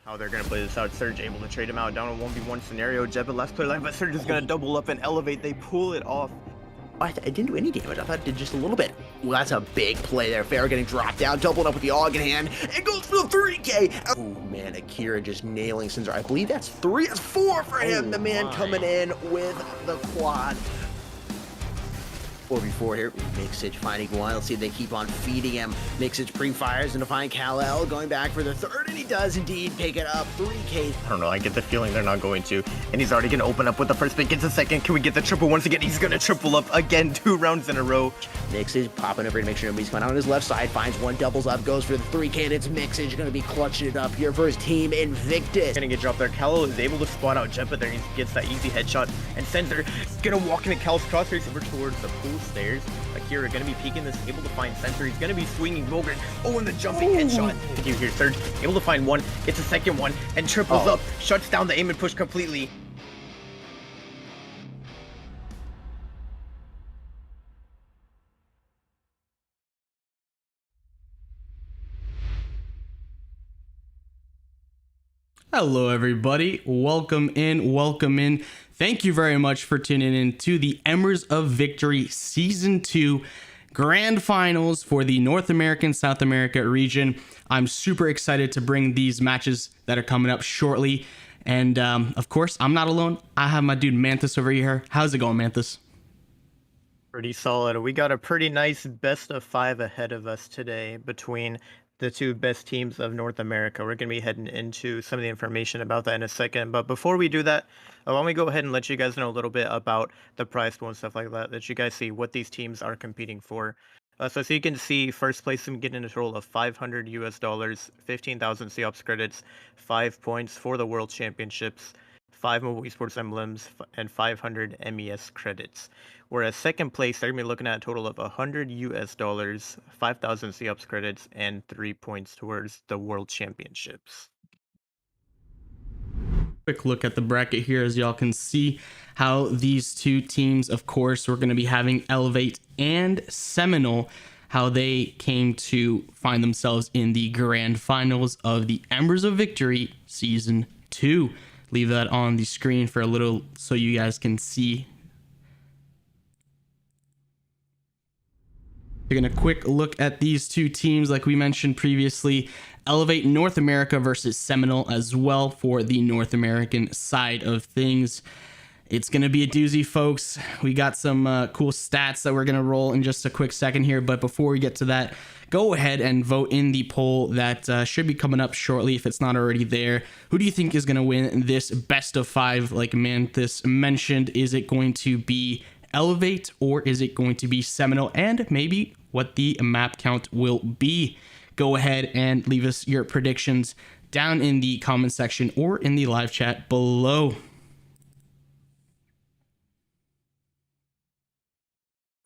How they're going to play this out. Surge able to trade him out down a 1v1 scenario. Jebba last player line, but Surge is going to double up and elevate. They pull it off. I didn't do any damage. I thought it did just a little bit. Well, that's a big play there. Fair getting dropped down, doubling up with the AUG in hand. It goes for the 3K. Oh, man, Akira just nailing Cinder. I believe that's 3. That's 4 for him. The man coming in with the quad. 4v4 here. Mixage finding one. Let's see if they keep on feeding him. Mixage pre-fires into find Kal-El going back for the 3rd, and he does indeed pick it up. 3K. I don't know. I get the feeling they're not going to. And he's already going to open up with the first pick. Gets a second. Can we get the triple once again? He's going to triple up again 2 rounds in a row. Mixage popping over to make sure nobody's coming out on his left side. Finds one, doubles up, goes for the 3K, and it's Mixage going to be clutching it up here for his team Invictus. Going to get dropped there. Kal-El is able to spot out Jebba there. He gets that easy headshot. And Sensor going to walk into Cal's crosshair over towards the pool stairs. Akira going to be peeking this, able to find Sensor. He's going to be swinging Mogren. Oh, and the jumping headshot. Thank you here, Surge. Able to find one, gets a second one, and triples up. Shuts down the aim and push completely. Hello everybody, welcome in. Thank you very much for tuning in to the Embers of Victory Season 2 Grand Finals for the North American, South America region. I'm super excited to bring these matches that are coming up shortly. And of course, I'm not alone. I have my dude Manthus over here. How's it going, Manthus? Pretty solid. We got a pretty nice best of 5 ahead of us today between the 2 best teams of North America. We're going to be heading into some of the information about that in a second. But before we do that, why don't we go ahead and let you guys know a little bit about the prize pool and stuff like that, that you guys see what these teams are competing for. So you can see first place them getting a total of $500 US, 15,000 COPS credits, 5 points for the World Championships, 5 mobile esports emblems, and 500 MES credits. Whereas second place, they're going to be looking at a total of $100 US, 5,000 COPS credits, and 3 points towards the World Championships. Quick look at the bracket here, as y'all can see how these 2 teams, of course, we're going to be having Elevate and Seminal, how they came to find themselves in the grand finals of the Embers of Victory Season 2. Leave that on the screen for a little so you guys can see. Taking a quick look at these 2 teams, like we mentioned previously, Elevate North America versus Seminal as well for the North American side of things. It's going to be a doozy, folks. We got some cool stats that we're going to roll in just a quick second here. But before we get to that, go ahead and vote in the poll that should be coming up shortly if it's not already there. Who do you think is going to win this best of 5 like Manthus mentioned? Is it going to be Elevate or is it going to be Seminal? And maybe what the map count will be. Go ahead and leave us your predictions down in the comment section or in the live chat below.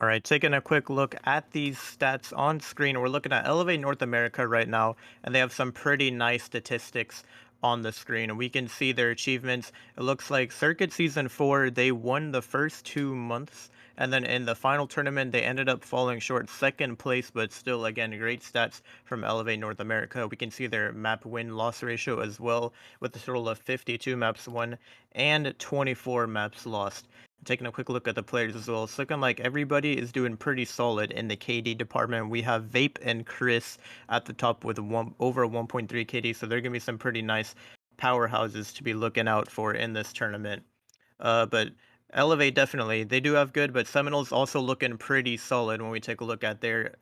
All right, taking a quick look at these stats on screen. We're looking at Elevate North America right now, and they have some pretty nice statistics on the screen. And we can see their achievements. It looks like Circuit Season 4, they won the first 2 months. And then in the final tournament, they ended up falling short 2nd place, but still, again, great stats from Elevate North America. We can see their map win-loss ratio as well, with a total of 52 maps won and 24 maps lost. Taking a quick look at the players as well, it's looking like everybody is doing pretty solid in the KD department. We have Vape and Chris at the top with over 1.3 KD, so they're going to be some pretty nice powerhouses to be looking out for in this tournament. But Elevate, definitely, they do have good, but Seminal's also looking pretty solid when we take a look at their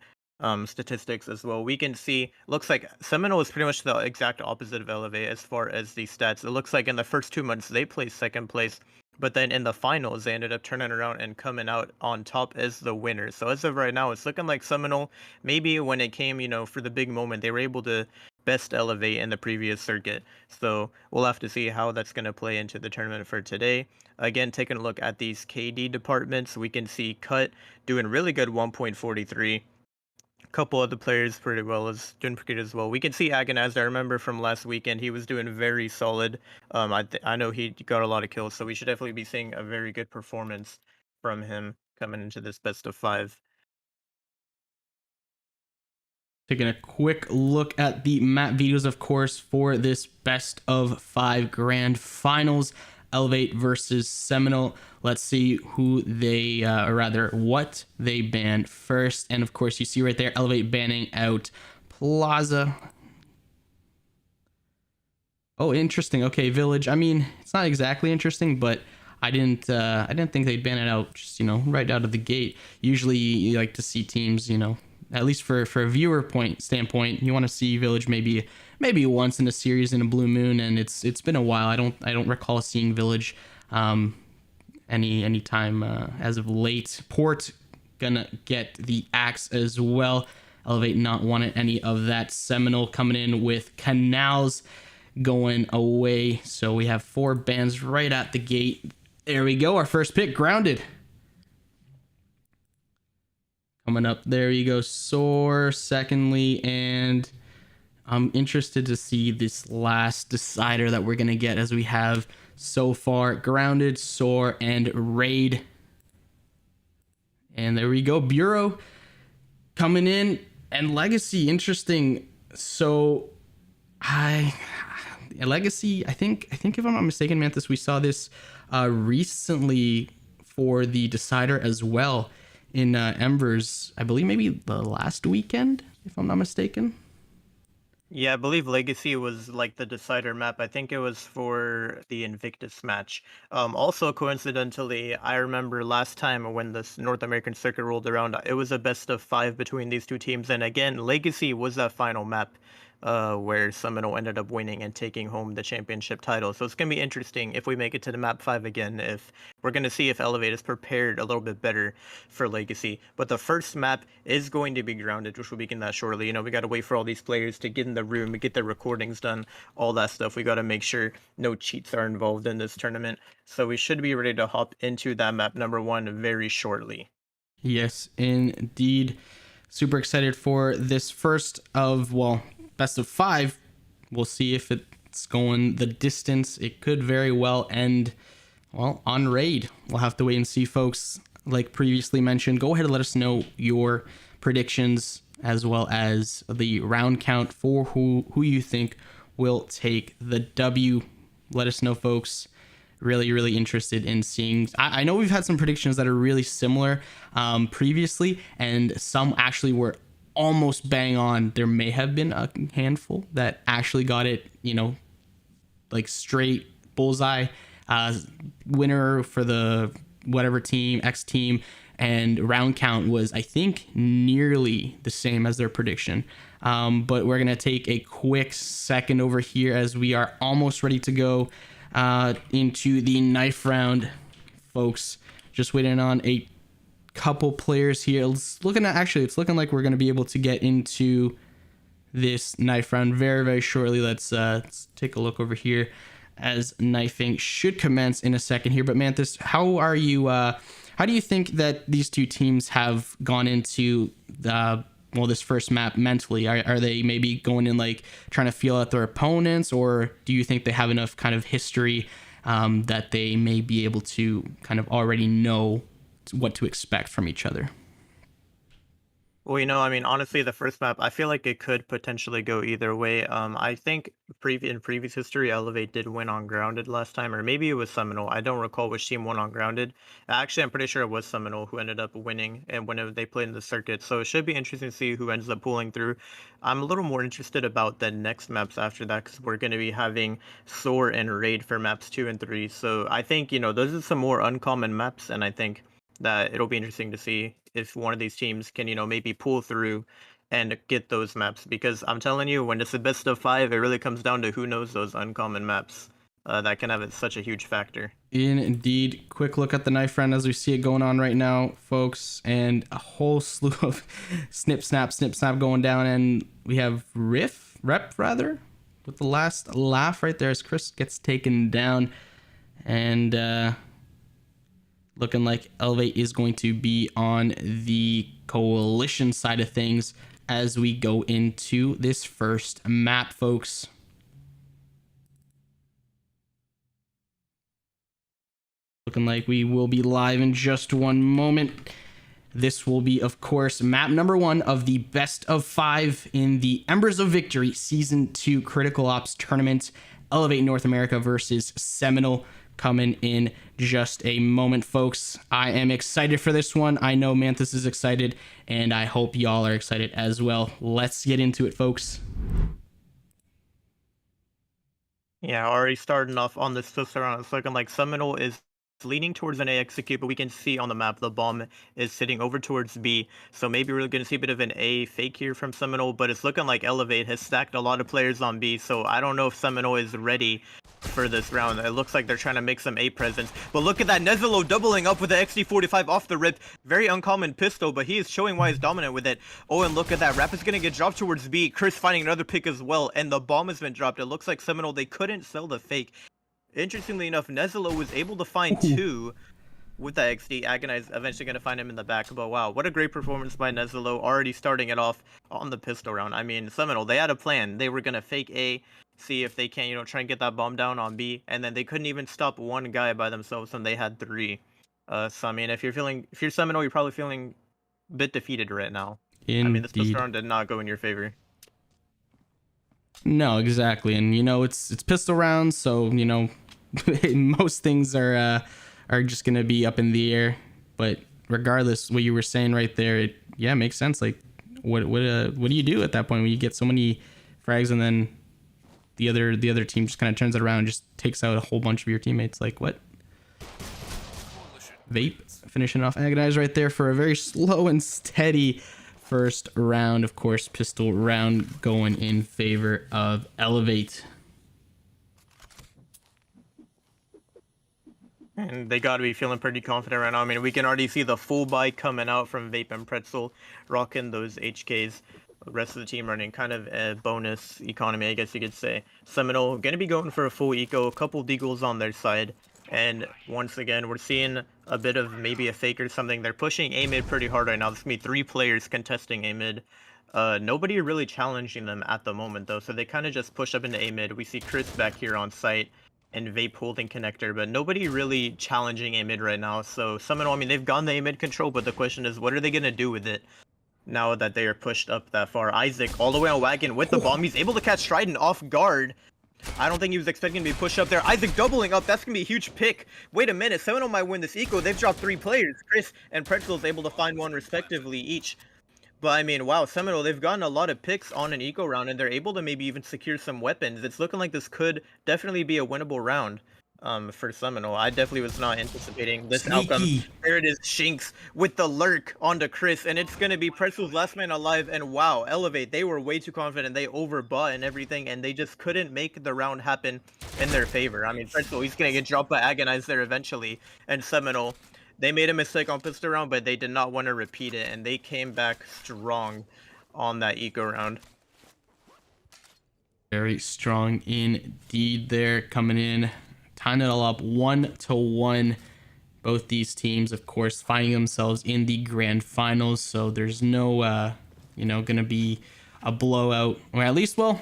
statistics as well. We can see, looks like Seminal is pretty much the exact opposite of Elevate as far as the stats. It looks like in the first 2 months, they placed 2nd place. But then in the finals, they ended up turning around and coming out on top as the winner. So as of right now, it's looking like Seminal, maybe when it came, for the big moment, they were able to best Elevate in the previous circuit. So we'll have to see how that's going to play into the tournament for today. Again, taking a look at these KD departments, we can see Cut doing really good 1.43. Couple other players pretty well is doing pretty good as well. We can see Agonized. I remember from last weekend he was doing very solid. I know he got a lot of kills, so we should definitely be seeing a very good performance from him coming into this best of 5. Taking a quick look at the map videos, of course, for this best of 5 grand finals. Elevate versus Seminal. Let's see who they, or rather, what they ban first. And of course, you see right there, Elevate banning out Plaza. Oh, interesting. Okay, Village. I mean, it's not exactly interesting, but I didn't think they'd ban it out just, right out of the gate. Usually, you like to see teams, at least for a viewer standpoint, you want to see Village maybe once in a series in a blue moon, and it's been a while. I don't recall seeing Village any time as of late. Port gonna get the axe as well. Elevate not wanting any of that. Seminal coming in with Canals going away. So we have 4 bans right at the gate. There we go. Our first pick, Grounded. Coming up, there you go, Soar secondly, and I'm interested to see this last decider that we're going to get, as we have so far Grounded, Soar, and Raid. And there we go, Bureau coming in, and Legacy, interesting. So Legacy, I think if I'm not mistaken, Mantis, we saw this recently for the decider as well in Embers, I believe maybe the last weekend, if I'm not mistaken. Yeah, I believe Legacy was like the decider map. I think it was for the Invictus match. Also coincidentally, I remember last time when this North American circuit rolled around, it was a best of 5 between these two teams. And again, Legacy was that final map where Seminole ended up winning and taking home the championship title. So it's going to be interesting if we make it to the map 5 again, if we're going to see if Elevate is prepared a little bit better for Legacy. But the first map is going to be Grounded, which we'll begin that shortly. We got to wait for all these players to get in the room, get their recordings done, all that stuff. We got to make sure no cheats are involved in this tournament. So we should be ready to hop into that map number 1 very shortly. Yes, indeed. Super excited for this first of, best of 5. We'll see if it's going the distance. It could very well end, on Raid. We'll have to wait and see, folks. Like previously mentioned, go ahead and let us know your predictions as well as the round count for who you think will take the W. Let us know, folks. Really interested in seeing. I know we've had some predictions that are really similar previously, and some actually were almost bang on. There may have been a handful that actually got it, like straight bullseye. Winner for the whatever team, X team, and round count was, I think, nearly the same as their prediction. But we're gonna take a quick second over here as we are almost ready to go into the knife round, folks. Just waiting on a couple players here. It's looking like we're going to be able to get into this knife round very shortly. Let's take a look over here as knifing should commence in a second here. But Manthus, how do you think that these two teams have gone into this first map mentally? Are they maybe going in like trying to feel out their opponents, or do you think they have enough kind of history that they may be able to kind of already know what to expect from each other? Well, honestly, the first map, I feel like it could potentially go either way. I think in previous history, Elevate did win on Grounded last time, or maybe it was Seminole. I don't recall which team won on Grounded. Actually, I'm pretty sure it was Seminole who ended up winning, and whenever they played in the circuit. So it should be interesting to see who ends up pulling through. I'm a little more interested about the next maps after that, because we're going to be having Soar and Raid for maps 2 and 3. So I think, those are some more uncommon maps, and I think that it'll be interesting to see if one of these teams can, maybe pull through and get those maps. Because I'm telling you, when it's a best of 5, it really comes down to who knows those uncommon maps. That can have such a huge factor. Indeed. Quick look at the knife round as we see it going on right now, folks, and a whole slew of snip snap going down, and we have rep with the last laugh right there as Chris gets taken down, and looking like Elevate is going to be on the coalition side of things as we go into this first map, folks. Looking like we will be live in just one moment This will be, of course, map number 1 of the best of 5 in the Embers of Victory Season 2 Critical Ops Tournament. Elevate North America versus Seminal coming in just a moment, folks. I am excited for this one. I know Manthus is excited, and I hope y'all are excited as well. Let's get into it, folks. Yeah, already starting off on this twist around, it's looking like Seminole is leaning towards an A execute, but we can see on the map the bomb is sitting over towards B. So maybe we're going to see a bit of an A fake here from Seminole, but it's looking like Elevate has stacked a lot of players on B. So I don't know if Seminole is ready for this round. It looks like they're trying to make some A presence. But look at that, Nezelo doubling up with the XD45 off the rip. Very uncommon pistol, but he is showing why he's dominant with it. Oh, and look at that. Rap is going to get dropped towards B. Chris finding another pick as well, and the bomb has been dropped. It looks like Seminole, they couldn't sell the fake. Interestingly enough, Nezelo was able to find 2 with the XD. Agonize eventually going to find him in the back. But wow, what a great performance by Nezelo, already starting it off on the pistol round. I mean, Seminole, they had a plan. They were going to fake A, see if they can, you know, try and get that bomb down on B. And then they couldn't even stop one guy by themselves, and they had 3. So, I mean, if you're Seminole, you're probably feeling a bit defeated right now. Indeed. I mean, this pistol round did not go in your favor. No, exactly. And, you know, it's pistol rounds, so, you know, most things are just gonna be up in the air. But regardless, what you were saying right there, it makes sense. Like, what do you do at that point when you get so many frags and then the other team just kind of turns it around and just takes out a whole bunch of your teammates? Like, what? Vape finishing off Agonize right there for a very slow and steady first round. Of course, pistol round going in favor of Elevate. And they got to be feeling pretty confident right now. I mean, we can already see the full buy coming out from Vape and Pretzel, rocking those HKs. The rest of the team running kind of a bonus economy, I guess you could say. Seminole going to be going for a full eco, a couple deagles on their side. And once again, we're seeing a bit of maybe a fake or something. They're pushing A mid pretty hard right now. There's going to be 3 players contesting A mid. Nobody really challenging them at the moment, though. So they kind of just push up into A mid. We see Chris back here on site and Vape holding connector, but nobody really challenging A mid right now. So Seminole, I mean, they've gotten the A mid control, but the question is, what are they going to do with it now that they are pushed up that far? Isaac all the way on Wagon with the bomb. He's able to catch Trident off guard. I don't think he was expecting to be pushed up there. Isaac doubling up. That's going to be a huge pick. Wait a minute. Seminole might win this eco. They've dropped 3 players. Chris and Pretzel is able to find one respectively each. But I mean, wow, Seminole, they've gotten a lot of picks on an eco round, and they're able to maybe even secure some weapons. It's looking like this could definitely be a winnable round for Seminole. I definitely was not anticipating this outcome. There it is, Shinx with the lurk onto Chris, and it's going to be Pretzel's last man alive. And wow, Elevate, they were way too confident. They overbought and everything, and they just couldn't make the round happen in their favor. I mean, Pretzel, he's going to get dropped by Agonize there eventually, and Seminole, they made a mistake on pistol round, but they did not want to repeat it, and they came back strong on that eco round. Very strong indeed there, coming in, tying it all up 1-1. Both these teams, of course, finding themselves in the grand finals, so there's no, gonna be a blowout, or at least, well,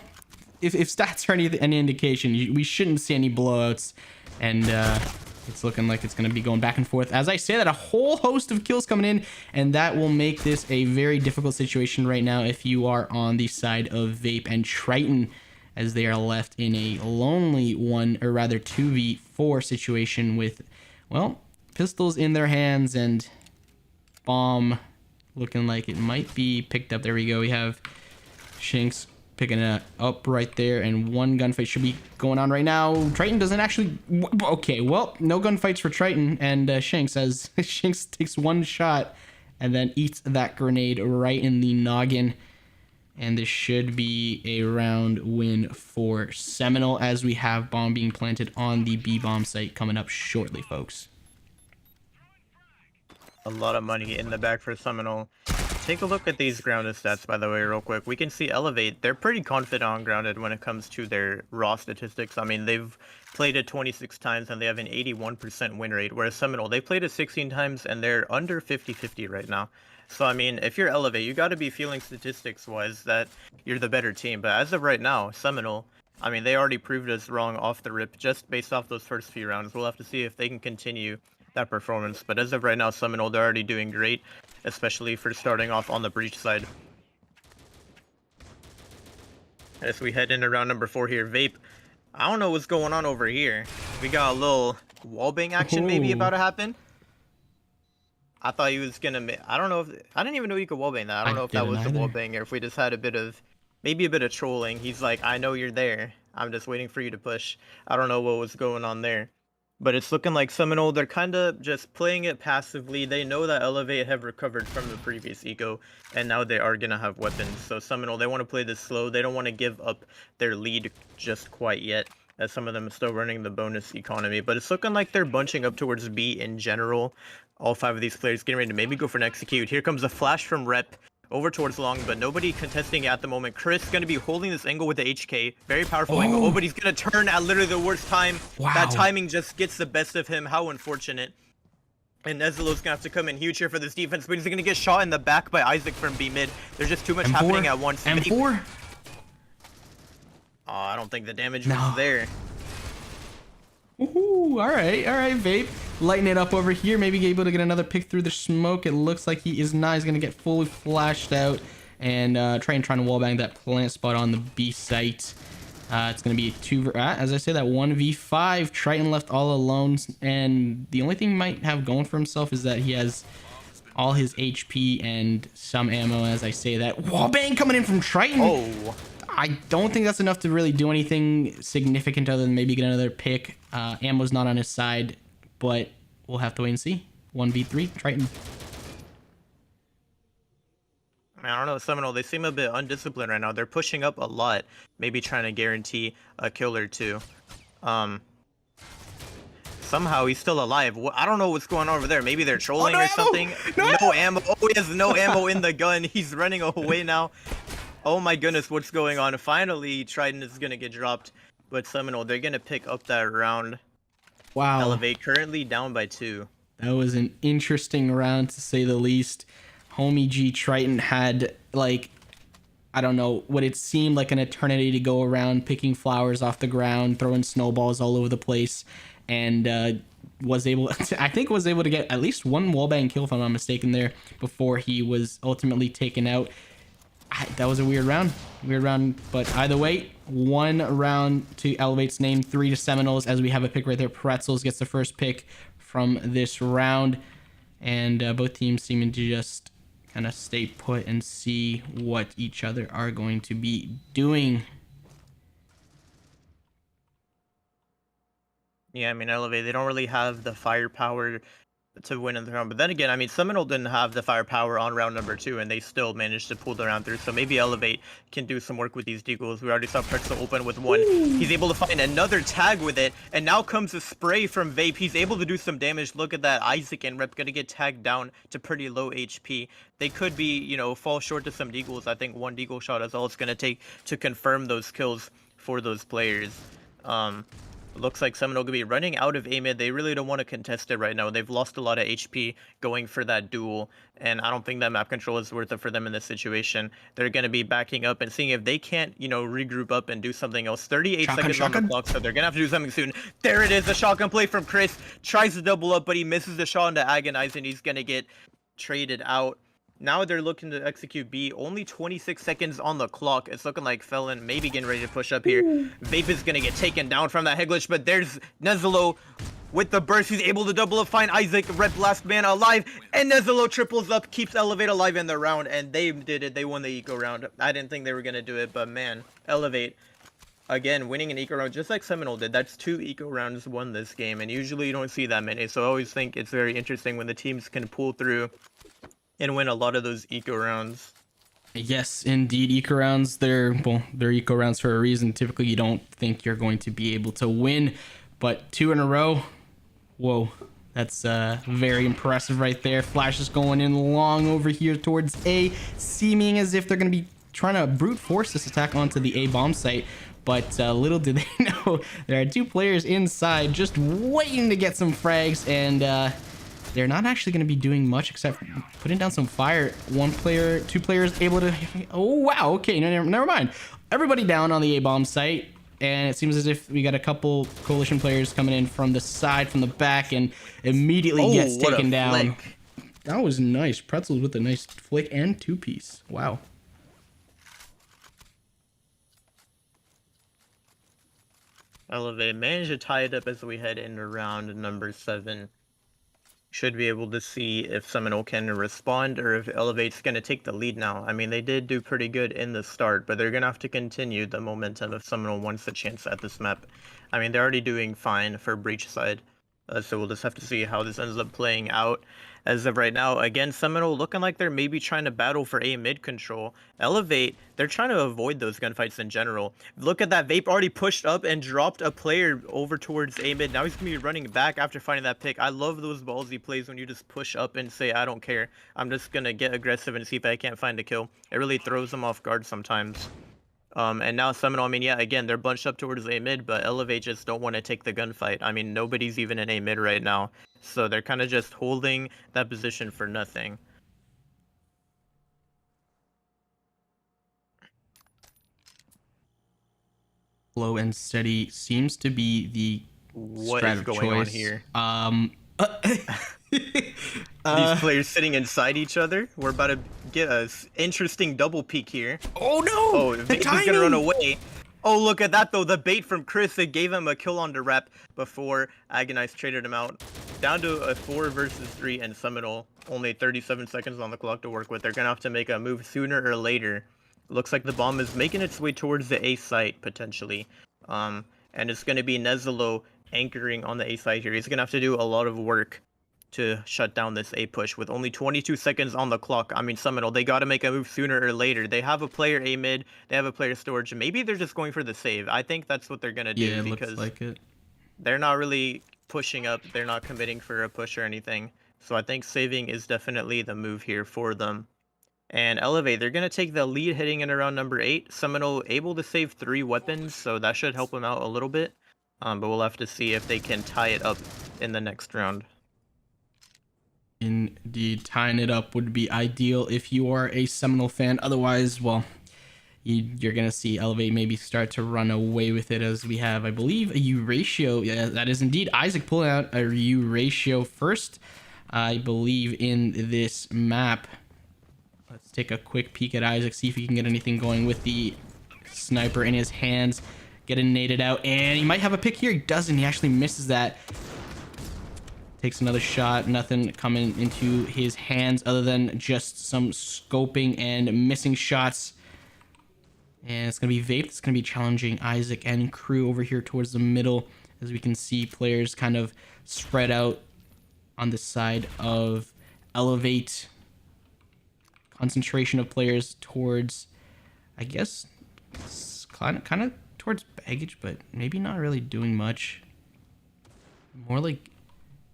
if stats are any indication, we shouldn't see any blowouts, and it's looking like it's going to be going back and forth. As I say that, a whole host of kills coming in, and that will make this a very difficult situation right now if you are on the side of Vape and Triton, as they are left in a lonely 2v4 situation with, well, pistols in their hands and bomb looking like it might be picked up. There we go. We have Shinx picking it up right there, and one gunfight should be going on right now. Triton doesn't actually... Okay, well, no gunfights for Triton and Shinx, as Shinx takes one shot and then eats that grenade right in the noggin. And this should be a round win for Seminole, as we have bomb being planted on the B-bomb site coming up shortly, folks. A lot of money in the bag for Seminole. Take a look at these grounded stats, by the way, real quick. We can see Elevate, they're pretty confident on grounded when it comes to their raw statistics. I mean, they've played it 26 times and they have an 81% win rate, whereas Seminole, they played it 16 times and they're under 50-50 right now. So, I mean, if you're Elevate, you got to be feeling statistics-wise that you're the better team. But as of right now, Seminole, I mean, they already proved us wrong off the rip just based off those first few rounds. We'll have to see if they can continue that performance. But as of right now, Seminole, they're already doing great. especially for starting off on the breach side. As we head into round number 4 here, Vape, I don't know what's going on over here. We got a little wallbang action maybe Ooh. about to happen. I thought he was gonna. I don't know if I didn't even know you could wallbang that. I don't know if that didn't was a either. wallbang or if we just had a bit of, maybe a bit of trolling. He's like, I know you're there. I'm just waiting for you to push. I don't know what was going on there. But it's looking like Seminole, they're kind of just playing it passively. They know that Elevate have recovered from the previous eco, and now they are going to have weapons. So Seminole, they want to play this slow. They don't want to give up their lead just quite yet, as some of them are still running the bonus economy. But it's looking like they're bunching up towards B in general. All 5 of these players getting ready to maybe go for an execute. Here comes a flash from Rep over towards long, but nobody contesting at the moment. Chris going to be holding this angle with the HK. Very powerful angle. Oh, but he's going to turn at literally the worst time. Wow. That timing just gets the best of him. How unfortunate. And Nezulo's going to have to come in huge here for this defense, but he's going to get shot in the back by Isaac from B mid. There's just too much happening at once. M4? Oh, I don't think the damage was there. Ooh, all right, Vape. Lighten it up over here. Maybe able to get another pick through the smoke. It looks like he is not. He's going to get fully flashed out and trying to wallbang that plant spot on the B site. It's going to be a 2, as I say, that 1v5. Triton left all alone, and the only thing he might have going for himself is that he has all his HP and some ammo, as I say that. Wallbang coming in from Triton. Oh. I don't think that's enough to really do anything significant other than maybe get another pick. Ammo's not on his side, but we'll have to wait and see. 1v3, Triton. I don't know, Seminole, they seem a bit undisciplined right now. They're pushing up a lot, maybe trying to guarantee a kill or two. Somehow he's still alive. I don't know what's going on over there. Maybe they're trolling or something. No ammo. Oh, he has no ammo in the gun. He's running away now. Oh my goodness, what's going on? Finally, Triton is going to get dropped. But Seminole, they're going to pick up that round. Wow. Elevate currently down by 2. That was an interesting round, to say the least. Homie G Triton had, like, I don't know, what it seemed like an eternity to go around picking flowers off the ground, throwing snowballs all over the place, and was able to, I think was able to get at least one wallbang kill, if I'm not mistaken, there before he was ultimately taken out. That was a weird round, but either way, 1 round to Elevate's name, 3 to Seminoles, as we have a pick right there. Pretzels gets the first pick from this round, and both teams seeming to just kind of stay put and see what each other are going to be doing. Yeah, I mean, Elevate, they don't really have the firepower to win in the round. But then again, I mean, Seminole didn't have the firepower on round number 2, and they still managed to pull the round through. So maybe Elevate can do some work with these deagles. We already saw Pretzel open with 1. He's able to find another tag with it, and now comes a spray from Vape. He's able to do some damage. Look at that. Isaac and Rep gonna get tagged down to pretty low HP. They could be, you know, fall short to some deagles. I think 1 deagle shot is all it's gonna take to confirm those kills for those players. Looks like Seminole gonna be running out of A-mid. They really don't want to contest it right now. They've lost a lot of HP going for that duel, and I don't think that map control is worth it for them in this situation. They're gonna be backing up and seeing if they can't, you know, regroup up and do something else. 38 seconds on the clock, so they're gonna have to do something soon. There it is, a shotgun play from Chris. Tries to double up, but he misses the shot into Agonize, and he's gonna get traded out. Now they're looking to execute B. Only 26 seconds on the clock. It's looking like Felon maybe getting ready to push up here. Vape is going to get taken down from that head glitch, but there's Nezulo with the burst. He's able to double up, find Isaac, Rep last man alive, and Nezulo triples up, keeps Elevate alive in the round, and they did it. They won the eco round. I didn't think they were going to do it, but man, Elevate, again, winning an eco round just like Seminole did. That's 2 eco rounds won this game, and usually you don't see that many, so I always think it's very interesting when the teams can pull through and win a lot of those eco rounds. Yes, indeed. Eco rounds, they're eco rounds for a reason. Typically, you don't think you're going to be able to win, but 2 in a row, whoa, that's very impressive right there. Flash is going in long over here towards A, seeming as if they're going to be trying to brute force this attack onto the A bomb site. But little did they know, there are 2 players inside just waiting to get some frags, and they're not actually going to be doing much except putting down some fire. 2 players able to... Oh, wow. Okay, never mind. Everybody down on the A-bomb site. And it seems as if we got a couple coalition players coming in from the side, from the back, and immediately gets taken down. That was nice. Pretzels with a nice flick and two-piece. Wow. Elevate managed to tie it up as we head into round number 7. Should be able to see if Seminole can respond or if Elevate's going to take the lead now. I mean, they did do pretty good in the start, but they're going to have to continue the momentum if Seminole wants a chance at this map. I mean, they're already doing fine for Breach side, so we'll just have to see how this ends up playing out. As of right now, again, Seminole looking like they're maybe trying to battle for A mid control. Elevate, they're trying to avoid those gunfights in general. Look at that, Vape already pushed up and dropped a player over towards A mid. Now he's going to be running back after finding that pick. I love those ballsy plays when you just push up and say, I don't care. I'm just going to get aggressive and see if I can't find a kill. It really throws them off guard sometimes. And now Seminole, I mean, yeah, again, they're bunched up towards A mid, but Elevate just don't want to take the gunfight. I mean, nobody's even in A mid right now. So they're kind of just holding that position for nothing. Slow and steady seems to be the What strat is of going choice. on here? These players sitting inside each other. We're about to get a interesting double peek here. Oh no! Oh, he's gonna run away. Oh, look at that though. The bait from Chris that gave him a kill on the rep before Agonize traded him out. Down to a 4 versus 3 and Seminole. Only 37 seconds on the clock to work with. They're gonna have to make a move sooner or later. Looks like the bomb is making its way towards the A site potentially. And it's gonna be Nezelo anchoring on the A site here. He's gonna have to do a lot of work to shut down this A push with only 22 seconds on the clock. I mean, Seminole, they got to make a move sooner or later. They have a player A mid, they have a player storage. Maybe they're just going for the save. I think that's what they're going to do, Yeah, because looks like it. they're not really pushing up. They're not committing for a push or anything. So I think saving is definitely the move here for them. And Elevate, they're going to take the lead hitting in around number 8. Seminole able to save 3 weapons, so that should help them out a little bit. But we'll have to see if they can tie it up in the next round. Indeed, tying it up would be ideal if you are a Seminole fan. Otherwise, well, you're going to see Elevate maybe start to run away with it, as we have, I believe, a U ratio. Yeah, that is indeed Isaac pulling out a U ratio first, I believe, in this map. Let's take a quick peek at Isaac, see if he can get anything going with the sniper in his hands. Get naded out, and he might have a pick here. He doesn't. He actually misses that. Takes another shot. Nothing coming into his hands other than just some scoping and missing shots. And it's going to be Vape. It's going to be challenging Isaac and crew over here towards the middle. As we can see, players kind of spread out on the side of Elevate. Concentration of players towards, I guess, kind of towards baggage, but maybe not really doing much. More like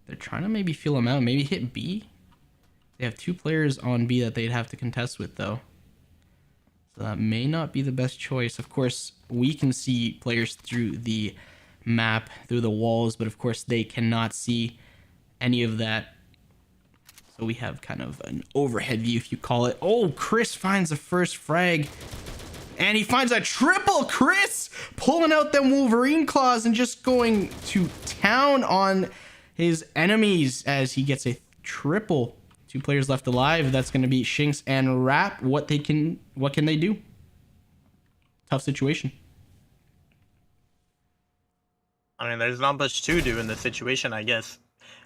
they're trying to maybe feel him out. Maybe hit B. They have 2 players on B that they'd have to contest with, though. So that may not be the best choice. Of course, we can see players through the map, through the walls, but of course they cannot see any of that. So we have kind of an overhead view, if you call it. Oh, Chris finds the first frag. And he finds a triple. Chris pulling out them Wolverine claws and just going to town on his enemies as he gets a triple. 2 players left alive. That's going to be Shinx and Rap. What can they do? Tough situation. I mean, there's not much to do in this situation, I guess.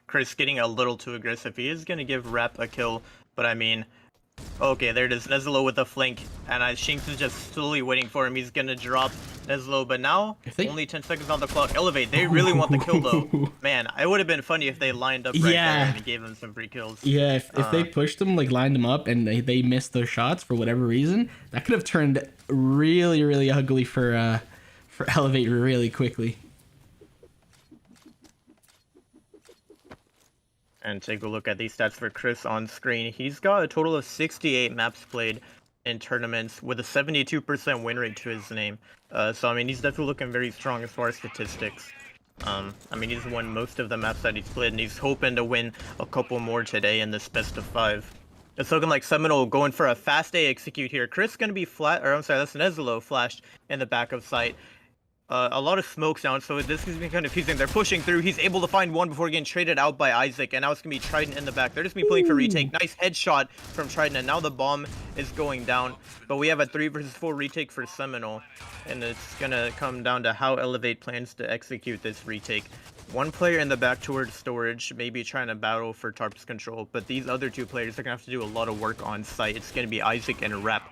Chris getting a little too aggressive. He is going to give Rap a kill, but I mean, okay, there it is. Nezelo with a flank, and Shinx is just slowly waiting for him. He's going to drop Nezelo, but now, only 10 seconds on the clock. Elevate, they really want the kill, though. Man, it would have been funny if they lined up right there and gave them some free kills. Yeah, if they pushed them, like lined them up, and they missed those shots for whatever reason, that could have turned really, really ugly for Elevate really quickly. And take a look at these stats for Chris on screen. He's got a total of 68 maps played in tournaments with a 72% win rate to his name. So, I mean, he's definitely looking very strong as far as statistics. I mean, he's won most of the maps that he's played, and he's hoping to win a couple more today in this best of 5. It's looking like Seminole going for a fast A execute here. Chris going to be flat, or I'm sorry, that's Nezelo flashed in the back of sight. a lot of smokes down, so this is kind of confusing. They're pushing through. He's able to find one before getting traded out by Isaac, and now it's gonna be Trident in the back. They're just gonna be playing for retake. Nice headshot from Trident, and now the bomb is going down. But we have a 3 versus 4 retake for Seminole, and it's gonna come down to how Elevate plans to execute this retake. One player in the back towards storage, maybe trying to battle for Tarp's control, but these other 2 players are gonna have to do a lot of work on site. It's gonna be Isaac and Rep.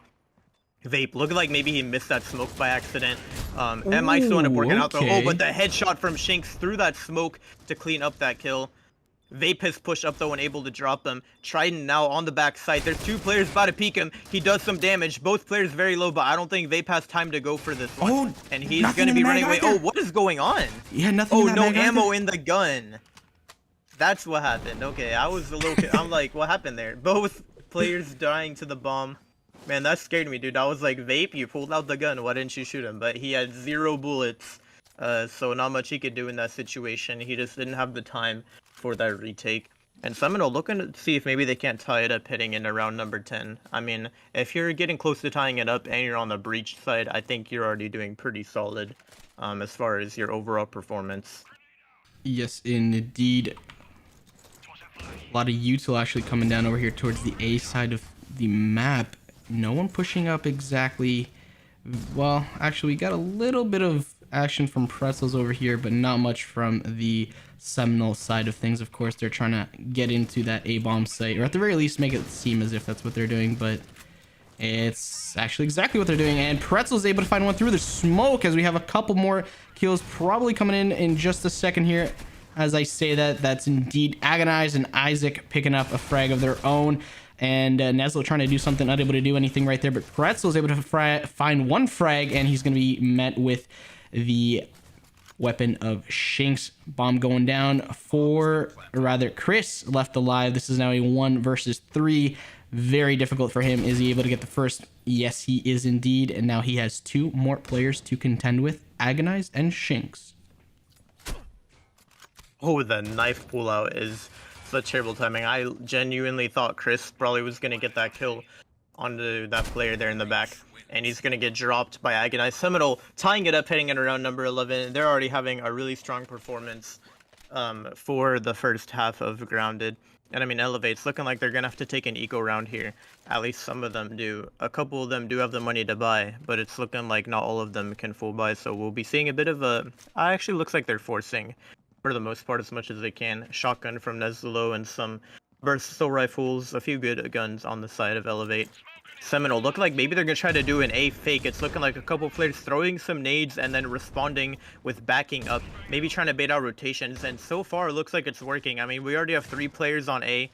Vape looked like maybe he missed that smoke by accident. That might still end up working out though. Oh, but the headshot from Shinx through that smoke to clean up that kill. Vape has pushed up though and able to drop them. Trident now on the back side. There's 2 players about to peek him. He does some damage. Both players very low, but I don't think Vape has time to go for this one. Oh, and he's going to be running away. Oh, what is going on? Yeah, nothing. Oh, no ammo in the gun. That's what happened. Okay, I was a little... I'm like, what happened there? Both players dying to the bomb. Man, that scared me, dude. I was like, Vape, you pulled out the gun. Why didn't you shoot him? But he had 0 bullets, so not much he could do in that situation. He just didn't have the time for that retake. And Seminole looking to see if maybe they can't tie it up hitting into round number 10. I mean, if you're getting close to tying it up and you're on the breach side, I think you're already doing pretty solid as far as your overall performance. Yes, indeed. A lot of util actually coming down over here towards the A side of the map. No one pushing up exactly. Well, actually, we got a little bit of action from Pretzels over here, but not much from the Seminole side of things. Of course, they're trying to get into that A-bomb site, or at the very least make it seem as if that's what they're doing, but it's actually exactly what they're doing. And Pretzel's able to find one through the smoke as we have a couple more kills probably coming in just a second here. As I say that, that's indeed Agonize and Isaac picking up a frag of their own. And Neslo trying to do something, unable to do anything right there. But Pretzel is able to find one frag, and he's going to be met with the weapon of Shinx. Bomb going down for, or rather, Chris left alive. This is now a 1 versus 3. Very difficult for him. Is he able to get the first? Yes, he is indeed. And now he has 2 more players to contend with, Agonize and Shinx. Oh, the knife pullout is such terrible timing. I genuinely thought Chris probably was going to get that kill onto that player there in the back. And he's going to get dropped by Agonize. Seminole tying it up, hitting it around number 11. They're already having a really strong performance for the first half of Grounded. And I mean, Elevate's looking like they're going to have to take an eco round here. At least some of them do. A couple of them do have the money to buy, but it's looking like not all of them can full buy. So we'll be seeing a bit of a... Actually looks like they're forcing, for the most part, as much as they can. Shotgun from Neslo and some burst rifles, a few good guns on the side of Elevate. Seminole look like maybe they're gonna try to do an A fake. It's looking like a couple players throwing some nades and then responding with backing up, maybe trying to bait out rotations, and so far it looks like it's working. I mean, we already have 3 players on A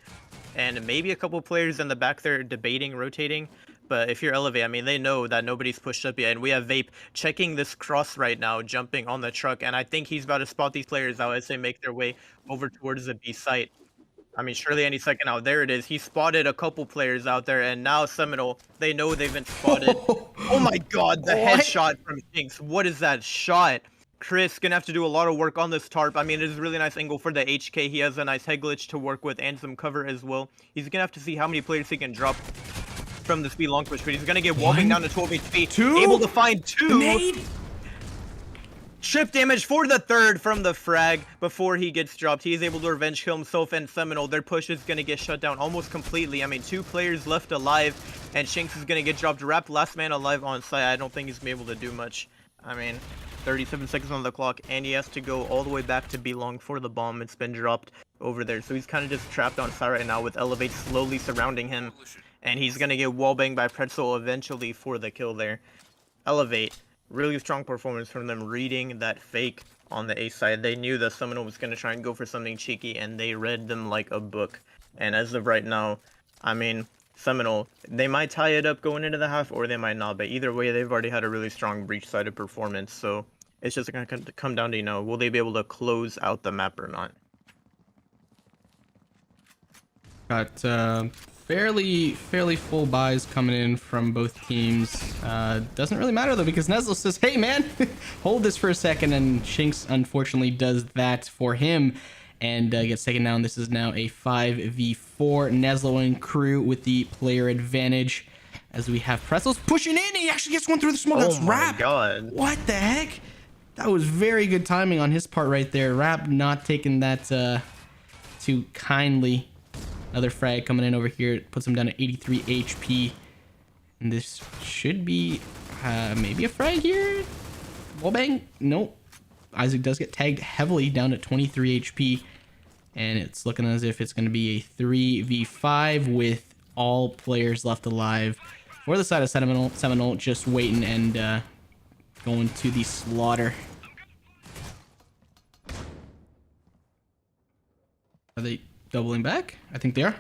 and maybe a couple players in the back there debating rotating. But if you're Elevate, I mean, they know that nobody's pushed up yet. And we have Vape checking this cross right now, jumping on the truck. And I think he's about to spot these players out as they make their way over towards the B site. I mean, surely any second now. There it is. He spotted a couple players out there. And now Seminole, they know they've been spotted. Oh my god, the headshot from Jinx. What is that shot? Chris gonna have to do a lot of work on this tarp. I mean, it is a really nice angle for the HK. He has a nice head glitch to work with and some cover as well. He's gonna have to see how many players he can drop from the speed long push, but he's gonna get walking down to 12 HP. 2? Able to find 2. Trip damage for the 3rd from the frag before he gets dropped. He is able to revenge kill himself, and Seminole, their push is gonna get shut down almost completely. I mean, 2 players left alive, and Shinx is gonna get dropped. Wrapped last man alive on site. I don't think he's gonna be able to do much. I mean, 37 seconds on the clock, and he has to go all the way back to B long for the bomb. It's been dropped over there, so he's kind of just trapped on site right now with Elevate slowly surrounding him. And he's going to get wallbanged by Pretzel eventually for the kill there. Elevate, really strong performance from them reading that fake on the A side. They knew that Seminole was going to try and go for something cheeky, and they read them like a book. And as of right now, I mean, Seminole, they might tie it up going into the half, or they might not. But either way, they've already had a really strong breach-sided performance. So it's just going to come down to, you know, will they be able to close out the map or not? Got fairly full buys coming in from both teams. Doesn't really matter though, because Neslo says, hey man, hold this for a second, and Shinx unfortunately does that for him and gets taken down. This is now a 5v4. Neslo and crew with the player advantage as we have Pretzels pushing in. He actually gets one through the smoke. That's my Rap. god. What the heck? That was very good timing on his part right there. Rap not taking that too kindly. Another frag coming in over here. It puts him down to 83 HP. And this should be maybe a frag here. Wallbang? Nope. Isaac does get tagged heavily down to 23 HP. And it's looking as if it's going to be a 3v5 with all players left alive. For the side of Seminal just waiting and going to the slaughter. Are they doubling back? I think they are.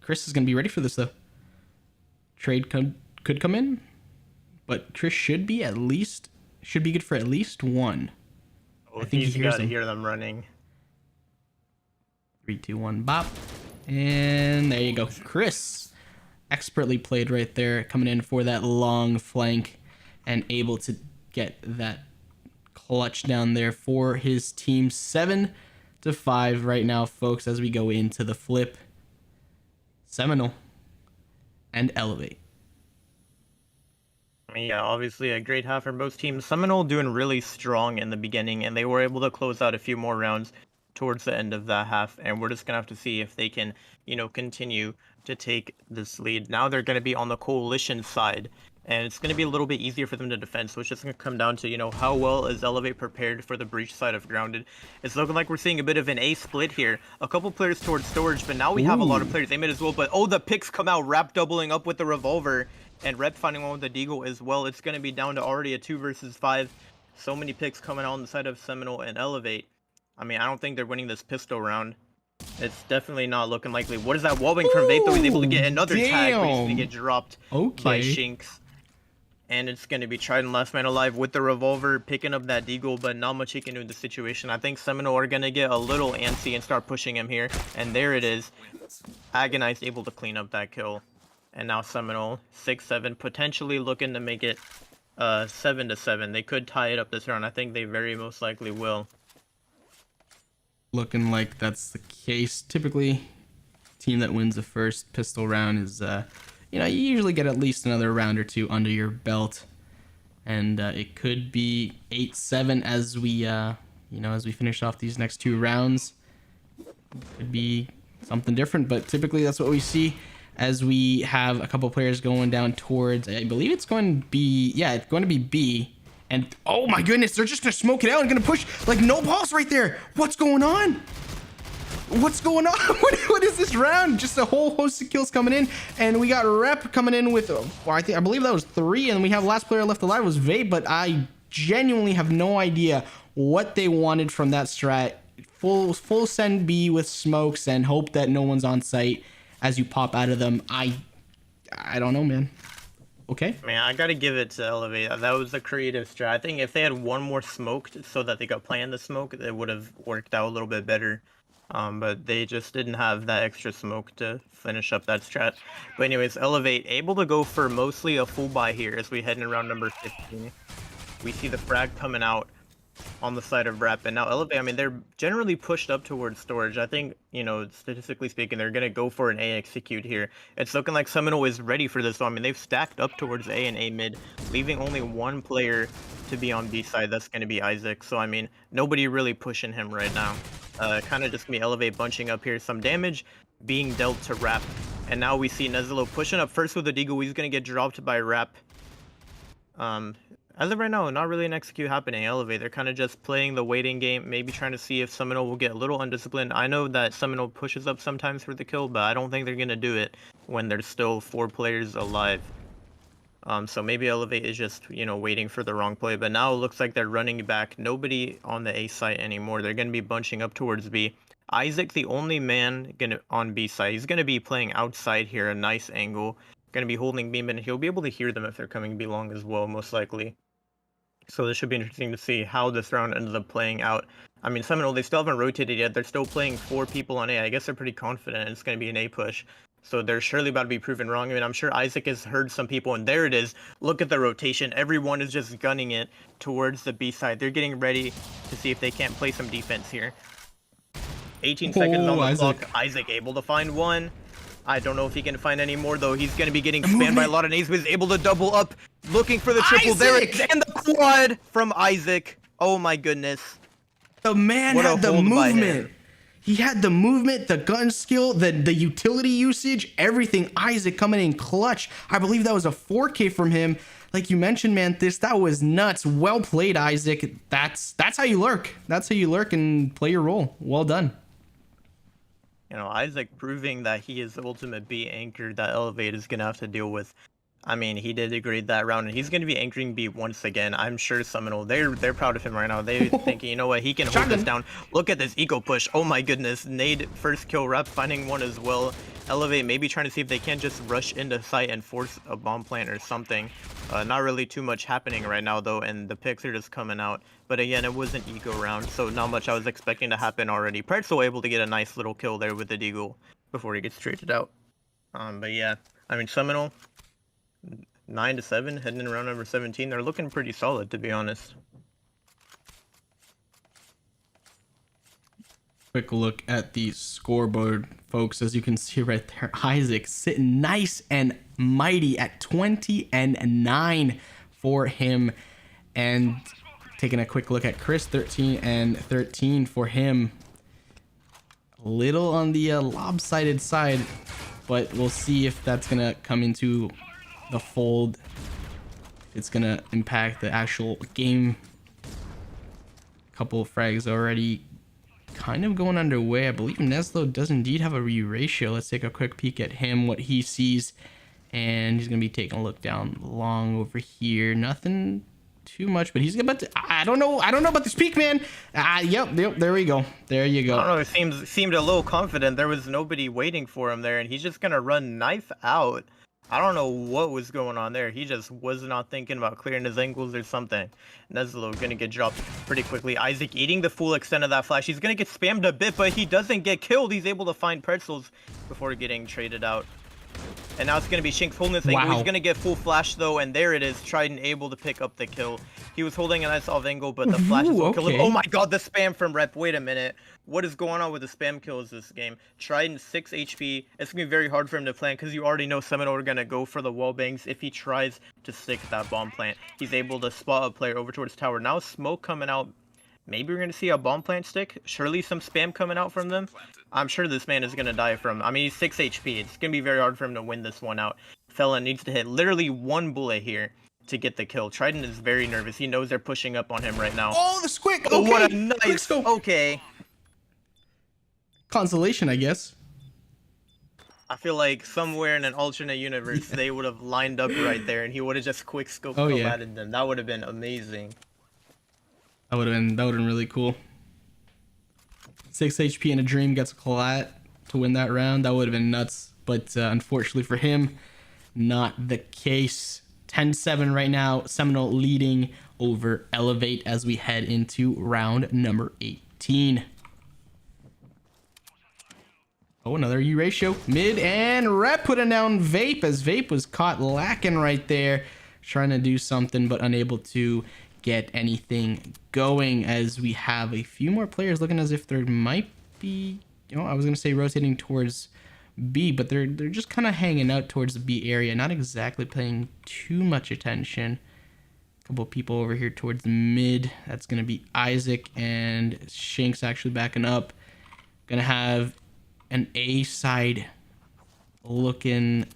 Chris is going to be ready for this, though. Trade could come in, but Chris should be good for at least one. Oh, I think he's he hears got to them. hear them running. 3, 2, 1, bop. And there you go. Chris, expertly played right there, coming in for that long flank and able to get that clutch down there for his team. 7-5 right now, folks, as we go into the flip. Seminal and Elevate. Yeah, obviously a great half for both teams. Seminole doing really strong in the beginning, and they were able to close out a few more rounds towards the end of that half, and we're just going to have to see if they can, continue to take this lead. Now they're going to be on the coalition side, and it's going to be a little bit easier for them to defend, so it's just going to come down to, how well is Elevate prepared for the breach side of Grounded. It's looking like we're seeing a bit of an A split here. A couple players towards Storage, but now we have a lot of players aiming as well, but the picks come out, Rap doubling up with the revolver, and Rep finding one with the Deagle as well. It's going to be down to already a 2 versus 5. So many picks coming out on the side of Seminole and Elevate. I mean, I don't think they're winning this pistol round. It's definitely not looking likely. What is that wallbang from Vape, though? He's able to get another tag, but he's going to get dropped by Shinx. And it's going to be Trident last man alive with the revolver, picking up that Deagle, but not much he can do in the situation. I think Seminole are going to get a little antsy and start pushing him here. And there it is. Agonize able to clean up that kill. And now Seminole 6-7, potentially looking to make it 7-7. They could tie it up this round. I think they very most likely will. Looking like that's the case. Typically, team that wins the first pistol round is, you usually get at least another round or two under your belt. And it could be 8-7 as we, as we finish off these next 2 rounds. Could be something different, but typically that's what we see. As we have a couple players going down towards, I believe it's going to be, it's going to be B. And oh my goodness, they're just going to smoke it out and going to push like no pulse right there. What's going on? What's going on? What is this round? Just a whole host of kills coming in. And we got Rep coming in with, I believe that was 3. And we have last player left alive was Vape, but I genuinely have no idea what they wanted from that strat. Full send B with smokes and hope that no one's on site as you pop out of them. I don't know, man. Okay. Man, I gotta give it to Elevate. That was a creative strat. I think if they had one more smoked so that they could plan the smoke, it would have worked out a little bit better. But they just didn't have that extra smoke to finish up that strat. But anyways, Elevate able to go for mostly a full buy here as we head in around number 15. We see the frag coming out on the side of Rep, and now Elevate, I mean, they're generally pushed up towards Storage. I think, statistically speaking, they're going to go for an A execute here. It's looking like Seminole is ready for this, so I mean, they've stacked up towards A and A mid, leaving only one player to be on B side. That's going to be Isaac, so I mean, nobody really pushing him right now. Kind of just going to be Elevate bunching up here. Some damage being dealt to Rap, and now we see Nezelo pushing up first with the Deagle. He's going to get dropped by Rap. As of right now, not really an execute happening. Elevate, they're kind of just playing the waiting game, maybe trying to see if Seminole will get a little undisciplined. I know that Seminole pushes up sometimes for the kill, but I don't think they're going to do it when there's still 4 players alive. So maybe Elevate is just, waiting for the wrong play. But now it looks like they're running back. Nobody on the A site anymore. They're going to be bunching up towards B. Isaac, the only man on B side. He's going to be playing outside here, a nice angle. Going to be holding beam, and he'll be able to hear them if they're coming B long as well, most likely. So this should be interesting to see how this round ends up playing out. I mean, Seminole, they still haven't rotated yet. They're still playing 4 people on A. I guess they're pretty confident it's going to be an A push. So they're surely about to be proven wrong. I mean, I'm sure Isaac has heard some people, and there it is. Look at the rotation. Everyone is just gunning it towards the B side. They're getting ready to see if they can't play some defense here. 18 seconds on the clock. Isaac able to find one. I don't know if he can find any more, though. He's going to be getting spammed by a lot of nades, but he's able to double up, looking for the triple. There it is, and the quad from Isaac. Oh my goodness. The man What a had the hold by movement. him. He had the movement, the gun skill, the utility usage, everything. Isaac coming in clutch. I believe that was a 4K from him. Like you mentioned, Manthus, that was nuts. Well played, Isaac. That's how you lurk. That's how you lurk and play your role. Well done. You know, Isaac proving that he is the ultimate B anchor that Elevate is gonna have to deal with. I mean, he did degrade that round, and he's going to be anchoring B once again. I'm sure Seminole, they're proud of him right now. They're thinking, you know what, he can hold this down. Look at this eco push. Oh my goodness. Nade first kill, Rep finding one as well. Elevate maybe trying to see if they can just rush into site and force a bomb plant or something. Not really too much happening right now, though, and the picks are just coming out. But again, it was an eco round, so not much I was expecting to happen already. Pretzel able to get a nice little kill there with the Deagle before he gets traded out. But yeah, I mean, Seminole, 9-7 heading in round number 17. They're looking pretty solid, to be honest. Quick look at the scoreboard, folks. As you can see right there, Isaac sitting nice and mighty at 20-9 for him. And taking a quick look at Chris, 13-13 for him. A little on the lopsided side, but we'll see if that's gonna come into the fold. It's gonna impact the actual game. Couple of frags already kind of going underway. I believe Neslo does indeed have a re-ratio. Let's take a quick peek at him, what he sees, and he's gonna be taking a look down long over here. Nothing too much, but he's about to, I don't know about this peak, man. Yep, there we go. There you go. I don't know, it seemed a little confident. There was nobody waiting for him there, and he's just gonna run knife out. I don't know what was going on there. He just was not thinking about clearing his angles or something. Neslo gonna get dropped pretty quickly. Isaac eating the full extent of that flash. He's gonna get spammed a bit, but he doesn't get killed. He's able to find Pretzels before getting traded out. And now it's going to be Shinx holding this angle. Wow. He's going to get full flash, though, and there it is. Trident able to pick up the kill. He was holding a nice off angle, but the flash is will kill him. Oh my god, the spam from Rep. Wait a minute. What is going on with the spam kills this game? Trident 6 HP. It's going to be very hard for him to plan because you already know Seminole are going to go for the wall bangs if he tries to stick that bomb plant. He's able to spot a player over towards tower. Now smoke coming out. Maybe we're going to see a bomb plant stick. Surely some spam coming out from them. I'm sure this man is going to die from... I mean, he's 6 HP. It's going to be very hard for him to win this one out. Fella needs to hit literally one bullet here to get the kill. Trident is very nervous. He knows they're pushing up on him right now. Oh, the squick! Oh, Okay. what a nice... Okay. Consolation, I guess. I feel like somewhere in an alternate universe, they would have lined up right there, and he would have just quick scope combated them. That would have been amazing. That would have been really cool. 6 HP in a dream gets a collat to win that round. That would have been nuts, but unfortunately for him, not the case. 10-7 right now. Seminole leading over Elevate as we head into round number 18. Oh, another U ratio. Mid and Rep putting down Vape as Vape was caught lacking right there, trying to do something but unable to get anything going, as we have a few more players looking as if there might be, you know, I was gonna say rotating towards B, but they're just kind of hanging out towards the B area, not exactly paying too much attention. A couple of people over here towards the mid. That's gonna be Isaac and Shinx actually backing up. Gonna have an A side looking,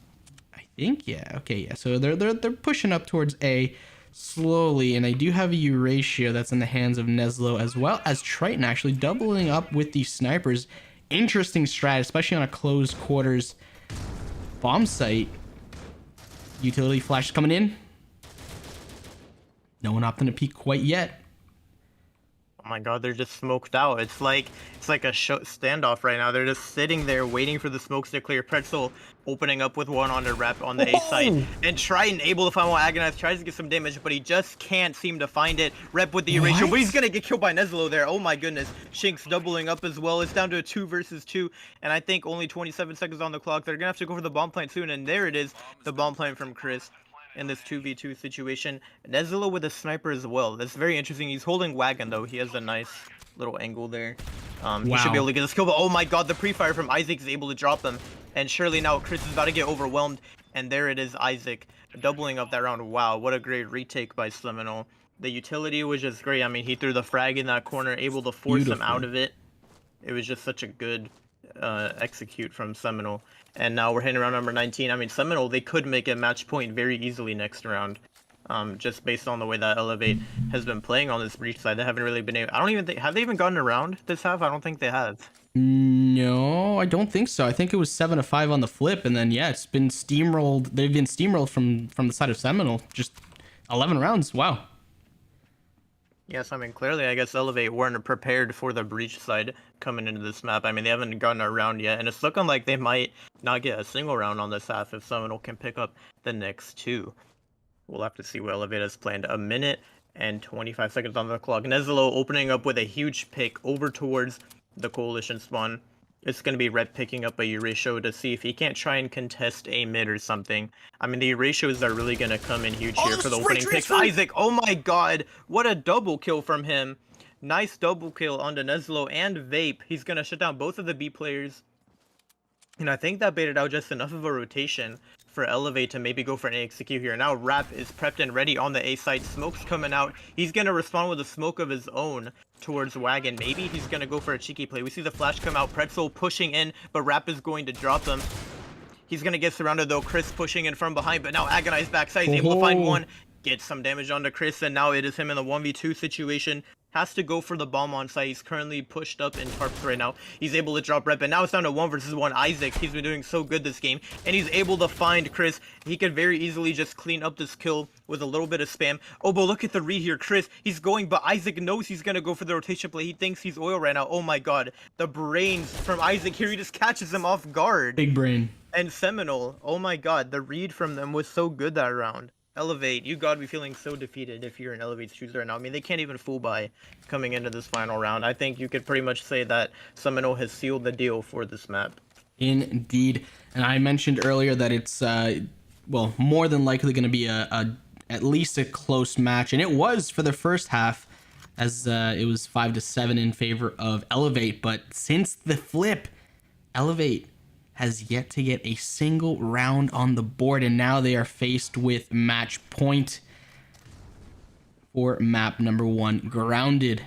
I think, yeah, okay, yeah. So they're pushing up towards A slowly, and I do have a U ratio that's in the hands of Neslo, as well as Triton actually doubling up with these snipers. Interesting strat, especially on a closed quarters bomb site. Utility flash coming in. No one opting to peek quite yet. Oh my god, they're just smoked out. It's like a standoff right now. They're just sitting there waiting for the smokes to clear. Pretzel opening up with one on the Rep on the A side. And Triton able to find one. Agonize tries to get some damage, but he just can't seem to find it. Rep with the erasure, but he's gonna get killed by Neslo there. Oh my goodness. Shinx doubling up as well. It's down to a 2 versus 2, and I think only 27 seconds on the clock. They're gonna have to go for the bomb plant soon, and there it is, the bomb plant from Chris. In this 2v2 situation. Neslo with a sniper as well. That's very interesting. He's holding Wagon though. He has a nice little angle there. He should be able to get this kill, but oh my god, the pre-fire from Isaac is able to drop them. And surely now Chris is about to get overwhelmed. And there it is, Isaac doubling up that round. Wow, what a great retake by Seminole. The utility was just great. I mean, he threw the frag in that corner, able to force him out Beautifully. of it. It was just such a good execute from Seminole. And now we're hitting round number 19. I mean, Seminole, they could make a match point very easily next round. Just based on the way that Elevate has been playing on this breach side. They haven't really been able... I don't even think... Have they even gotten around this half? I don't think they have. No, I don't think so. I think it was 7-5 on the flip, and then yeah, it's been steamrolled. They've been steamrolled from the side of Seminole. Just 11 rounds. Wow. Yes, I mean, clearly, I guess Elevate weren't prepared for the breach side coming into this map. I mean, they haven't gotten around yet, and it's looking like they might not get a single round on this half if Seminole can pick up the next two. We'll have to see what Elevate has planned. A minute and 25 seconds on the clock. Nezelo opening up with a huge pick over towards the Coalition spawn. It's going to be Red picking up a Euratio to see if he can't try and contest a mid or something. I mean, the Euratios are really going to come in huge here for the opening picks. Isaac, oh my god, what a double kill from him. Nice double kill onto Nezelo and Vape. He's going to shut down both of the B players. And I think that baited out just enough of a rotation for Elevate to maybe go for an execute here. Now Rap is prepped and ready on the A side. Smoke's coming out. He's going to respond with a smoke of his own towards Wagon. Maybe he's going to go for a cheeky play. We see the flash come out. Pretzel pushing in, but Rap is going to drop them. He's going to get surrounded though. Chris pushing in from behind, but now Agonized backside. He's able to find one. Get some damage onto Chris, and now it is him in the 1v2 situation. Has to go for the bomb on site. He's currently pushed up in tarps right now. He's able to drop rep, and now it's down to 1 versus 1. Isaac, he's been doing so good this game, and he's able to find Chris. He could very easily just clean up this kill with a little bit of spam. Oh, but look at the read here. Chris, he's going, but Isaac knows he's going to go for the rotation play. He thinks he's oil right now. Oh my god. The brains from Isaac here. He just catches him off guard. Big brain. And Seminole, oh my god. The read from them was so good that round. Elevate, you gotta be feeling so defeated if you're an Elevate's chooser right now. I mean, they can't even fool by coming into this final round. I think you could pretty much say that Seminole has sealed the deal for this map. Indeed. And I mentioned earlier that it's, well, more than likely going to be at least a close match. And it was for the first half, as it was 5-7 in favor of Elevate. But since the flip, Elevate has yet to get a single round on the board, and now they are faced with match point for map number 1, Grounded.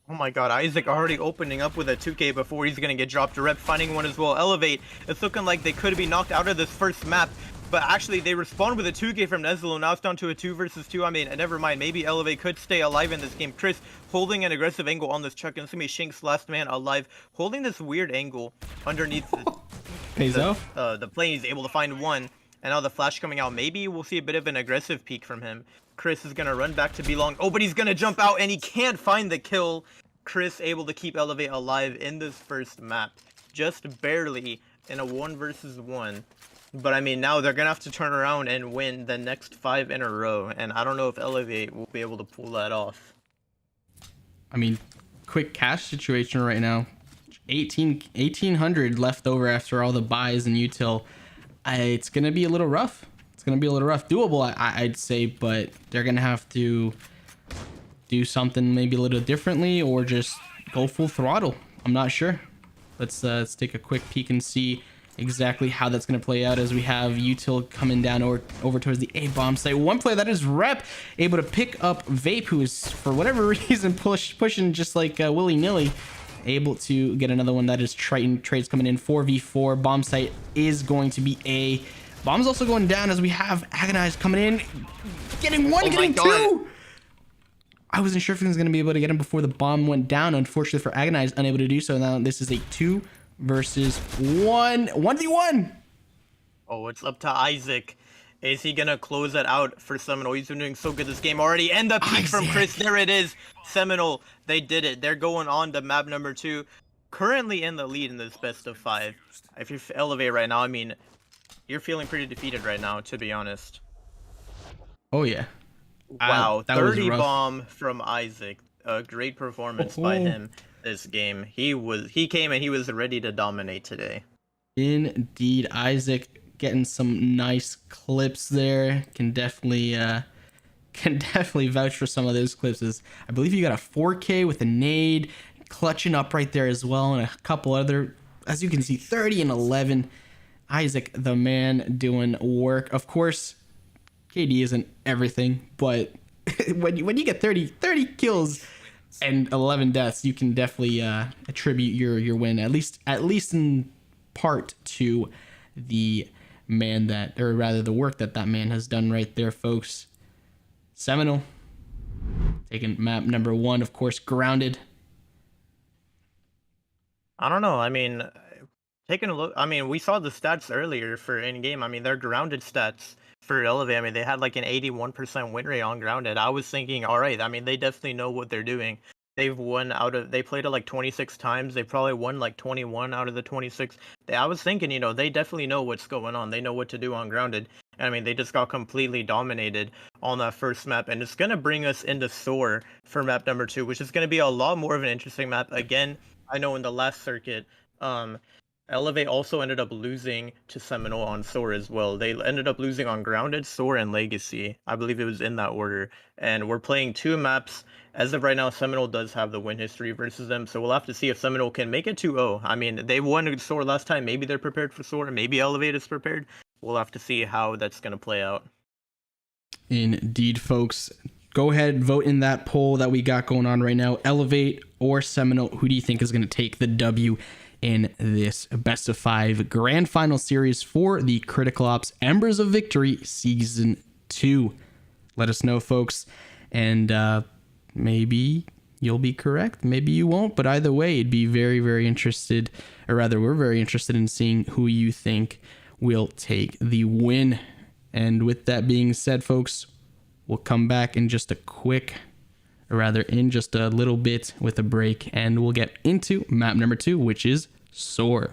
Oh my god, Isaac already opening up with a 2k before he's gonna get dropped to rep, finding one as well. Elevate, it's looking like they could be knocked out of this first map, but actually they respond with a 2k from Nezelo. Now it's down to a 2 versus 2. I mean, never mind, maybe Elevate could stay alive in this game. Chris holding an aggressive angle on this chuck, and it's gonna be Shink's last man alive, holding this weird angle underneath the plane. He's able to find one, and now the flash coming out. Maybe we'll see a bit of an aggressive peek from him. Chris is gonna run back to belong. Oh, but he's gonna jump out, and he can't find the kill. Chris able to keep Elevate alive in this first map, just barely in a 1 versus 1. But I mean, now they're gonna have to turn around and win the next 5 in a row, and I don't know if Elevate will be able to pull that off. I mean, quick cash situation right now. 1800 left over after all the buys and util. It's gonna be a little rough. It's gonna be a little rough. Doable, I'd say, but they're gonna have to do something maybe a little differently, or just go full throttle. I'm not sure. Let's take a quick peek and see exactly how that's going to play out, as we have util coming down over towards the A bomb site. One play that is Rep able to pick up Vape, who is for whatever reason pushing just like willy-nilly, able to get another one. That is Triton. Trades coming in 4v4. Bomb site is going to be A. Bomb's also going down, as we have Agonized coming in, getting one, getting two. I wasn't sure if he was going to be able to get him before the bomb went down. Unfortunately for Agonized, unable to do so. Now this is a 2 versus 1. 1v1. Oh, it's up to Isaac. Is he gonna close it out for Seminole? He's been doing so good this game already. And the peek from Chris. There it is. Seminole, they did it. They're going on to map number 2. Currently in the lead in this best of 5. If you Elevate right now, I mean, you're feeling pretty defeated right now, to be honest. Oh yeah. Wow, 30 bomb from Isaac. A great performance by him this game. He came and he was ready to dominate today. Indeed, Isaac getting some nice clips there. Can definitely vouch for some of those clips. I believe you got a 4K with a nade, clutching up right there as well, and a couple other, as you can see, 30 and 11. Isaac, the man, doing work. Of course, KD isn't everything, but when you get 30 kills and 11 deaths, you can definitely attribute your win, at least in part, to the man that, or rather the work that man has done right there, folks. Seminal taking map number 1, of course, grounded. I don't know. I mean, taking a look, I mean, we saw the stats earlier for in-game. I mean, their grounded stats for Elevate, I mean, they had like an 81% win rate on grounded. I was thinking, all right, I mean, they definitely know what they're doing. They've won they played it like 26 times. They probably won like 21 out of the 26. I was thinking, they definitely know what's going on. They know what to do on grounded. I mean, they just got completely dominated on that first map, and it's going to bring us into Soar for map number 2, which is going to be a lot more of an interesting map. Again, I know in the last circuit, Elevate also ended up losing to Seminole on Soar as well. They ended up losing on Grounded, Soar, and Legacy. I believe it was in that order. And we're playing 2 maps. As of right now, Seminole does have the win history versus them, so we'll have to see if Seminole can make it 2-0. I mean, they won Soar last time. Maybe they're prepared for Soar. Maybe Elevate is prepared. We'll have to see how that's going to play out. Indeed, folks. Go ahead, vote in that poll that we got going on right now. Elevate or Seminole, who do you think is going to take the W in this best of 5 grand final series for the Critical Ops Embers of Victory Season 2? Let us know, folks. And maybe you'll be correct. Maybe you won't. But either way, it'd be very, very interested, or rather, we're very interested in seeing who you think will take the win. And with that being said, folks, we'll come back in just a little bit with a break, and we'll get into map number 2, which is Soar.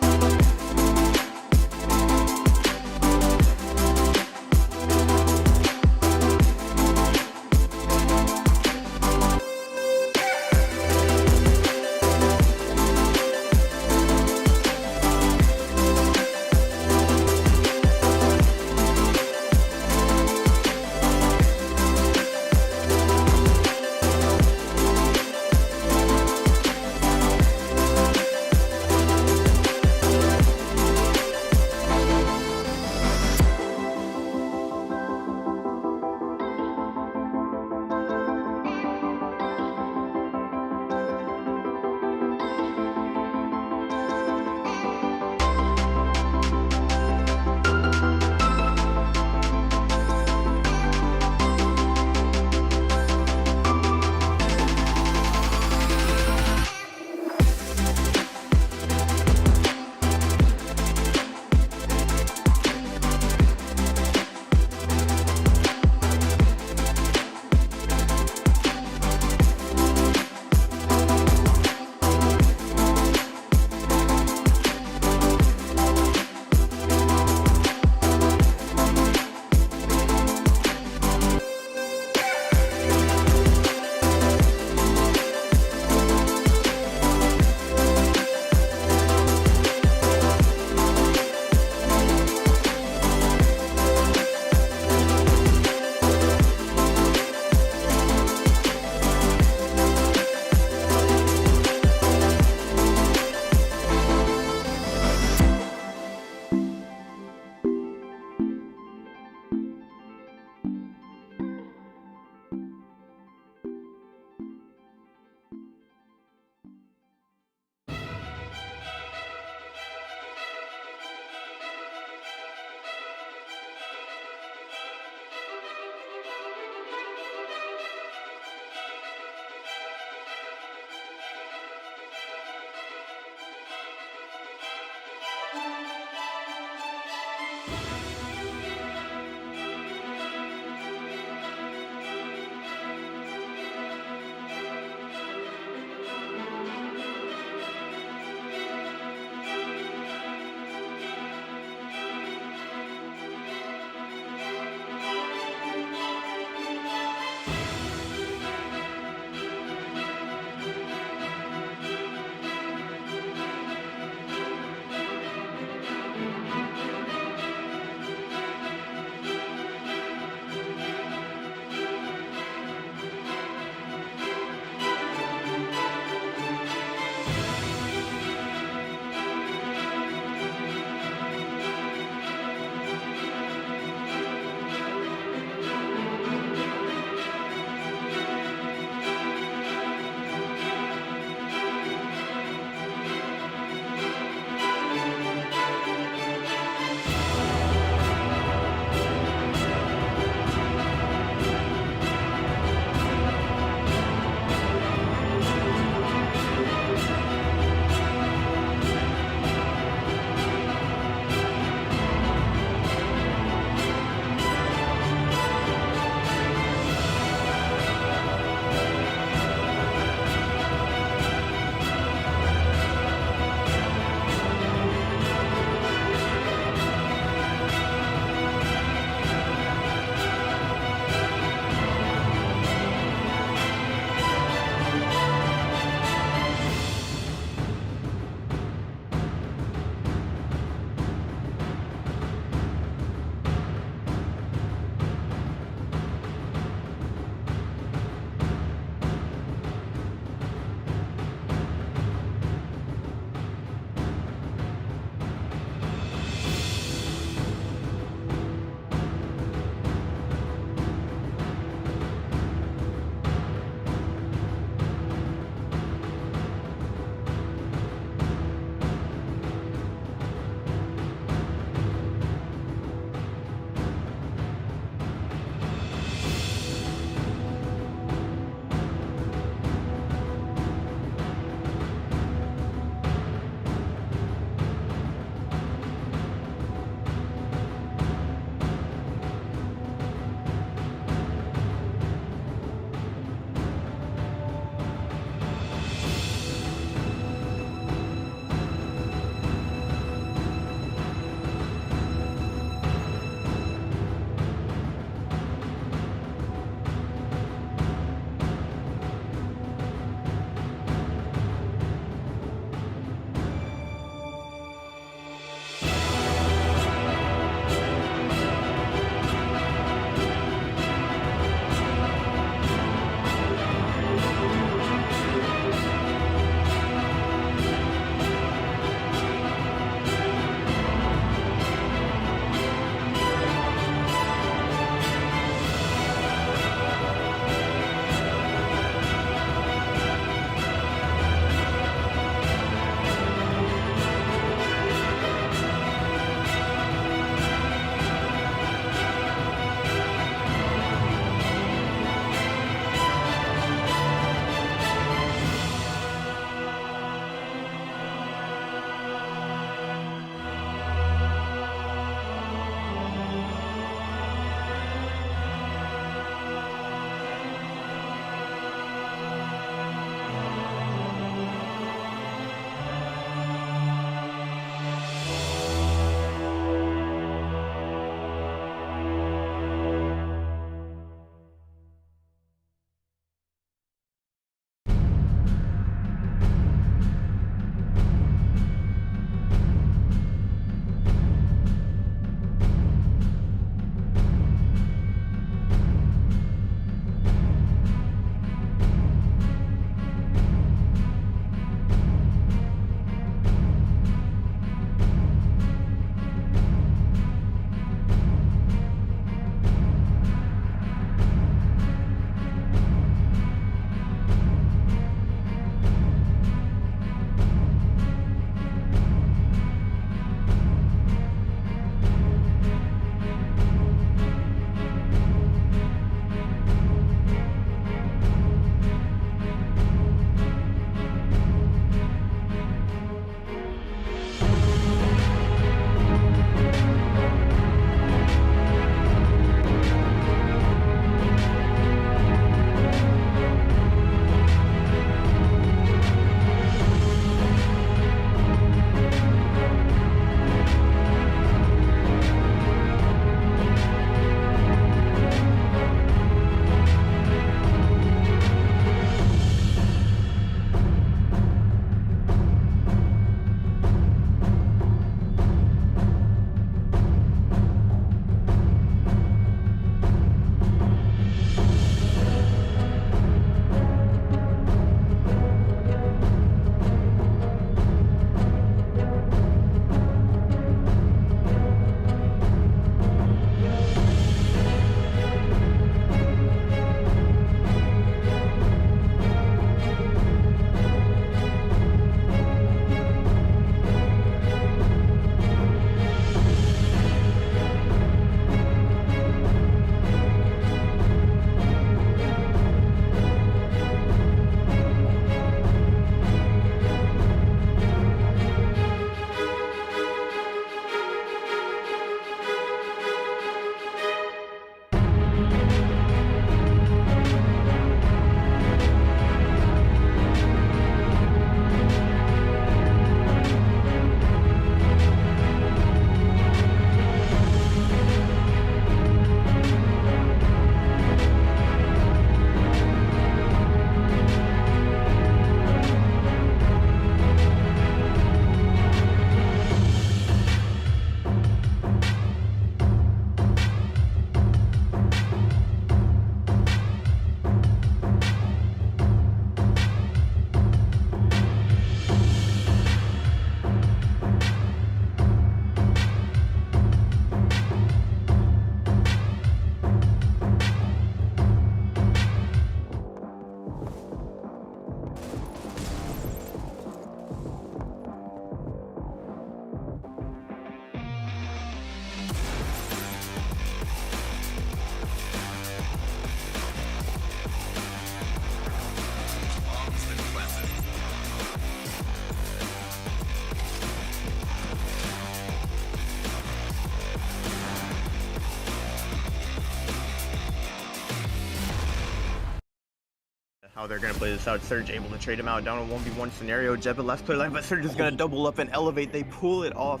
How they're gonna play this out. Surge able to trade him out down a 1v1 scenario. Jeb last player line, but Surge is gonna double up and elevate. They pull it off.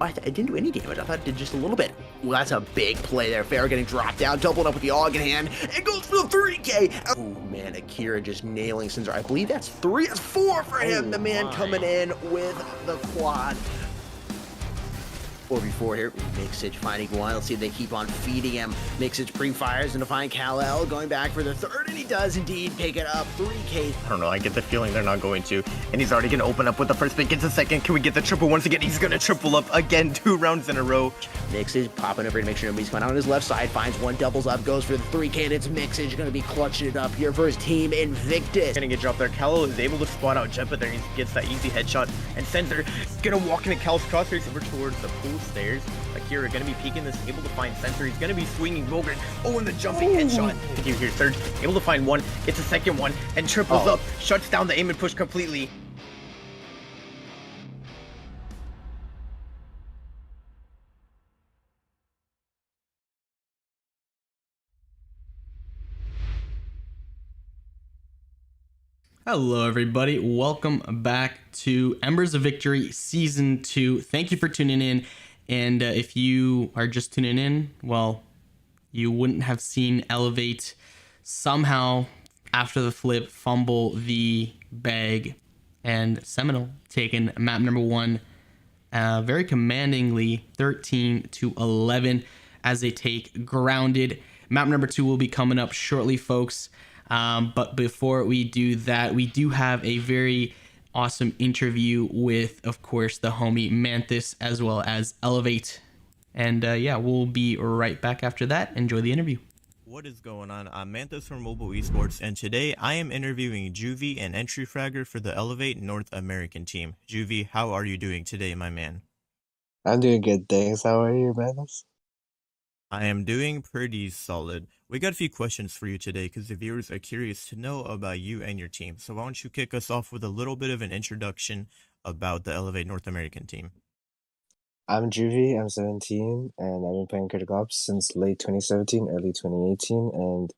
I didn't do any damage. I thought it did just a little bit. Well, that's a big play there. Fair getting dropped down, doubling up with the AUG in hand. It goes for the 3K. Oh, man, Akira just nailing Cinzer. I believe that's 3. That's 4 for him. The man coming in with the quad. 4v4 here. Mixage finding one. Let's see if they keep on feeding him. Mixage pre-fires into find Kal-El going back for the third, and he does indeed pick it up. 3K. I don't know, I get the feeling they're not going to. And he's already gonna open up with the first pick. Gets a second. Can we get the triple once again? He's gonna triple up again, 2 rounds in a row. Mixage popping over to make sure nobody's coming out on his left side. Finds one, doubles up, goes for the 3K, and it's Mixage gonna be clutching it up here for his team Invictus. Gonna get dropped there. Kal-El is able to spot out Jet, but then he gets that easy headshot. And Sensor gonna walk into Cal's crossface over towards the pool stairs. Akira gonna be peeking this, able to find Sensor. He's gonna be swinging Bogart. Oh, and the jumping headshot. Did you hear Surge? Able to find one, gets a second one, and triples up, shuts down the aim and push completely. Hello, everybody. Welcome back to Embers of Victory Season 2. Thank you for tuning in. And if you are just tuning in, well, you wouldn't have seen Elevate somehow, after the flip, fumble the bag, and SEMINAL taking map number 1 very commandingly, 13-11, as they take Grounded. Map number 2 will be coming up shortly, folks. But before we do that, we do have a very awesome interview with, of course, the homie Mantis as well as Elevate. And yeah, we'll be right back after that. Enjoy the interview. What is going on? I'm Mantis from Mobile Esports, and today I am interviewing Juvie, an entry fragger for the Elevate North American team. Juvie, how are you doing today, my man? I'm doing good, thanks. How are you, Manus? I am doing pretty solid. We got a few questions for you today because the viewers are curious to know about you and your team. So why don't you kick us off with a little bit of an introduction about the Elevate North American team? I'm Juvie, I'm 17, and I've been playing Critical Ops since late 2017, early 2018, and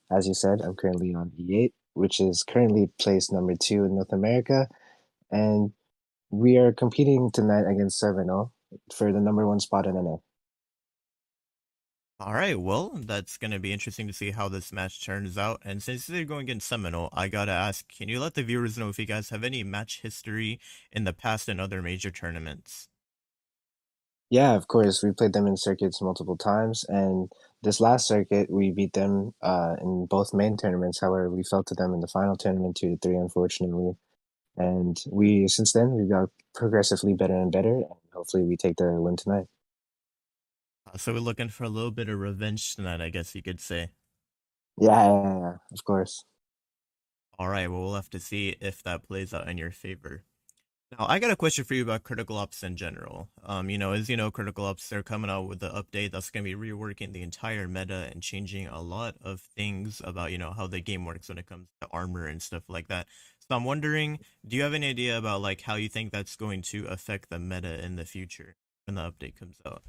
as you said, I'm currently on E8, which is currently placed number 2 in North America, and we are competing tonight against SEMINAL for the number 1 spot in NA. All right, well, that's going to be interesting to see how this match turns out. And since they're going against SEMINAL, I got to ask, can you let the viewers know if you guys have any match history in the past in other major tournaments? Yeah, of course, we played them in circuits multiple times, and this last circuit, we beat them in both main tournaments. However, we fell to them in the final tournament 2-3, unfortunately. And since then, we've got progressively better and better, and hopefully we take the win tonight. So we're looking for a little bit of revenge tonight, I guess you could say. Yeah, of course. All right, well, we'll have to see if that plays out in your favor. Now, I got a question for you about Critical Ops in general. As you know, Critical Ops, they're coming out with an update that's going to be reworking the entire meta and changing a lot of things about, how the game works when it comes to armor and stuff like that. So I'm wondering, do you have any idea about, like, how you think that's going to affect the meta in the future when the update comes out?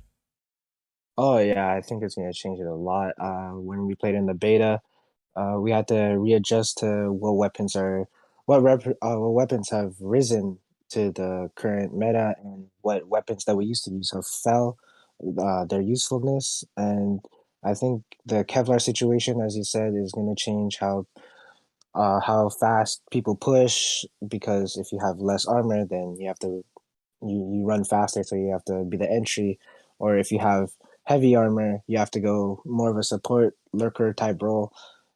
Oh yeah, I think it's gonna change it a lot. When we played in the beta, we had to readjust to what weapons have risen to the current meta, and what weapons that we used to use have fell, their usefulness. And I think the Kevlar situation, as you said, is gonna change how fast people push, because if you have less armor, then you run faster, so you have to be the entry. Or if you have heavy armor, you have to go more of a support lurker type role.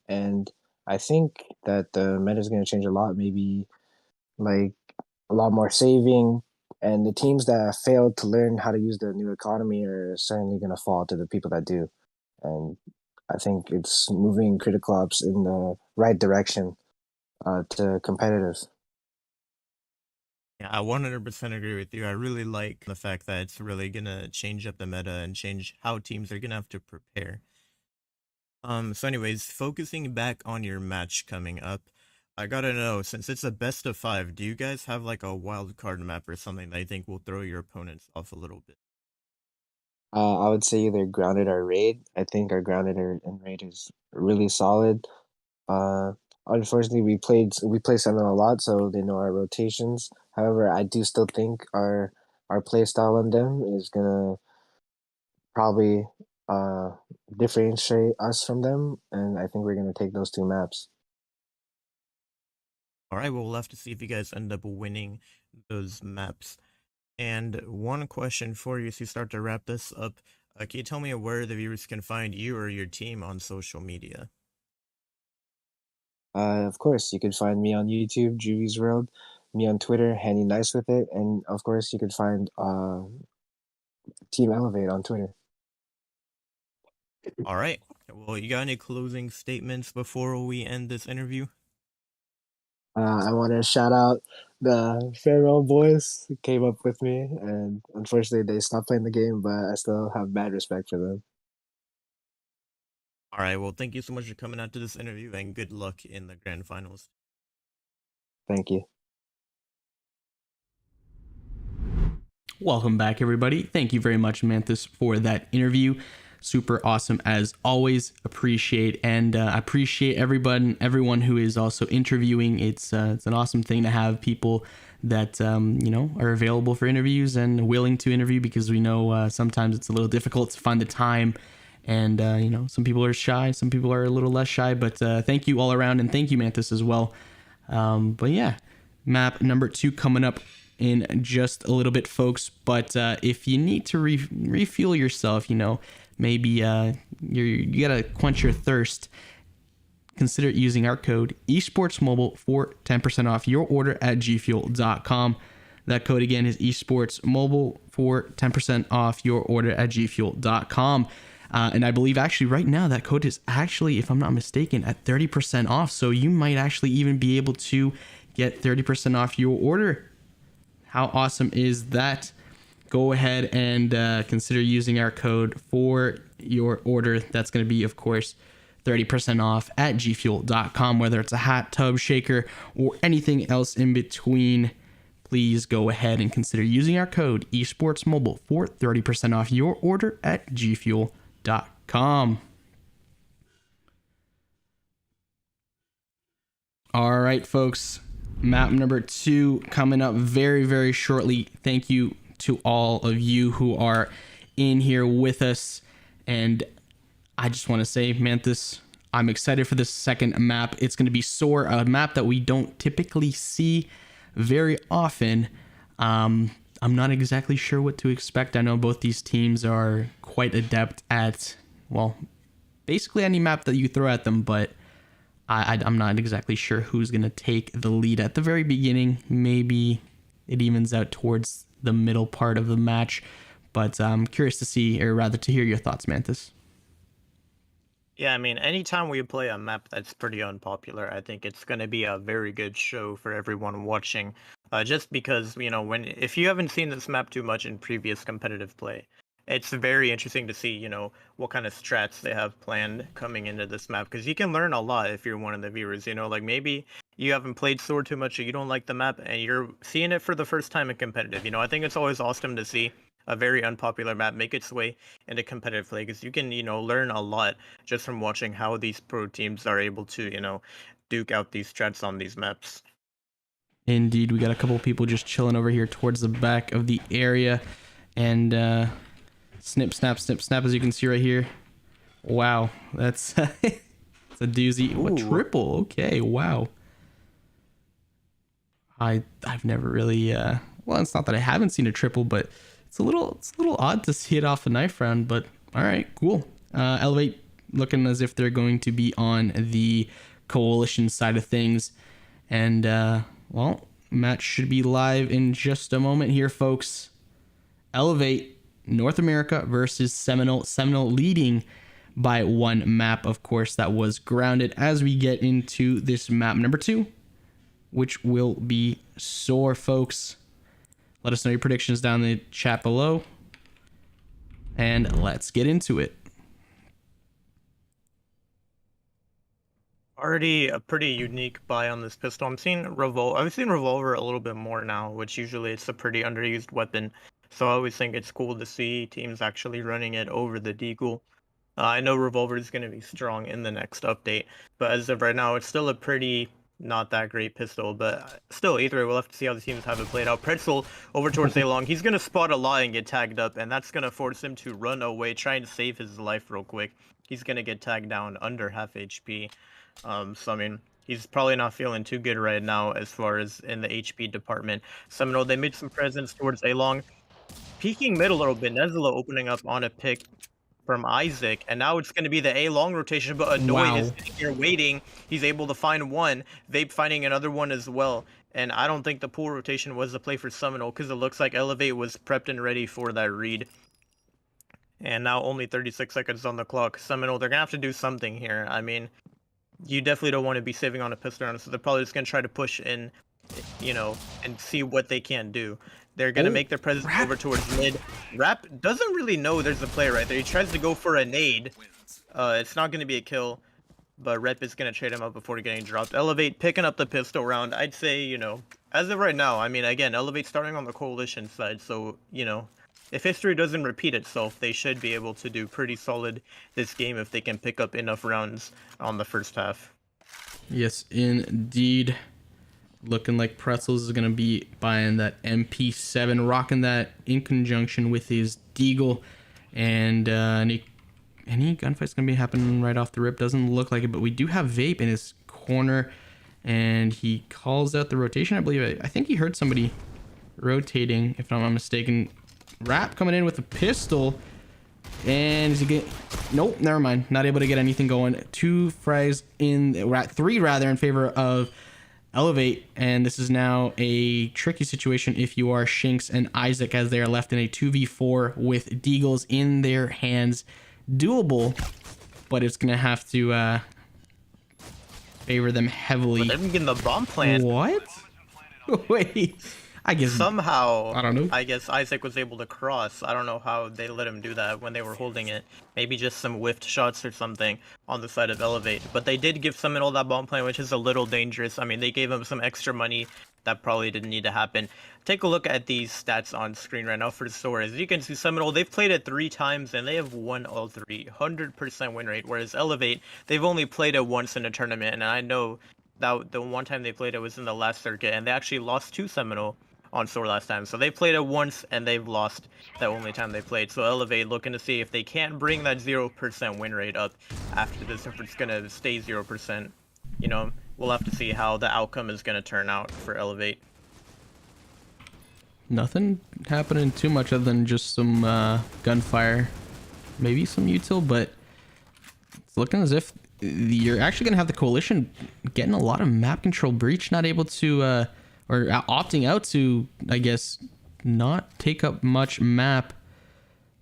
And I think that the meta is going to change a lot, maybe like a lot more saving. And the teams that failed to learn how to use the new economy are certainly going to fall to the people that do. And I think it's moving Critical Ops in the right direction to competitive. Yeah, I 100% agree with you. I really like the fact that it's really gonna change up the meta and change how teams are gonna have to prepare. So anyways, focusing back on your match coming up, I gotta know, since it's a best of 5, do you guys have like a wild card map or something that you think will throw your opponents off a little bit? I would say either Grounded or Raid. I think our Grounded and Raid is really solid. Uh, unfortunately, we play Sentinel a lot, so they know our rotations. However, I do still think our play style on them is gonna probably uh differentiate us from them, and I think we're gonna take those two maps. All right, well, we'll have to see if you guys end up winning those maps. And one question for you as you start to wrap this up. Can you tell me where the viewers can find you or your team on social media? Of course, you could find me on YouTube, Juvies World, me on Twitter, Henny Nice with it, and of course, you could find Team Elevate on Twitter. All right. Well, you got any closing statements before we end this interview? I want to shout out the Farewell boys who came up with me, and unfortunately, they stopped playing the game, but I still have mad respect for them. All right. Well, thank you so much for coming out to this interview and good luck in the grand finals. Thank you. Welcome back, everybody. Thank you very much, Manthus, for that interview. Super awesome as always. Appreciate and appreciate everyone who is also interviewing. It's an awesome thing to have people that are available for interviews and willing to interview, because we know sometimes it's a little difficult to find the time. And some people are shy, some people are a little less shy. But thank you all around, and thank you, Manthus, as well. But yeah, map number 2 coming up in just a little bit, folks. But if you need to refuel yourself, maybe you gotta quench your thirst, consider using our code esportsmobile for 10% off your order at gfuel.com. That code again is esportsmobile for 10% off your order at gfuel.com. And I believe actually right now that code is actually, if I'm not mistaken, at 30% off. So you might actually even be able to get 30% off your order. How awesome is that? Go ahead and consider using our code for your order. That's going to be, of course, 30% off at gfuel.com, whether it's a hat, tub, shaker, or anything else in between. Please go ahead and consider using our code esportsmobile for 30% off your order at gfuel.com. All right, folks. Map number 2 coming up very, very shortly. Thank you to all of you who are in here with us. And I just want to say, Manthus, I'm excited for this second map. It's going to be Soar, a map that we don't typically see very often. I'm not exactly sure what to expect. I know both these teams are quite adept at, well, basically any map that you throw at them, but I'm not exactly sure who's going to take the lead at the very beginning. Maybe it evens out towards the middle part of the match, but I'm curious to see, or rather to hear your thoughts, Manthus. Yeah, I mean, anytime we play a map that's pretty unpopular, I think it's going to be a very good show for everyone watching. Just because, if you haven't seen this map too much in previous competitive play, it's very interesting to see, what kind of strats they have planned coming into this map. Because you can learn a lot if you're one of the viewers, like maybe you haven't played Sword too much or you don't like the map and you're seeing it for the first time in competitive. I think it's always awesome to see a very unpopular map make its way into competitive play, because you can, learn a lot just from watching how these pro teams are able to, duke out these strats on these maps. Indeed, we got a couple people just chilling over here towards the back of the area, and snip, snap, snip, snap, as you can see right here. Wow, that's it's a doozy. Ooh, a triple. Okay, wow. I've never really well, it's not that I haven't seen a triple, but it's a little odd to see it off a knife round. But all right, cool. Elevate looking as if they're going to be on the coalition side of things, and well, match should be live in just a moment here, folks. Elevate North America versus SEMINAL. SEMINAL leading by 1 map, of course. That was grounded as we get into this map number 2, which will be Soar, folks. Let us know your predictions down in the chat below, and let's get into it. Already a pretty unique buy on this pistol. I've seen Revolver a little bit more now, which usually it's a pretty underused weapon. So I always think it's cool to see teams actually running it over the Deagle. I know Revolver is going to be strong in the next update, but as of right now, it's still a pretty not that great pistol. But still, either way, we'll have to see how the teams have it played out. Pretzel over towards A-Long. He's going to spot a lie and get tagged up, and that's going to force him to run away, trying to save his life real quick. He's going to get tagged down under half HP. So, I mean, he's probably not feeling too good right now as far as in the HP department. Seminole, they made some presence towards A-Long. Peeking mid a little bit, Nezla opening up on a pick from Isaac, and now it's going to be the A-Long rotation, but Annoyed is Wow. sitting here waiting. He's able to find one, Vape finding another one as well, and I don't think the pool rotation was the play for Seminole, because it looks like Elevate was prepped and ready for that read. And now only 36 seconds on the clock. Seminole, they're going to have to do something here. I mean, you definitely don't want to be saving on a pistol round, so they're probably just going to try to push in, you know, and see what they can do. They're going to make their presence over towards mid. Rap doesn't really know there's a play right there. He tries to go for a nade. It's not going to be a kill, but Rep is going to trade him up before getting dropped. Elevate picking up the pistol round. I'd say, you know, as of right now, I mean, again, Elevate starting on the coalition side, so, you know, if history doesn't repeat itself, they should be able to do pretty solid this game if they can pick up enough rounds on the first half. Yes, indeed. Looking like Pretzels is going to be buying that MP7, rocking that in conjunction with his Deagle. And any gunfight's going to be happening right off the rip. Doesn't look like it, but we do have Vape in his corner. And he calls out the rotation, I believe. I think he heard somebody rotating, if I'm not mistaken. Rap coming in with a pistol. And is he getting... Nope, never mind. Not able to get anything going. 2 frags in... 3 rather in favor of Elevate, and this is now a tricky situation if you are Shinx and Isaac, as they are left in a 2v4 with Deagles in their hands. Doable, but it's gonna have to favor them heavily. But they're getting the bomb plant. What? Wait, I guess somehow, I don't know. I guess Isaac was able to cross. I don't know how they let him do that when they were holding it. Maybe just some whiffed shots or something on the side of Elevate. But they did give Seminole that bomb plan, which is a little dangerous. I mean, they gave him some extra money that probably didn't need to happen. Take a look at these stats on screen right now for Soar. As you can see, Seminole, they've played it 3 times and they have won all 3. 100% win rate. Whereas Elevate, they've only played it once in a tournament. And I know that the one time they played it was in the last circuit. And they actually lost to Seminole on Soar last time. So they played it once and they've lost the only time they played. So Elevate looking to see if they can't bring that 0% win rate up after this, if it's going to stay 0%. You know, we'll have to see how the outcome is going to turn out for Elevate. Nothing happening too much other than just some gunfire, maybe some util, but it's looking as if you're actually going to have the coalition getting a lot of map control. Breach not able to or opting out to, I guess, not take up much map,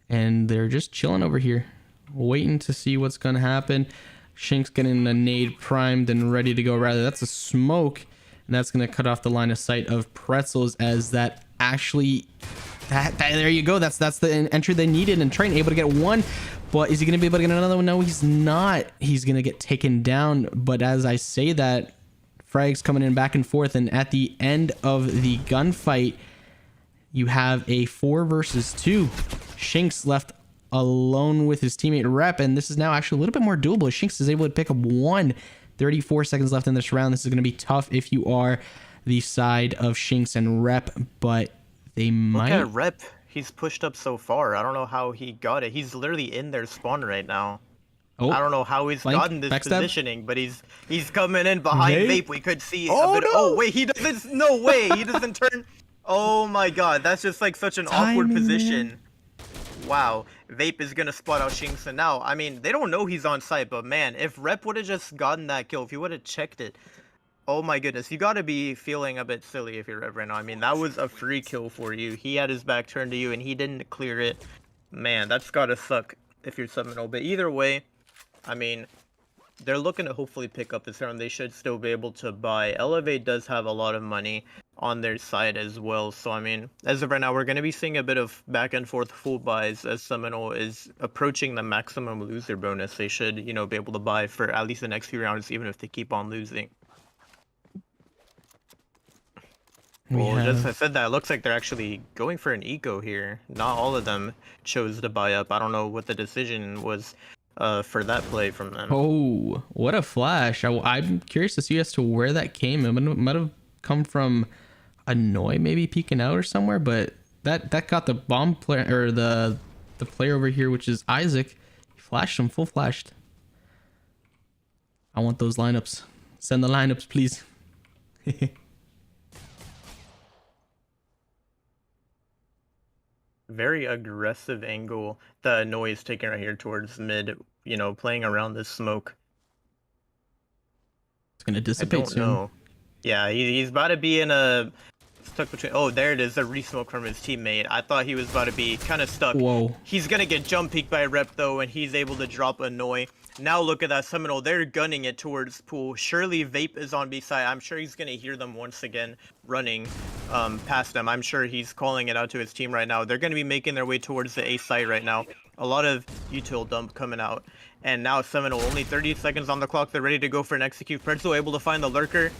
and they're just chilling over here, waiting to see what's gonna happen. Shinx getting a nade primed and ready to go. Rather, that's a smoke, and that's gonna cut off the line of sight of Pretzels, as that actually, there you go. That's the entry they needed, and Train able to get one. But is he gonna be able to get another one? No, he's not. He's gonna get taken down. But as I say that, frags coming in back and forth, and at the end of the gunfight, you have a 4 versus 2. Shinx left alone with his teammate Rep, and this is now actually a little bit more doable. Shinx is able to pick up 1. 34 seconds left in this round. This is going to be tough if you are the side of Shinx and Rep, but they might... Look at Rep. He's pushed up so far. I don't know how he got it. He's literally in their spawn right now. Oh, I don't know how he's gotten this backstab. Positioning, but he's coming in behind Vape. We could see. Oh, no. Oh wait, he doesn't. No way, he doesn't turn. Oh my god, that's just like such an awkward position. Wow, Vape is gonna spot out Shinx, and now, I mean, they don't know he's on site, but man, if Rep would have just gotten that kill, if he would have checked it, oh my goodness, you gotta be feeling a bit silly if you're Rep right now. I mean, that was a free kill for you. He had his back turned to you, and he didn't clear it. Man, that's gotta suck if you're Seminole. But either way, I mean, they're looking to hopefully pick up this round. They should still be able to buy. Elevate does have a lot of money on their side as well. So, I mean, as of right now, we're going to be seeing a bit of back and forth full buys as Seminole is approaching the maximum loser bonus. They should, you know, be able to buy for at least the next few rounds, even if they keep on losing. Well, just I said that, it looks like they're actually going for an eco here. Not all of them chose to buy up. I don't know what the decision was for that play from them. Oh, what a flash. I'm curious to see as to where that came. It might have come from Annoy maybe peeking out or somewhere, but that got the bomb player, or the player over here, which is Isaac. He flashed him, full flashed. I want those lineups. Send the lineups, please. Very aggressive angle that Noi is taking right here towards mid, you know, playing around this smoke. It's gonna I dissipate don't soon. know. Yeah, he's about to be in a stuck between. Oh, there it is, a resmoke from his teammate. I thought he was about to be kind of stuck. Whoa. He's gonna get jump peeked by Rep though, and he's able to drop a Noi. Now look at that Seminole. They're gunning it towards Pool. Surely Vape is on B side. I'm sure he's gonna hear them once again running past them. I'm sure he's calling it out to his team right now. They're gonna be making their way towards the A site right now. A lot of util dump coming out. And now Seminole, only 30 seconds on the clock. They're ready to go for an execute. Pretzel able to find the lurker.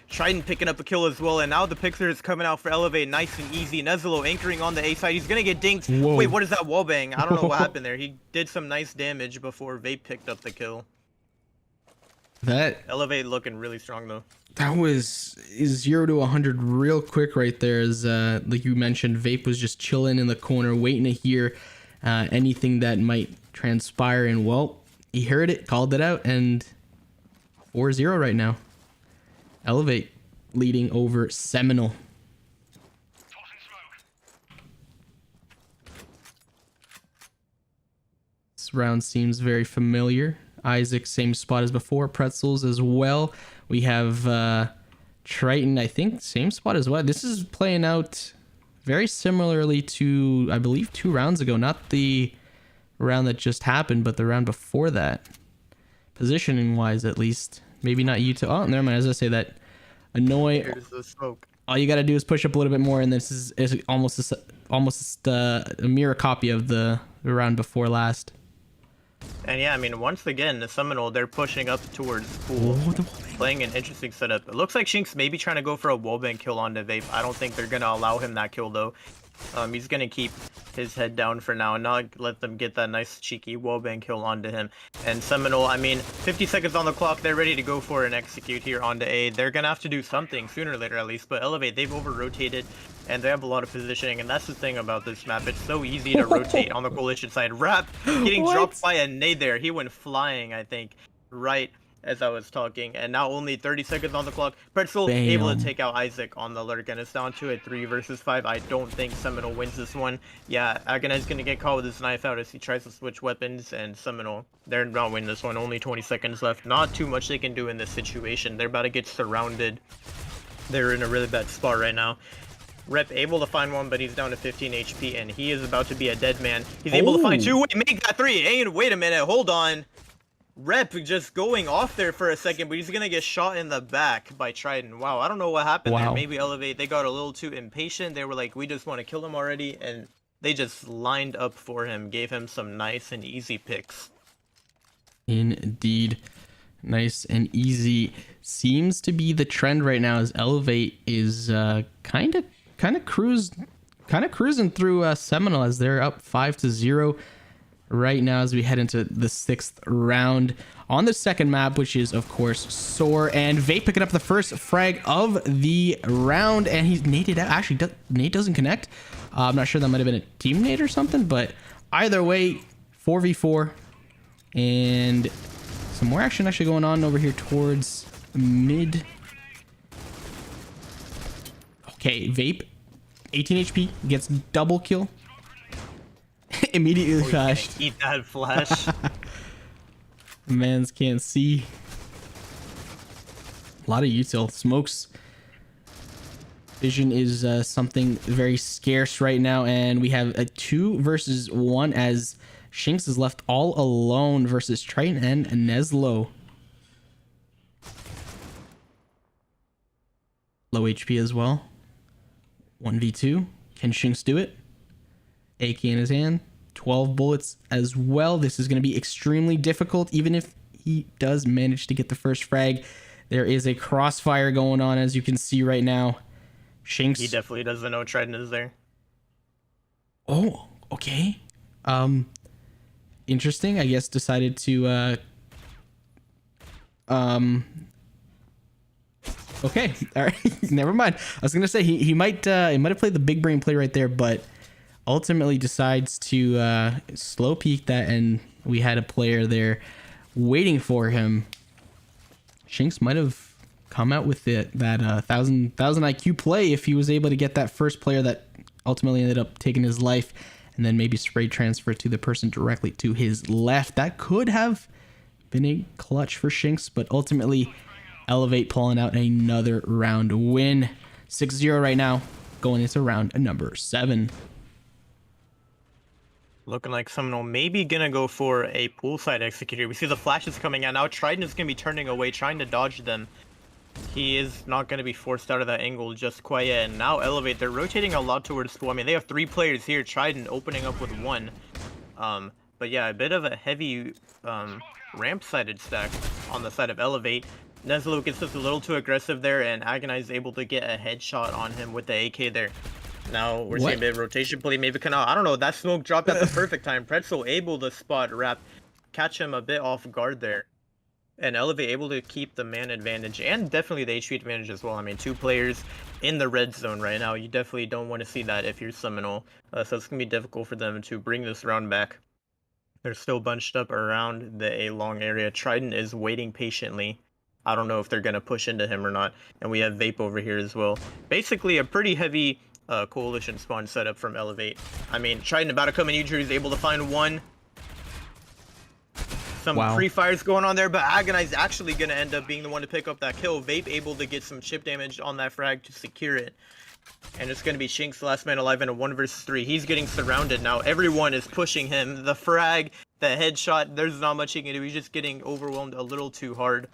Trident picking up a kill as well, and now the Pixar is coming out for Elevate, nice and easy. Nezelo anchoring on the A side, he's gonna get dinked. Whoa. Wait, what is that wallbang? I don't know what happened there. He did some nice damage before Vape picked up the kill. That Elevate looking really strong though. was 0 to 100 real quick right there. As like you mentioned, Vape was just chilling in the corner, waiting to hear anything that might transpire, and well, he heard it, called it out, and 4-0 right now. Elevate leading over Seminole. This round seems very familiar. Isaac, same spot as before. Pretzels as well. We have Triton, I think, same spot as well. This is playing out very similarly to, I believe, 2 rounds ago. Not the round that just happened, but the round before that. Positioning-wise, at least. Maybe not you two. Oh, never mind. As I say that, Annoy. Here's the smoke. All you gotta do is push up a little bit more, and this is almost a mirror copy of the round before last. And yeah, I mean, once again, the Seminole, they're pushing up towards Pool, playing an interesting setup. It looks like Shinx may be trying to go for a wallbang kill on the Vape. I don't think they're gonna allow him that kill though. He's gonna keep his head down for now and not let them get that nice cheeky wallbang kill onto him. And Seminole, I mean, 50 seconds on the clock, they're ready to go for an execute here onto A. They're gonna have to do something sooner or later at least, but Elevate, they've over-rotated and they have a lot of positioning, and that's the thing about this map. It's so easy to rotate on the coalition side. Rap getting dropped by a nade there. He went flying, I think, right as I was talking, and now only 30 seconds on the clock. Pretzel able to take out Isaac on the lurk, and it's down to a 3 versus 5. I don't think Seminole wins this one. Yeah, Agoniz's gonna get caught with his knife out as he tries to switch weapons, and Seminole, they're not winning this one. Only 20 seconds left. Not too much they can do in this situation. They're about to get surrounded. They're in a really bad spot right now. Rep able to find one, but he's down to 15 HP, and he is about to be a dead man. He's able to find 2. Wait, make that 3. Hey, wait a minute, hold on. Rep just going off there for a second, but he's gonna get shot in the back by Trident. Wow, I don't know what happened there. Maybe Elevate, they got a little too impatient. They were like, we just want to kill him already, and they just lined up for him, gave him some nice and easy picks. Indeed. Nice and easy seems to be the trend right now, as Elevate is kind of cruising through Seminole, as they're up 5-0 right now as we head into the 6th round on the second map, which is of course Soar, and Vape picking up the first frag of the round, and he's naded out. Actually, nade doesn't connect. I'm not sure, that might have been a team nade or something, but either way, 4v4, and some more action actually going on over here towards mid. Okay, Vape, 18 HP, gets double kill. Immediately flashed. Eat that flash. Mans can't see. A lot of util. Smokes vision is something very scarce right now, and we have a 2 versus 1 as Shinx is left all alone versus Triton and Nezlo. Low HP as well. 1v2. Can Shinx do it? AK in his hand, 12 bullets as well. This is going to be extremely difficult, even if he does manage to get the first frag. There is a crossfire going on, as you can see right now. Shinx. He definitely doesn't know Trident is there. Oh, okay. interesting. I guess decided to okay, all right, never mind. I was gonna say he might have played the big brain play right there, but ultimately decides to slow peek that, and we had a player there waiting for him. Shinx might have come out with that 1000 IQ play if he was able to get that first player that ultimately ended up taking his life, and then maybe spray transfer to the person directly to his left. That could have been a clutch for Shinx, but ultimately Elevate pulling out another round win. 6-0 right now, going into round number 7. Looking like Seminole maybe gonna go for a poolside executor. We see the flashes coming out now. Trident is gonna be turning away, trying to dodge them. He is not gonna be forced out of that angle just quite yet. And now Elevate, they're rotating a lot towards pool. I mean, they have 3 players here. Trident opening up with 1. But yeah, a bit of a heavy ramp-sided stack on the side of Elevate. Nezlo gets just a little too aggressive there, and Agonize is able to get a headshot on him with the AK there. Now we're seeing a bit of rotation play, maybe I don't know, that smoke dropped at the perfect time. Pretzel able to spot Rap, catch him a bit off guard there. And Elevate able to keep the man advantage, and definitely the HP advantage as well. I mean, 2 players in the red zone right now. You definitely don't want to see that if you're Seminole. So it's going to be difficult for them to bring this round back. They're still bunched up around the A-long area. Trident is waiting patiently. I don't know if they're going to push into him or not. And we have Vape over here as well. Basically a pretty heavy coalition spawn setup from Elevate. I mean, Trident about to come in. Usually is able to find 1. Some free fires going on there, but Agonize actually going to end up being the one to pick up that kill. Vape able to get some chip damage on that frag to secure it. And it's going to be Shinx, last man alive in a 1 versus 3. He's getting surrounded now. Everyone is pushing him. The frag, the headshot, there's not much he can do. He's just getting overwhelmed a little too hard.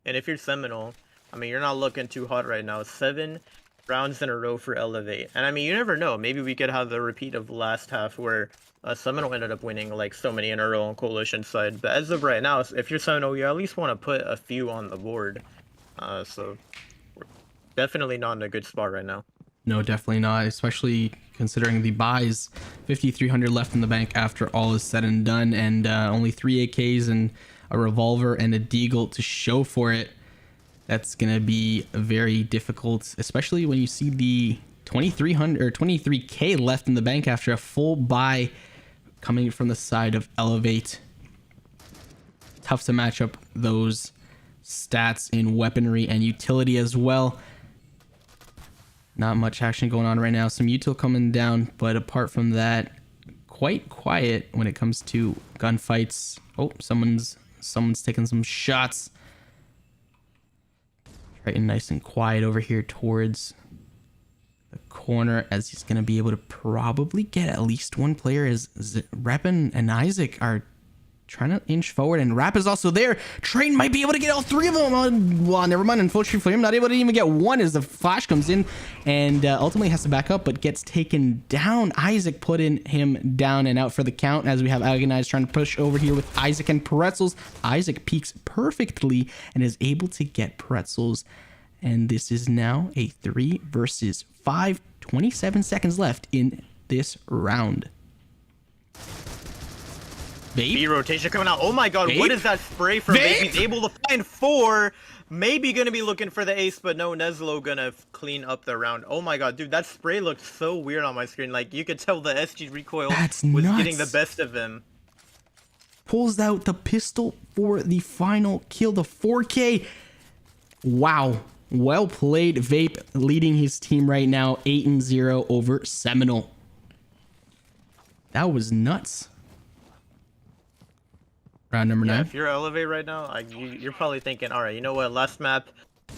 And if you're Seminole, I mean, you're not looking too hot right now. 7 rounds in a row for Elevate. And I mean, you never know. Maybe we could have the repeat of last half where Seminole ended up winning like so many in a row on Coalition side. But as of right now, if you're Seminole, you at least want to put a few on the board. So we're definitely not in a good spot right now. No, definitely not, especially considering the buys. 5,300 left in the bank after all is said and done, and only 3 AKs and a revolver and a deagle to show for it. That's gonna be very difficult, especially when you see the 2,300 or 23k left in the bank after a full buy coming from the side of Elevate. Tough to match up those stats in weaponry and utility as well. Not much action going on right now. Some util coming down, but apart from that, quite quiet when it comes to gunfights. Oh, someone's taking some shots. Right, and nice and quiet over here towards the corner, as he's going to be able to probably get at least 1 player, as Rap and Isaac are trying to inch forward, and Rap is also there. Train might be able to get all 3 of them. Well, never mind. Unfortunately for him, not able to even get 1 as the flash comes in, and ultimately has to back up, but gets taken down. Isaac putting him down and out for the count, as we have Agonize trying to push over here with Isaac and Pretzels. Isaac peeks perfectly and is able to get Pretzels, and this is now a 3 versus 5. 27 seconds left in this round. B rotation coming out. Oh my god, what is that spray from Vape? He's able to find 4. Maybe gonna be looking for the ace, but no, Nezlo gonna clean up the round. Oh my god, dude, that spray looked so weird on my screen. Like, you could tell the SG recoil was getting the best of him. Pulls out the pistol for the final kill, the 4K. Wow. Well played, Vape, leading his team right now 8-0 over Seminole. That was nuts. Round number 9. If you're Elevate right now, you're probably thinking, all right, you know what, last map,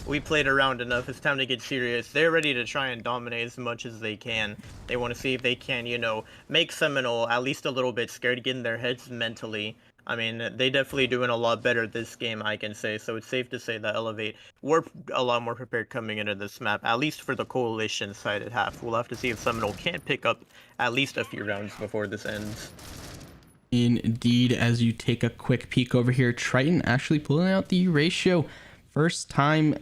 we played around enough, it's time to get serious. They're ready to try and dominate as much as they can. They want to see if they can, you know, make Seminole at least a little bit scared, get in their heads mentally. I mean, they definitely doing a lot better this game, I can say, so it's safe to say that Elevate were a lot more prepared coming into this map, at least for the Coalition side at half. We'll have to see if Seminole can't pick up at least a few rounds before this ends. Indeed, as you take a quick peek over here, Triton actually pulling out the ratio. First time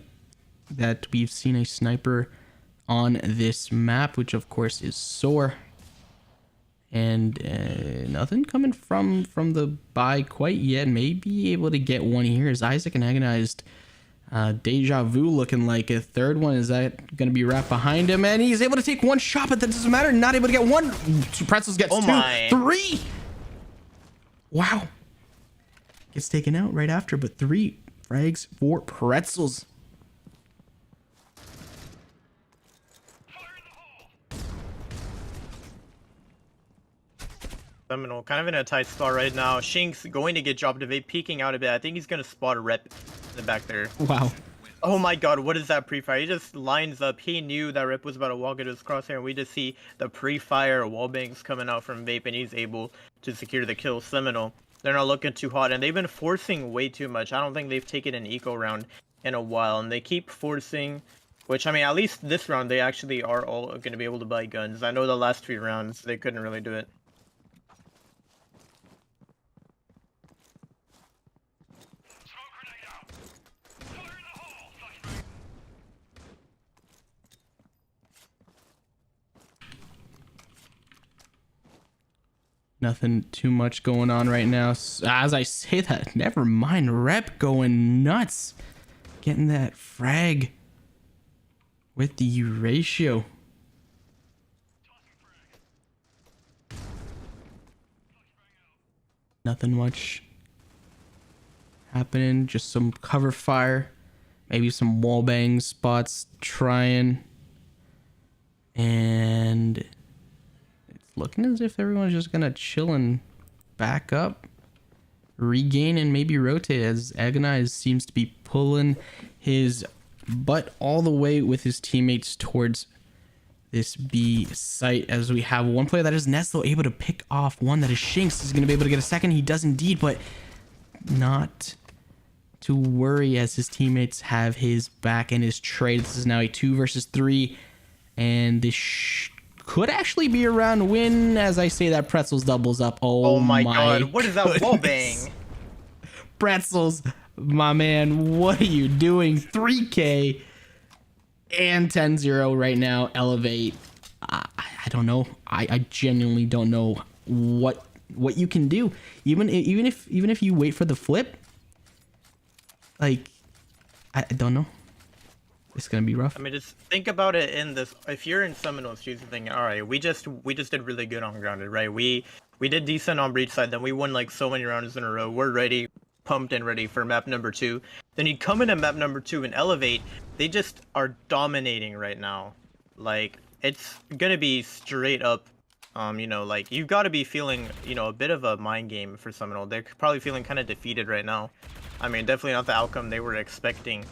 that we've seen a sniper on this map, which of course is Soar. And nothing coming from the buy quite yet. Maybe able to get one here as Isaac and Agonized. Deja Vu looking like a third one. Is that going to be wrapped behind him? And he's able to take one shot, but that doesn't matter. Not able to get one. Pretzels gets two. Three. Wow. Gets taken out right after, but 3 frags for Pretzels. Seminal kind of in a tight spot right now. Shinx going to get dropped to Vape, peeking out a bit. I think he's going to spot a rep in the back there. Wow. Oh my god, what is that pre-fire? He just lines up. He knew that Rip was about to walk into his crosshair, and we just see the pre-fire wallbangs coming out from Vape, and he's able to secure the kill. Seminal, they're not looking too hot, and they've been forcing way too much. I don't think they've taken an eco round in a while, and they keep forcing, which, I mean, at least this round, they actually are all going to be able to buy guns. I know the last 3 rounds, they couldn't really do it. Nothing too much going on right now. As I say that, never mind. Rep going nuts. Getting that frag with the ratio. Nothing much happening. Just some cover fire. Maybe some wall bang spots trying. And looking as if everyone's just gonna chill and back up, regain, and maybe rotate, as Agonize seems to be pulling his butt all the way with his teammates towards this B site, as we have one player that is Neslo able to pick off one that is Shinx. Is going to be able to get a second. He does indeed, but not to worry as his teammates have his back and his trade. This is now a 2 versus 3, and this could actually be a round win. As I say that, Pretzels doubles up. Oh my god, what is that wallbang? Pretzels, my man, what are you doing? 3K and 10-0 right now. Elevate. I don't know. I genuinely don't know what you can do. Even if you wait for the flip, like, I don't know. It's gonna be rough. I mean, just think about it in this. If you're in Seminole, you think, all right, we just did really good on Grounded, right? We did decent on Breach side, then we won like so many rounds in a row. We're ready, pumped and ready for map number 2. Then you come into map number 2 and Elevate. They just are dominating right now. Like, it's gonna be straight up. You know, like, you've got to be feeling, you know, a bit of a mind game for Seminole. They're probably feeling kind of defeated right now. I mean, definitely not the outcome they were expecting.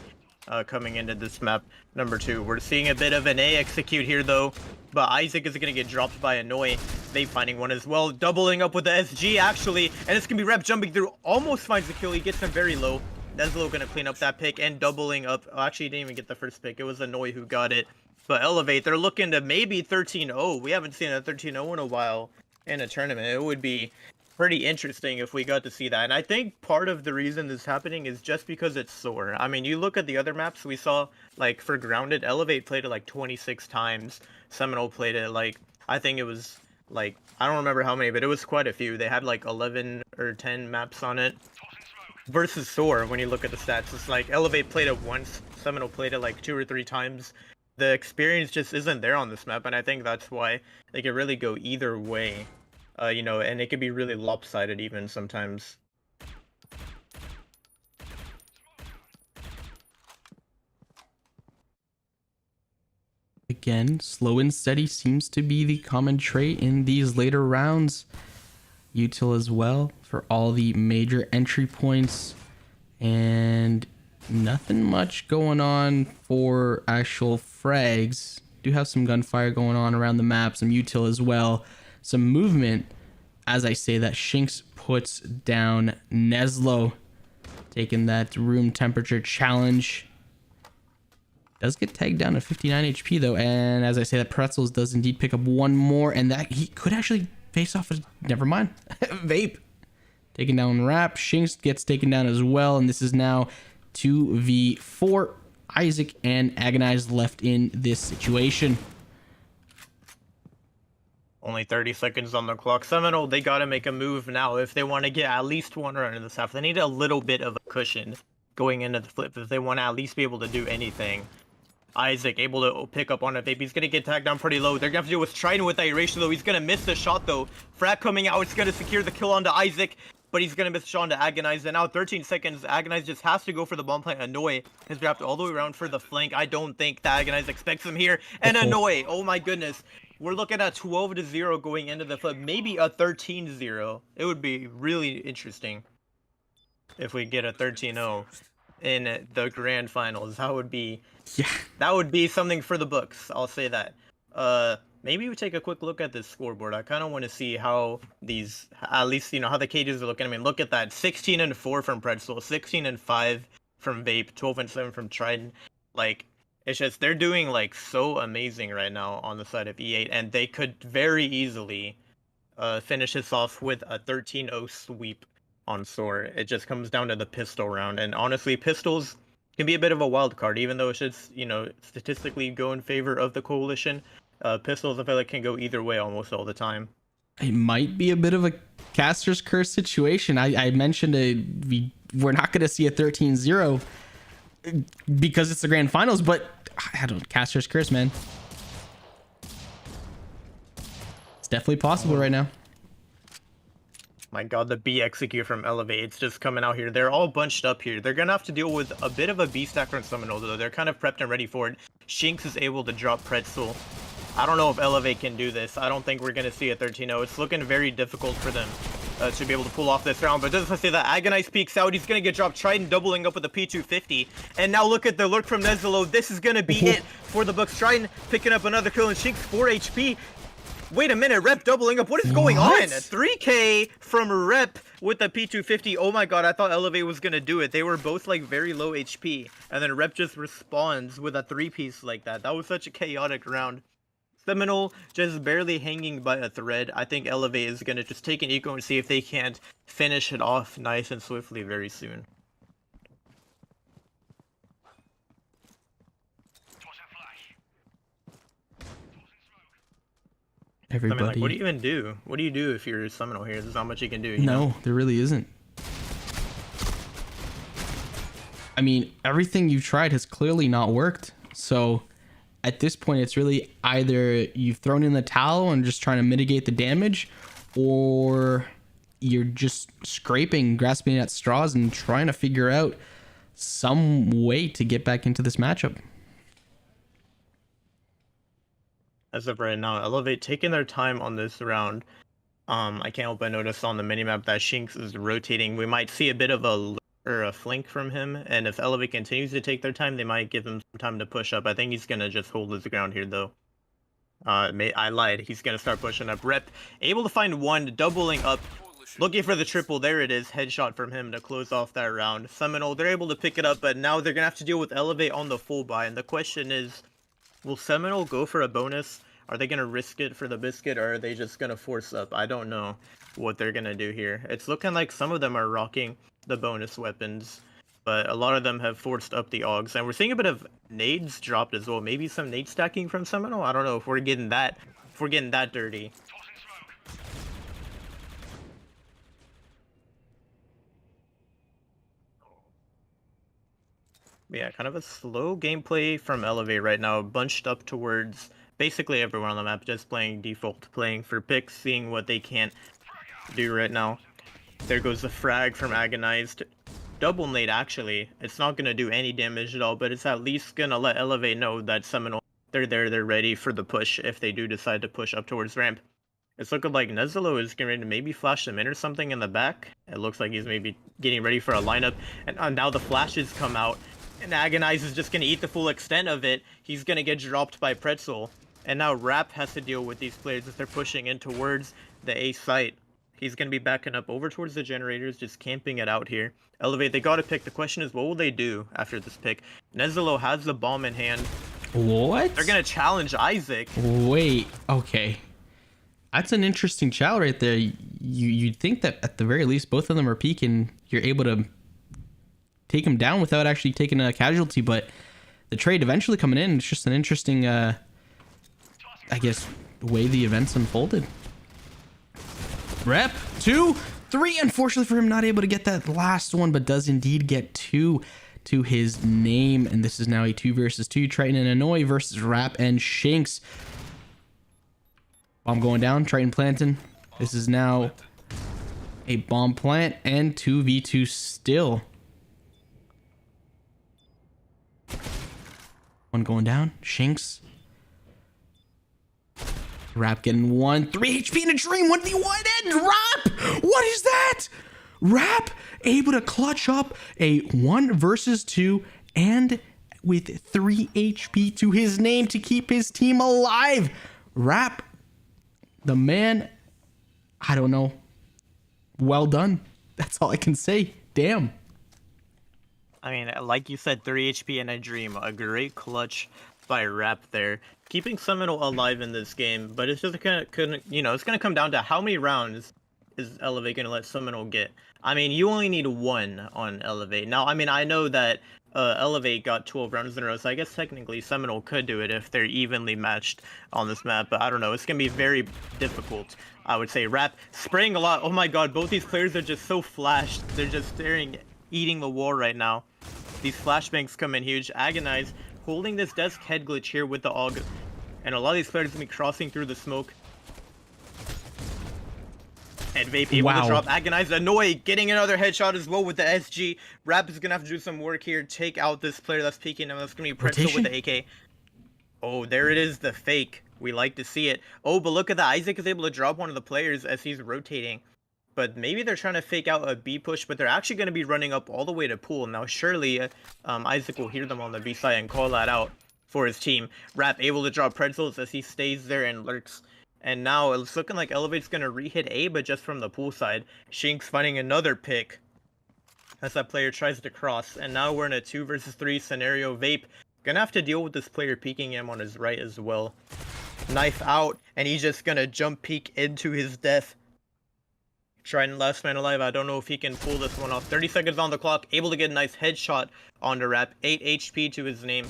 Coming into this map number 2. We're seeing a bit of an A execute here though, but Isaac is going to get dropped by Annoy. They finding one as well, doubling up with the SG actually, and it's going to be Rep jumping through, almost finds the kill. He gets him very low. Neslo going to clean up that pick and doubling up. Actually, he didn't even get the first pick. It was Annoy who got it. But Elevate, they're looking to maybe 13-0. We haven't seen a 13-0 in a while in a tournament. It would be pretty interesting if we got to see that. And I think part of the reason this is happening is just because it's Soar. I mean, you look at the other maps we saw, like for Grounded, Elevate played it like 26 times. Seminole played it like, I think it was like, I don't remember how many, but it was quite a few. They had like 11 or 10 maps on it. Versus Soar, when you look at the stats, it's like Elevate played it once, Seminole played it like 2 or 3 times. The experience just isn't there on this map, and I think that's why they could really go either way. You know, and it could be really lopsided even sometimes. Again, slow and steady seems to be the common trait in these later rounds. Util as well for all the major entry points, and nothing much going on for actual frags. Do have some gunfire going on around the map, some util as well, some movement. As I say that, Shinx puts down Neslo, taking that room temperature challenge. Does get tagged down to 59 HP though, and as I say that, Pretzels does indeed pick up one more, and that he could actually face off as, never mind, Vape. Taking down Rap, Shinx gets taken down as well, and this is now 2v4. Isaac and Agonized left in this situation. Only 30 seconds on the clock. Seminole, they gotta make a move now if they want to get at least one run in this half. They need a little bit of a cushion going into the flip if they want to at least be able to do anything. Isaac able to pick up on it. Baby, he's gonna get tagged down pretty low. They're gonna have to deal with Trident with that erasure though. He's gonna miss the shot though. Frag coming out. It's gonna secure the kill onto Isaac, but he's gonna miss Sean to Agonize. And now 13 seconds. Agonize just has to go for the bomb plant. Annoy has wrapped all the way around for the flank. I don't think that Agonize expects him here. And Annoy, oh my goodness. We're looking at 12-0 going into the flip. Maybe a 13-0. It would be really interesting if we get a 13-0 in the grand finals. That would be something for the books. I'll say that. Maybe we take a quick look at this scoreboard. I kind of want to see how these, at least, how the cages are looking. I mean, look at that. 16-4 from Pretzel, 16-5 from Vape, 12-7 from Trident. Like, it's just, they're doing, like, so amazing right now on the side of E8, and they could very easily finish this off with a 13-0 sweep on Soar. It just comes down to the pistol round, and honestly, pistols can be a bit of a wild card, even though it should, statistically go in favor of the coalition. Pistols, I feel like, can go either way almost all the time. It might be a bit of a caster's curse situation. I mentioned we're not going to see a 13-0 because it's the grand finals, but I don't, caster's curse, man. It's definitely possible right now. My god, the B execute from Elevate, it's just coming out here. They're all bunched up here. They're gonna have to deal with a bit of a B stack from Seminole, though. They're kind of prepped and ready for it. Shinx is able to drop Pretzel. I don't know if Elevate can do this. I don't think we're gonna see a 13-0. It's looking very difficult for them to be able to pull off this round. But doesn't say that Agonize peeks out. He's gonna get dropped. Trident doubling up with the P250. And now look at the lurk from Nezolo. This is gonna be it for the Bucks. Trident picking up another kill, and Shinx 4 HP. Wait a minute, Rep doubling up. What is going on? 3K from Rep with the P250. Oh my god, I thought Elevate was going to do it. They were both like very low HP. And then Rep just responds with a 3-piece like that. That was such a chaotic round. Seminole just barely hanging by a thread. I think Elevate is going to just take an eco and see if they can't finish it off nice and swiftly very soon. Everybody. I mean, like, what do you even do? What do you do if you're Seminole here? There's not much you can do. You No, know? there really isn't. I mean, everything you've tried has clearly not worked. So at this point, it's really either you've thrown in the towel and just trying to mitigate the damage, or you're just scraping, grasping at straws and trying to figure out some way to get back into this matchup. As of right now, Elevate taking their time on this round. I can't help but notice on the minimap that Shinx is rotating. We might see a bit of a flank from him, and if Elevate continues to take their time, they might give him some time to push up. I think he's gonna just hold his ground here, though. I lied. He's gonna start pushing up. Rep able to find one, doubling up, looking for the triple. There it is. Headshot from him to close off that round. Seminole, they're able to pick it up, but now they're gonna have to deal with Elevate on the full buy, and the question is, will Seminole go for a bonus? Are they going to risk it for the biscuit, or are they just going to force up? I don't know what they're going to do here. It's looking like some of them are rocking the bonus weapons, but a lot of them have forced up the Augs. And we're seeing a bit of nades dropped as well. Maybe some nade stacking from Seminole? I don't know if we're getting that dirty. Yeah, kind of a slow gameplay from Elevate right now, bunched up towards basically everyone on the map, just playing default, playing for picks, seeing what they can't do right now. There goes the frag from Agonized. Double nade, actually. It's not going to do any damage at all, but it's at least going to let Elevate know that Seminole, they're there, they're ready for the push if they do decide to push up towards ramp. It's looking like Nezolo is getting ready to maybe flash them in or something in the back. It looks like he's maybe getting ready for a lineup, and now the flashes come out. And Agonize is just going to eat the full extent of it. He's going to get dropped by Pretzel. And now Rap has to deal with these players as they're pushing in towards the A site. He's going to be backing up over towards the generators, just camping it out here. Elevate, they got to pick. The question is, what will they do after this pick? Nezolo has the bomb in hand. What? They're going to challenge Isaac. Wait, okay. That's an interesting challenge right there. You'd think that at the very least, both of them are peeking. You're able to take him down without actually taking a casualty, but the trade eventually coming in, it's just an interesting I guess way the events unfolded. Rep 2, 3. Unfortunately for him, not able to get that last one, but does indeed get 2 to his name. And this is now a 2 versus 2. Triton and Annoy versus Rap and Shinx. Bomb going down. Triton planting. This is now a bomb plant and 2v2 still. One going down. Shinx. Rap getting 1. 3 HP in a dream. 1v1 and Rap! What is that? Rap able to clutch up a 1 versus 2 and with 3 HP to his name to keep his team alive. Rap, the man, I don't know. Well done. That's all I can say. Damn. I mean, like you said, 3 HP in a dream. A great clutch by Rap there. Keeping Seminole alive in this game, but it's just gonna it's gonna come down to how many rounds is Elevate gonna let Seminole get. I mean, you only need 1 on Elevate. Now, I mean, I know that Elevate got 12 rounds in a row, so I guess technically Seminole could do it if they're evenly matched on this map, but I don't know. It's gonna be very difficult, I would say. Rap spraying a lot. Oh my god, both these players are just so flashed. They're just eating the wall right now. These flashbangs come in huge. Agonize holding this desk head glitch here with the AUG, and a lot of these players gonna be crossing through the smoke. And Vape able to drop. Agonize. Annoy getting another headshot as well with the SG. Rap is gonna have to do some work here. Take out this player that's peeking him. That's gonna be Pretzel with the AK. Oh, there it is, the fake. We like to see it. Oh, but look at that. Isaac is able to drop one of the players as he's rotating. But maybe they're trying to fake out a B push, but they're actually going to be running up all the way to pool. Now, surely Isaac will hear them on the B side and call that out for his team. Rap able to drop Pretzels as he stays there and lurks. And now it's looking like Elevate's going to re-hit A, but just from the pool side. Shinx finding another pick as that player tries to cross. And now we're in a 2 versus 3 scenario. Vape gonna have to deal with this player peeking him on his right as well. Knife out, and he's just gonna jump peek into his death. Trident last man alive. I don't know if he can pull this one off. 30 seconds on the clock. Able to get a nice headshot on the Rap. 8 HP to his name.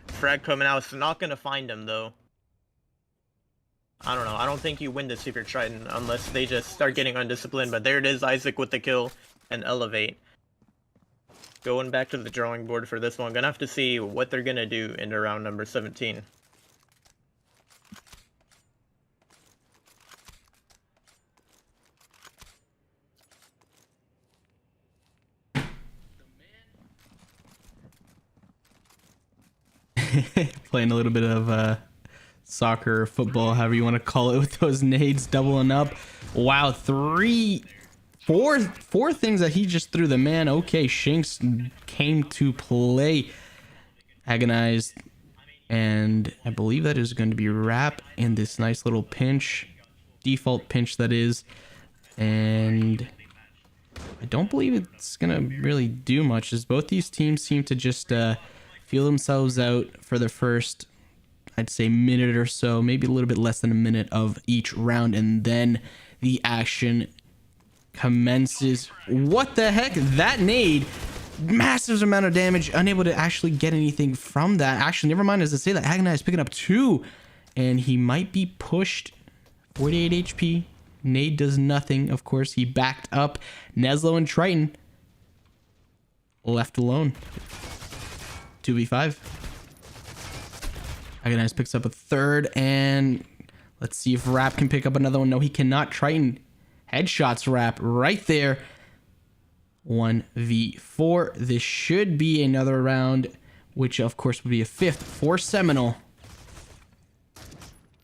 Frag coming out. It's not gonna find him though. I don't know. I don't think you win this if you're Trident unless they just start getting undisciplined. But there it is. Isaac with the kill and Elevate. Going back to the drawing board for this one. Gonna have to see what they're gonna do in round number 17. Playing a little bit of soccer, football, however you want to call it, with those nades doubling up. Wow, four things that he just threw the man. Okay, Shinx came to play. Agonized, and I believe that is going to be Rap in this nice little pinch, default pinch that is, and I don't believe it's gonna really do much, as both these teams seem to just feel themselves out for the first, I'd say, minute or so, maybe a little bit less than a minute of each round, and then the action commences. What the heck? That nade, massive amount of damage, unable to actually get anything from that. Actually, never mind, as I say that, Agonize is picking up 2, and he might be pushed. 48 HP. Nade does nothing. Of course, he backed up. Neslo and Triton left alone. 2v5. Agonize picks up a third, and let's see if Rap can pick up another one. No, he cannot. Triton headshots Rap right there. 1v4. This should be another round, which of course would be a 5th for Seminole.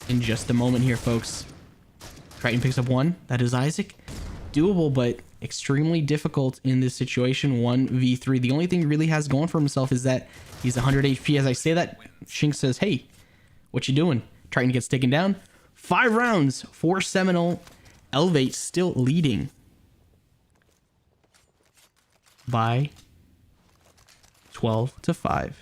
In just a moment here, folks. Triton picks up 1. That is Isaac. Doable, but extremely difficult in this situation. 1v3. The only thing he really has going for himself is that he's 100 HP. As I say that, Shinx says, hey, what you doing? Triton gets taken down. 5 rounds for Seminole. Elevate still leading by 12-5.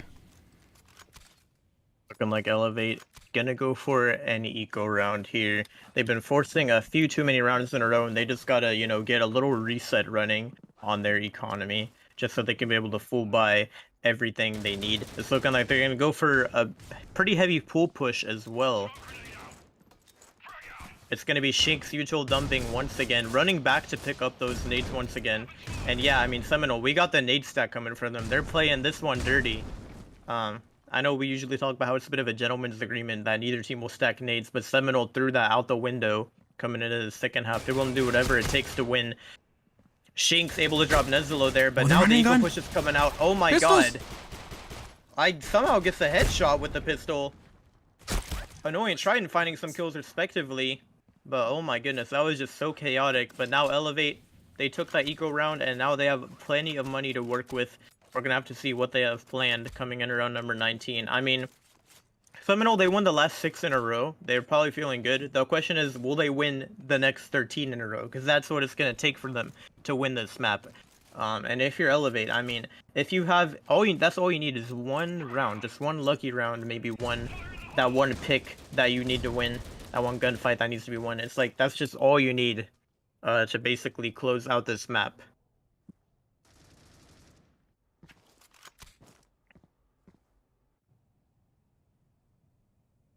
Looking like Elevate gonna go for an eco round here. They've been forcing a few too many rounds in a row, and they just gotta, get a little reset running on their economy, just so they can be able to full buy everything they need. It's looking like they're gonna go for a pretty heavy pool push as well. It's going to be Shink's usual dumping once again, running back to pick up those nades once again. And yeah, I mean, Seminole, we got the nade stack coming for them. They're playing this one dirty. I know we usually talk about how it's a bit of a gentleman's agreement that neither team will stack nades, but Seminole threw that out the window coming into the second half. They're willing to do whatever it takes to win. Shink's able to drop Nezolo there, but now the eagle push is coming out. Oh my god. I somehow gets a headshot with the pistol. Annoying Triton finding some kills respectively. But oh my goodness, that was just so chaotic. But now Elevate, they took that eco round and now they have plenty of money to work with. We're going to have to see what they have planned coming in around number 19. I mean, Seminole, they won the last 6 in a row. They're probably feeling good. The question is, will they win the next 13 in a row? Because that's what it's going to take for them to win this map. And if you're Elevate, I mean, if you have, that's all you need is one round. Just one lucky round, maybe that one pick that you need to win. That one gunfight that needs to be won. It's like, that's just all you need to basically close out this map.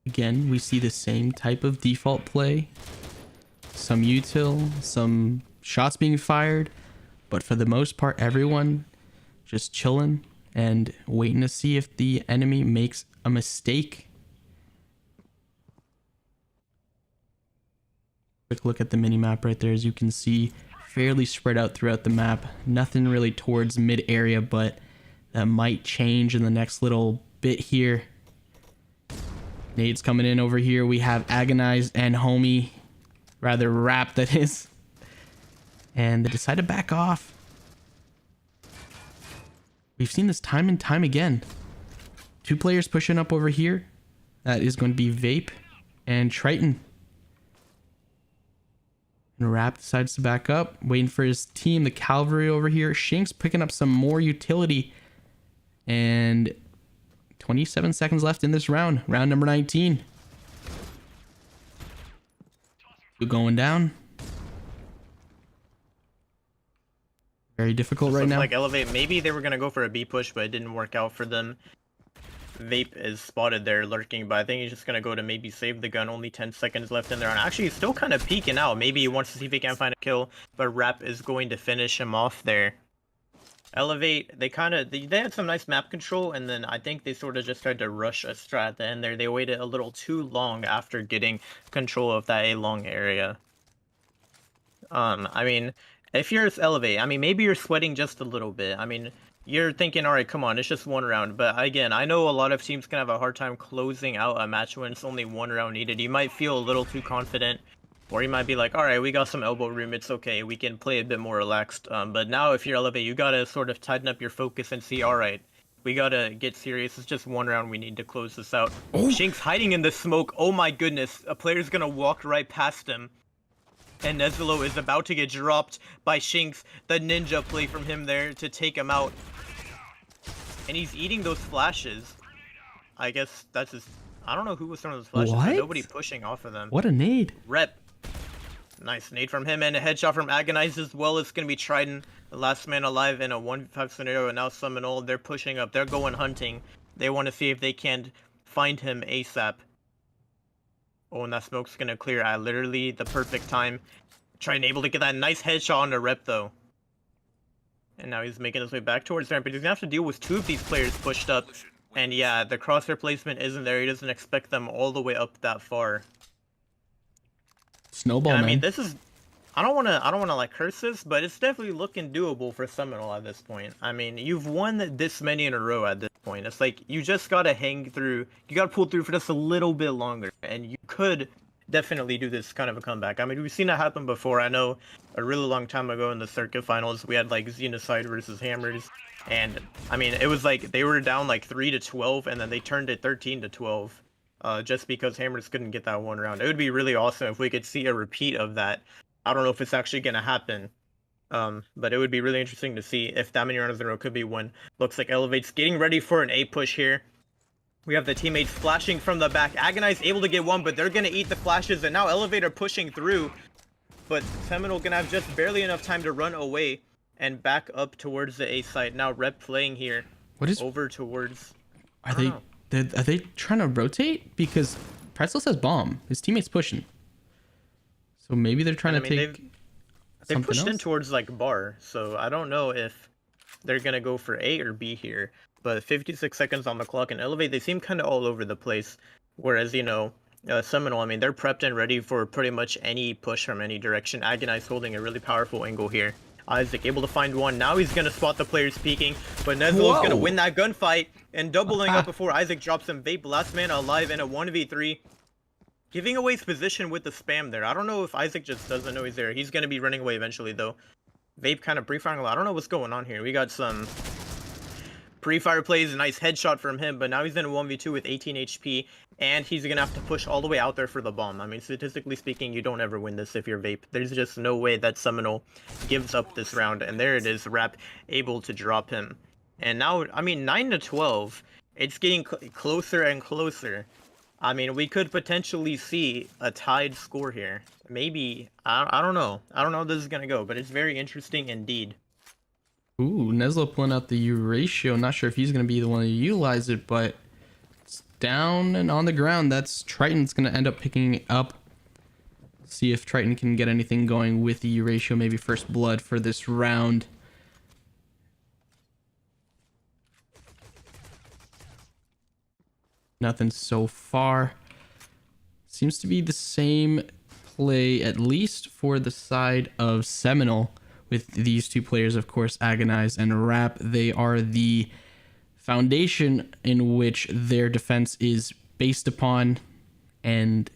Again, we see the same type of default play. Some util, some shots being fired, but for the most part, everyone just chilling and waiting to see if the enemy makes a mistake. Quick look at the mini map right there. As you can see, fairly spread out throughout the map. Nothing really towards mid area, but that might change in the next little bit here. Nades coming in over here. We have Agonized and Homie, rather Rap that is. And they decide to back off. We've seen this time and time again. 2 players pushing up over here. That is going to be Vape and Triton. And Rap decides to back up, waiting for his team, the Cavalry over here. Shink's picking up some more utility. And 27 seconds left in this round. Round number 19. Still going down. Very difficult right now. Like Elevate, maybe they were going to go for a B push, but it didn't work out for them. Vape is spotted there lurking, but I think he's just going to go to maybe save the gun. Only 10 seconds left in there. And actually, he's still kind of peeking out. Maybe he wants to see if he can find a kill, but Rap is going to finish him off there. Elevate, they had some nice map control, and then I think they sort of just tried to rush a strat at the end there. They waited a little too long after getting control of that A long area. I mean, if you're Elevate, I mean, maybe you're sweating just a little bit. I mean, you're thinking, all right, come on, it's just one round. But again, I know a lot of teams can have a hard time closing out a match when it's only one round needed. You might feel a little too confident. Or you might be like, all right, we got some elbow room. It's okay. We can play a bit more relaxed. But now if you're Elevate, you got to sort of tighten up your focus and see, all right, we got to get serious. It's just one round. We need to close this out. Oh. Shink's hiding in the smoke. Oh my goodness. A player's going to walk right past him. And Nezolo is about to get dropped by Shink's. The ninja play from him there to take him out. And he's eating those flashes. I guess that's just... I don't know who was throwing those flashes. But nobody pushing off of them. What a nade. Rep. Nice nade from him and a headshot from Agonized as well. It's going to be Triton, the last man alive in a 1v5 scenario, and now Seminole, they're pushing up. They're going hunting. They want to see if they can find him ASAP. Oh, and that smoke's going to clear at literally the perfect time. Triton able to get that nice headshot on the Rep, though. And now he's making his way back towards there, but he's going to have to deal with 2 of these players pushed up. And yeah, the crosshair placement isn't there. He doesn't expect them all the way up that far. Snowball, man. I mean, this is... I don't want to like curse this, but it's definitely looking doable for Seminole at this point. I mean, you've won this many in a row at this point. It's like, you just gotta hang through. You gotta pull through for just a little bit longer, and you could definitely do this kind of a comeback. I mean, we've seen that happen before. I know a really long time ago in the circuit finals, we had like Xenocide versus Hammers, and I mean, it was like they were down like 3-12, and then they turned it 13-12. Just because Hammers couldn't get that one round. It would be really awesome if we could see a repeat of that. I don't know if it's actually going to happen, but it would be really interesting to see if that many rounds in a row could be won. Looks like Elevate's getting ready for an A push here. We have the teammates flashing from the back. Agonized able to get one, but they're going to eat the flashes, and now Elevate are pushing through. But Seminole going to have just barely enough time to run away and back up towards the A site. Now Rep playing here. What is... over towards... Are they trying to rotate? Because Pretzel says bomb. His teammate's pushing. So maybe they're trying And to I mean, take they something pushed in else. towards like bar, so I don't know if they're gonna go for A or B here. But 56 seconds on the clock, and Elevate, they seem kind of all over the place. Whereas, Seminole, I mean, they're prepped and ready for pretty much any push from any direction. Agonize holding a really powerful angle here. Isaac able to find one. Now he's gonna spot the players peeking, but Nezlo's gonna win that gunfight and doubling up before Isaac drops him. Vape last man alive in a 1v3. Giving away his position with the spam there. I don't know if Isaac just doesn't know he's there. He's gonna be running away eventually though. Vape kind of pre-firing a lot. I don't know what's going on here. We got some pre-fire plays, a nice headshot from him, but now he's in a 1v2 with 18 HP, and he's gonna have to push all the way out there for the bomb. I mean, statistically speaking, you don't ever win this if you're Vape. There's just no way that Seminole gives up this round, and there it is, Rap able to drop him. And now, I mean, 9-12, it's getting closer and closer. I mean, we could potentially see a tied score here. Maybe, I don't know. I don't know how this is going to go, but it's very interesting indeed. Ooh, Neslo pulling out the Eurasia. Not sure if he's going to be the one to utilize it, but it's down and on the ground. That's Triton's going to end up picking it up. See if Triton can get anything going with the Eurasia. Maybe first blood for this round. Nothing so far. Seems to be the same play, at least for the side of Seminole, with these two players, of course, Agonize and Rap. They are the foundation in which their defense is based upon, and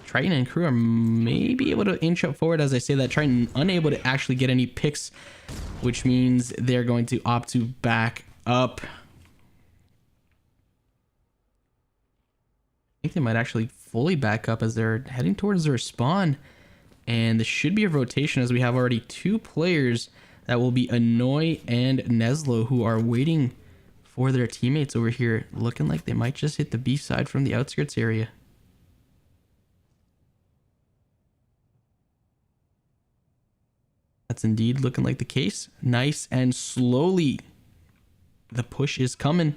Triton and crew are maybe able to inch up forward. As I say that, Triton unable to actually get any picks, which means they're going to opt to back up. I think they might actually fully back up as they're heading towards their spawn. And this should be a rotation, as we have already two players that will be Annoy and Neslo, who are waiting for their teammates over here, looking like they might just hit the B side from the outskirts area. That's indeed looking like the case. Nice and slowly. The push is coming.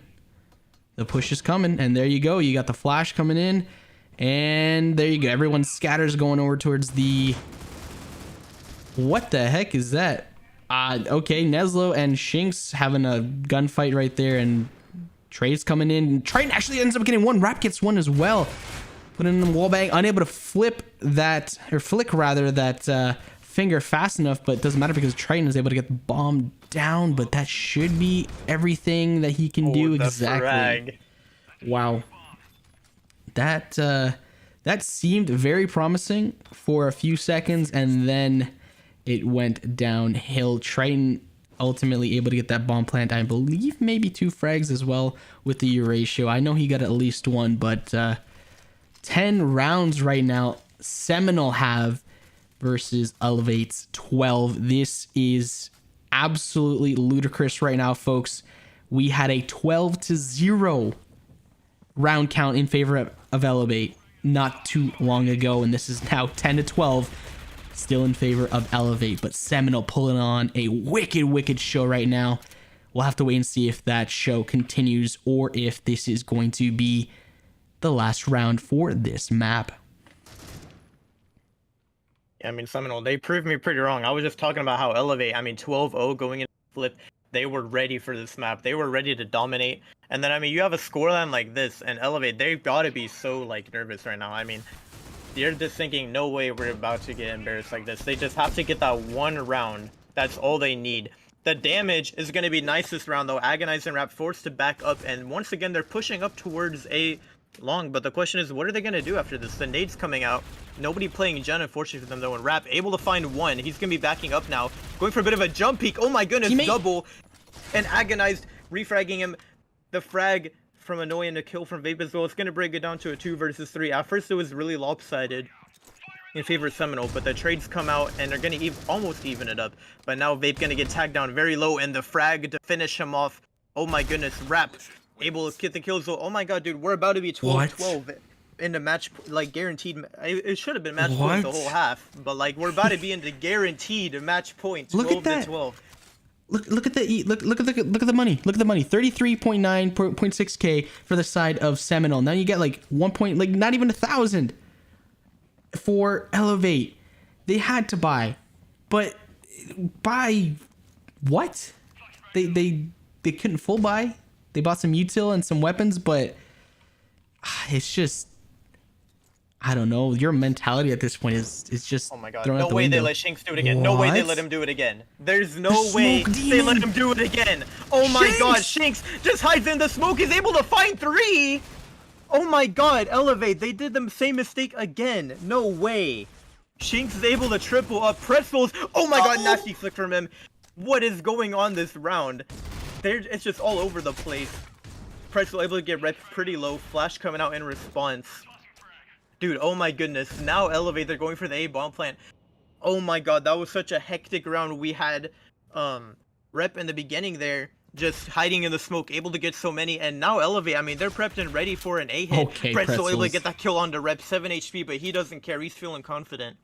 The push is coming, and there you go. You got the flash coming in, and there you go. Everyone scatters going over towards the... What the heck is that? Okay, Neslo and Shinx having a gunfight right there, and Trey's coming in. Triton actually ends up getting one. Rap gets one as well. Putting in the wallbang, unable to flick that finger fast enough, but it doesn't matter because Triton is able to get the bomb down, but that should be everything that he can do exactly. Frag. Wow. That seemed very promising for a few seconds, and then it went downhill. Triton ultimately able to get that bomb plant. I believe maybe 2 frags as well with the Eurasia. I know he got at least one, but 10 rounds right now Seminole have versus Elevate's 12. This is absolutely ludicrous right now, folks. We had a 12-0 round count in favor of Elevate not too long ago, and this is now 10-12 still in favor of Elevate, but Seminole pulling on a wicked show right now. We'll have to wait and see if that show continues or if this is going to be the last round for this map. I mean, Seminole, they proved me pretty wrong. I was just talking about how Elevate, I mean, 12-0 going into flip, they were ready for this map. They were ready to dominate. And then, I mean, you have a scoreline like this, and Elevate, they've got to be so, like, nervous right now. I mean, you're just thinking, no way we're about to get embarrassed like this. They just have to get that one round. That's all they need. The damage is going to be nice this round, though. Agonize and Rap forced to back up, and once again, they're pushing up towards a long, but the question is, what are they going to do after this? The nade's coming out. Nobody playing Gen, unfortunately for them, though, and Rap able to find one. He's going to be backing up now. Going for a bit of a jump peek. Oh my goodness, double. And Agonized refragging him. The frag from Annoy and the kill from Vape as well. It's going to break it down to a 2 versus 3. At first, it was really lopsided in favor of Seminole, but the trades come out and they're going to almost even it up. But now Vape going to get tagged down very low, and the frag to finish him off. Oh my goodness, Rap able to get the kills. So, oh my god, dude, we're about to be 12-12 in the match, like, guaranteed. It should have been match point the whole half, but, like, we're about to be in the guaranteed match point, 12-12. Look at the money. Look at the money. 33.9.6k for the side of Seminole. Now you get like 1 point, like not even 1,000. for Elevate. They had to buy. But buy what? They couldn't full buy. They bought some util and some weapons, but it's just, I don't know. Your mentality at this point is just Oh my god, thrown no out the way they window. let Shinx do it again. No way they What? let him do it again. There's no The way smoke they let demon. him do it again. Oh my Shinx! god, Shinx just hides in the smoke. He's able to find 3. Oh my god, Elevate, they did the same mistake again. No way. Shinx is able to triple up pretzels. Oh my god, nasty flick from him. What is going on this round? It's just all over the place. Pretzel able to get rep pretty low. Flash coming out in response. Dude, oh my goodness. Now Elevate, they're going for the A bomb plant. Oh my god, that was such a hectic round. We had Rep in the beginning there, just hiding in the smoke, able to get so many, and now Elevate, I mean, they're prepped and ready for an A hit. Okay, Pretzel able to pretzels. get that kill onto Rep, 7 HP, but he doesn't care. He's feeling confident.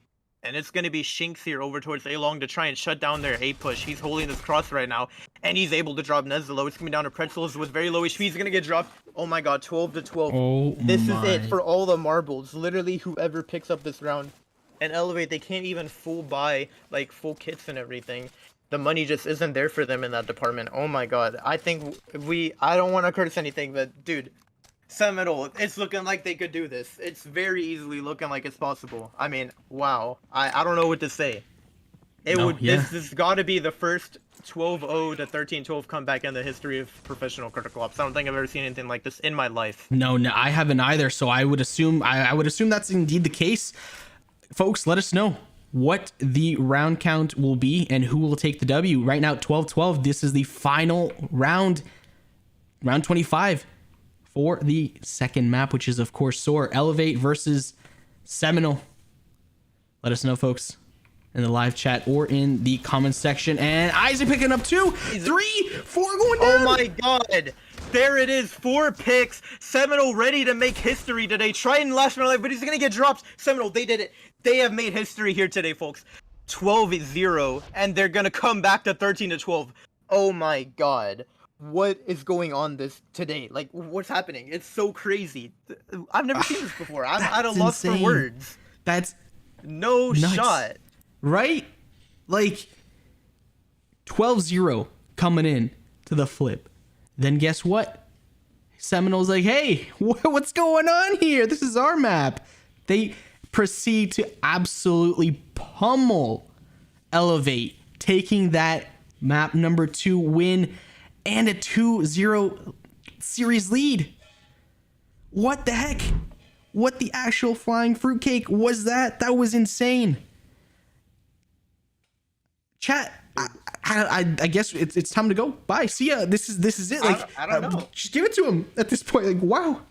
And it's going to be Shinx here over towards A-Long to try and shut down their A push. He's holding this cross right now, and he's able to drop Nezolo. It's coming down to Pretzels with very low HP. He's going to get dropped. Oh my god, 12 to 12. Oh This my. is it for all the marbles. Literally, whoever picks up this round. And Elevate, they can't even full buy, like, full kits and everything. The money just isn't there for them in that department. Oh my god. I think I don't want to curse anything, but dude, Seminole, it's looking like they could do this. It's very easily looking like it's possible. I mean, wow. I don't know what to say. This has got to be the first 12-0 to 13-12 comeback in the history of professional critical ops. I don't think I've ever seen anything like this in my life. No, I haven't either. So I would assume that's indeed the case. Folks, let us know what the round count will be and who will take the W. Right now, 12-12. This is the final round 25 for the second map, which is, of course, Soar. Elevate versus Seminal. Let us know, folks, in the live chat or in the comments section. And Isaac picking up 2, 3, 4 going down. Oh my god. There it is. 4 picks. Seminole ready to make history today. Trying last round life, but he's going to get dropped. Seminole, they did it. They have made history here today, folks. 12-0, and they're going to come back to 13-12. Oh my god. What is going on today? Like, what's happening? It's so crazy. I've never seen this before. I'm at a loss for words. That's no nuts. shot. Right? Like 12-0 coming in to the flip. Then guess what? Seminole's like, hey, what's going on here? This is our map. They proceed to absolutely pummel Elevate, taking that map number 2 win and a 2-0 series lead. What the heck? What the actual flying fruitcake was that? That was insane. Chat, I guess it's time to go. Bye. See ya. This is it. Like, I don't know. Just give it to him at this point. Like, wow.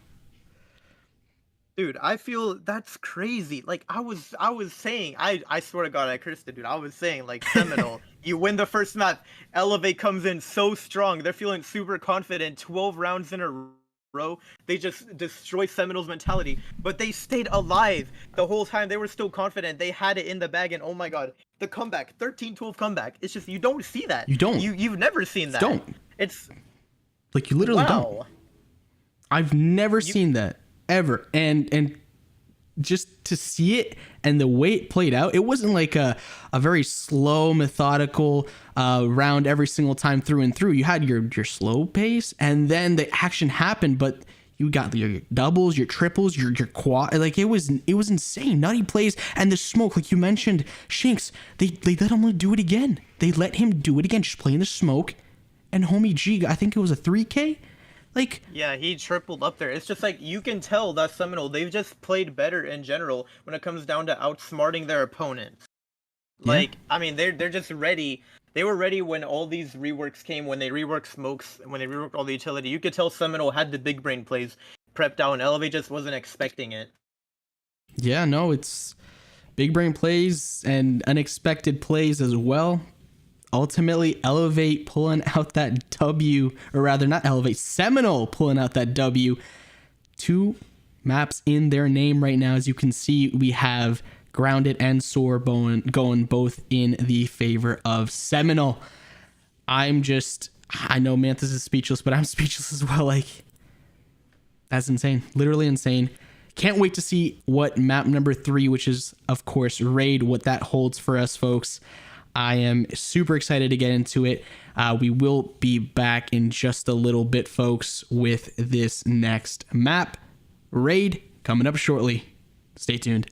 Dude, I feel that's crazy. Like, I was saying, I swear to God, I cursed it, dude. I was saying, like, Seminole, you win the first map. Elevate comes in so strong. They're feeling super confident. 12 rounds in a row. They just destroy Seminole's mentality. But they stayed alive the whole time. They were still confident. They had it in the bag. And oh my God, the comeback, 13-12 comeback. It's just, you don't see that. You don't. You've never seen that. Don't. It's like, you literally wow. don't. I've never seen that ever. And just to see it and the way it played out, it wasn't like a very slow, methodical round every single time through and through. You had your slow pace, and then the action happened, but you got your doubles, your triples, your quad. Like, it was insane. Nutty plays, and the smoke, like you mentioned, Shinx, they let him do it again. They let him do it again, just play in the smoke. And homie G, I think it was a 3K. Like, yeah, he tripled up there. It's just like, you can tell that Seminole, they've just played better in general when it comes down to outsmarting their opponents. Like, I mean, they're just ready. They were ready when all these reworks came, when they reworked smokes, when they reworked all the utility. You could tell Seminole had the big brain plays prepped out, and Elevate just wasn't expecting it. yeah, no, it's big brain plays and unexpected plays as well. Ultimately, Elevate pulling out that W, or rather not Elevate, Seminole pulling out that W. 2 maps in their name right now. As you can see, we have Grounded and Soar going both in the favor of Seminole. I know Manthus is speechless, but I'm speechless as well. Like, that's insane. Literally insane. Can't wait to see what map number 3, which is, of course, Raid, what that holds for us, folks. I am super excited to get into it. We will be back in just a little bit, folks, with this next map. Raid coming up shortly. Stay tuned.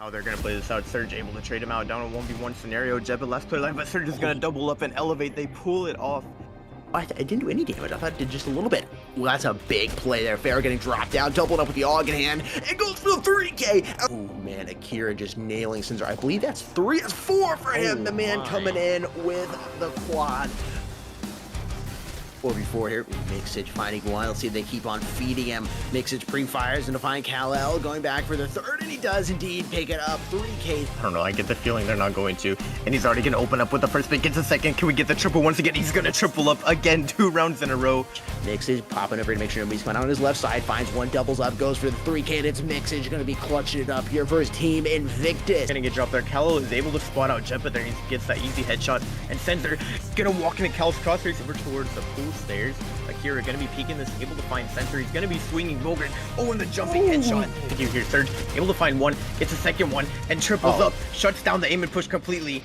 How they're gonna play this out. Surge able to trade him out down a 1v1 scenario. Jebba last player line, but Surge is gonna double up and elevate. They pull it off. It didn't do any damage. I thought it did just a little bit. Well, that's a big play there. Fair getting dropped down, doubling up with the AUG in hand. It goes for the 3K. Oh, man, Akira just nailing Cinzer. I believe that's 3. That's 4 for him. The man coming in with the quad. 4v4 here. Mixage finding one. Let's see if they keep on feeding him. Mixage pre-fires into find Kal-El going back for the 3rd, and he does indeed pick it up. 3K. I don't know, I get the feeling they're not going to. And he's already gonna open up with the first pick, gets a second. Can we get the triple once again? He's gonna triple up again, 2 rounds in a row. Mixage popping over to make sure nobody's coming out on his left side. Finds one, doubles up, goes for the 3K, and it's Mixage gonna be clutching it up here for his team Invictus. Gonna get dropped there. Kal-El is able to spot out Jebba there. He gets that easy headshot. And Sensor gonna walk into Cal's crosshairs over towards the pool stairs. Akira gonna be peeking this, able to find Sensor. He's gonna be swinging Mogren. Oh, and the jumping headshot. Did you hear Surge? Able to find one, gets a second one, and triples up. Shuts down the aim and push completely.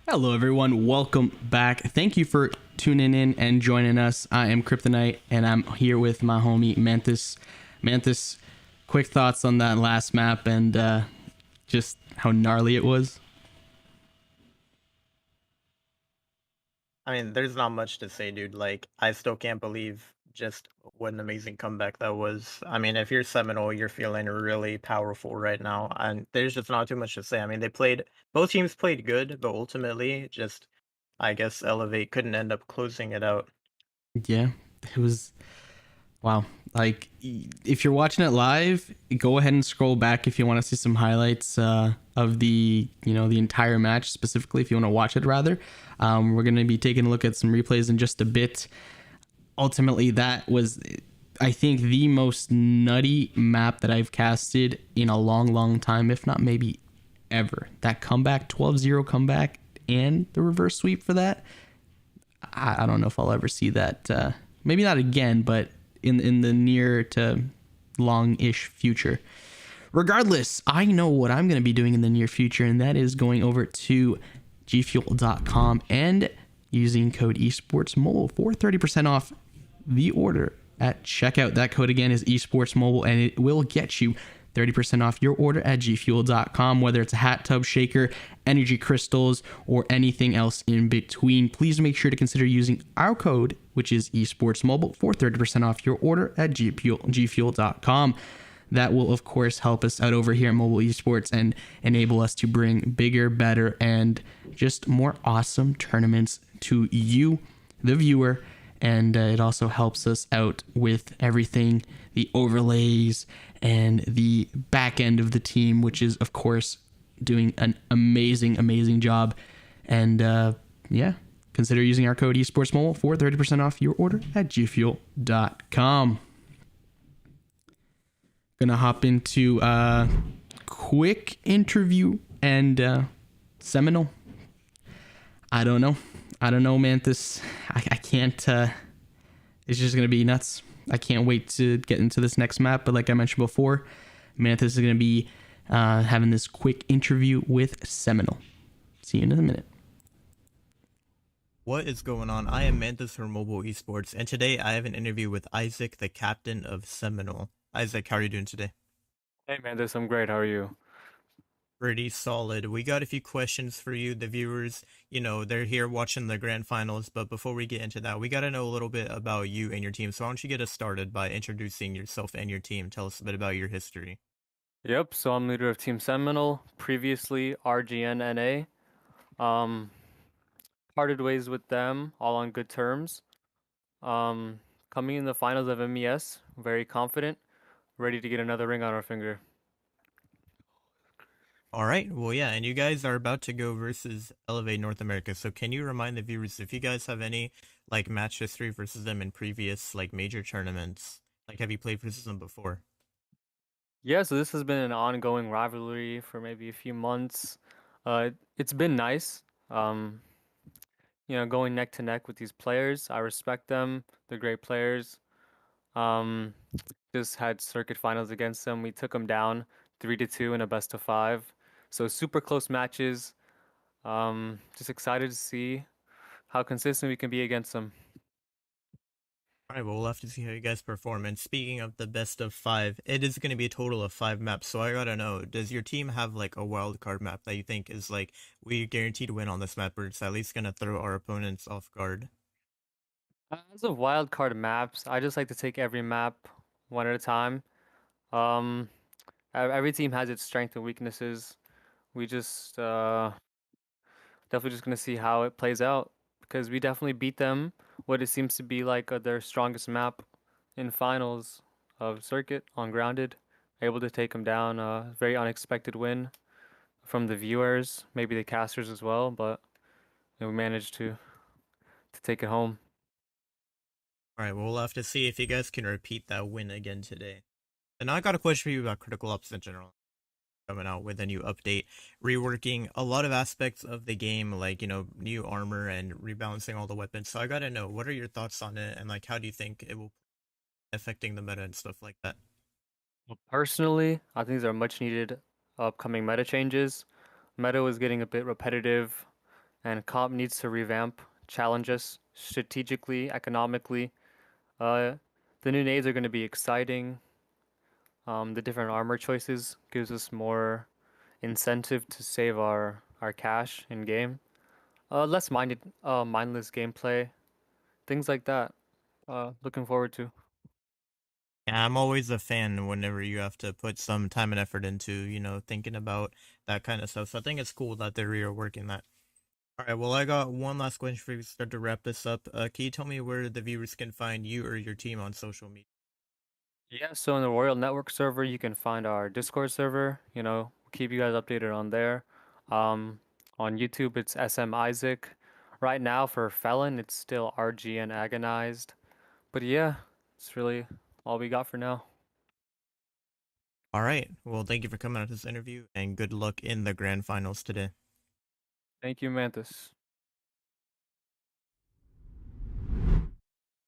Hello, everyone. Welcome back. Thank you for tuning in and joining us. I am Kryptonite, and I'm here with my homie Mantis. Mantis, quick thoughts on that last map and just how gnarly it was? I mean, there's not much to say, dude. Like, I still can't believe just what an amazing comeback that was. I mean, if you're Seminole, you're feeling really powerful right now, and there's just not too much to say. I mean, both teams played good, but ultimately, just I guess Elevate couldn't end up closing it out. Yeah, it was wow. Like, if you're watching it live, go ahead and scroll back if you want to see some highlights of the the entire match, specifically if you want to watch it. Rather, we're going to be taking a look at some replays in just a bit. Ultimately, that was, I think, the most nutty map that I've casted in a long time, if not maybe ever. That comeback, 12-0 comeback, and the reverse sweep for that. I don't know if I'll ever see that. Maybe not again, but in the near to long-ish future. Regardless, I know what I'm going to be doing in the near future, and that is going over to gfuel.com and using code esportsmobile for 30% off the order at checkout. That code again is esportsmobile, and it will get you 30% off your order at gfuel.com, whether it's a hat, tub, shaker, energy crystals, or anything else in between. Please make sure to consider using our code, which is esportsmobile, for 30% off your order at gfuel.com. That will, of course, help us out over here at Mobile Esports and enable us to bring bigger, better, and just more awesome tournaments to you, the viewer. And it also helps us out with everything, the overlays and the back end of the team, which is, of course, doing an amazing job. And yeah, consider using our code esportsmobile for 30% off your order at gfuel.com. Gonna hop into a quick interview and Seminole. I don't know, Mantis. I can't. It's just gonna be nuts. I can't wait to get into this next map. But like I mentioned before, Mantis is gonna be having this quick interview with Seminole. See you in a minute. What is going on? I am Mantis from Mobile Esports, and today I have an interview with Isaac, the captain of Seminole. Isaac, how are you doing today? Hey Mantis, I'm great. How are you? Pretty solid. We got a few questions for you, the viewers. They're here watching the grand finals, but before we get into that, we got to know a little bit about you and your team. So why don't you get us started by introducing yourself and your team? Tell us a bit about your history. Yep, so I'm leader of Team Seminole, previously RGN NA. Parted ways with them, all on good terms. Coming in the finals of MES, very confident, ready to get another ring on our finger. All right. Well, yeah, and you guys are about to go versus Elevate North America. So can you remind the viewers if you guys have any match history versus them in previous major tournaments? Have you played versus them before? Yeah, so this has been an ongoing rivalry for maybe a few months. It's been nice. Going neck to neck with these players. I respect them. They're great players. Just had circuit finals against them. We took them down 3-2 in a best of 5. So super close matches. Just excited to see how consistent we can be against them. All right, well, we'll have to see how you guys perform. And speaking of the best of five, it is going to be a total of 5 maps. So I gotta know, does your team have like a wild card map that you think is like we guaranteed to win on this map, or it's at least gonna throw our opponents off guard? As of wild card maps, I just like to take every map one at a time. Um, every team has its strengths and weaknesses. We just definitely just gonna see how it plays out because we definitely beat them what it seems to be like their strongest map in finals of circuit on grounded. Able to take them down. Very unexpected win from the viewers, maybe the casters as well, but we managed to take it home. All right, well, we'll have to see if you guys can repeat that win again today. And now I got a question for you about Critical Ops in general. Coming out with a new update, reworking a lot of aspects of the game, like, new armor and rebalancing all the weapons. So I gotta know, what are your thoughts on it, and like, how do you think it will affecting the meta and stuff like that? Well, personally, I think these are much needed upcoming meta changes. Meta was getting a bit repetitive, and comp needs to revamp, challenge us strategically, economically. Uh, the new nades are going to be exciting. The different armor choices gives us more incentive to save our cash in game. Less mindless gameplay, things like that. Looking forward to. Yeah, I'm always a fan whenever you have to put some time and effort into, thinking about that kind of stuff. So I think it's cool that they're reworking that. All right, well, I got one last question for you to start to wrap this up. Can you tell me where the viewers can find you or your team on social media? Yeah, so in the Royal Network server, you can find our Discord server. Keep you guys updated on there. Um, on YouTube, it's SM Isaac. Right now for Felon, it's still RGN Agonized. But yeah, it's really all we got for now. All right, well, thank you for coming on this interview, and good luck in the grand finals today. Thank you, Mantis.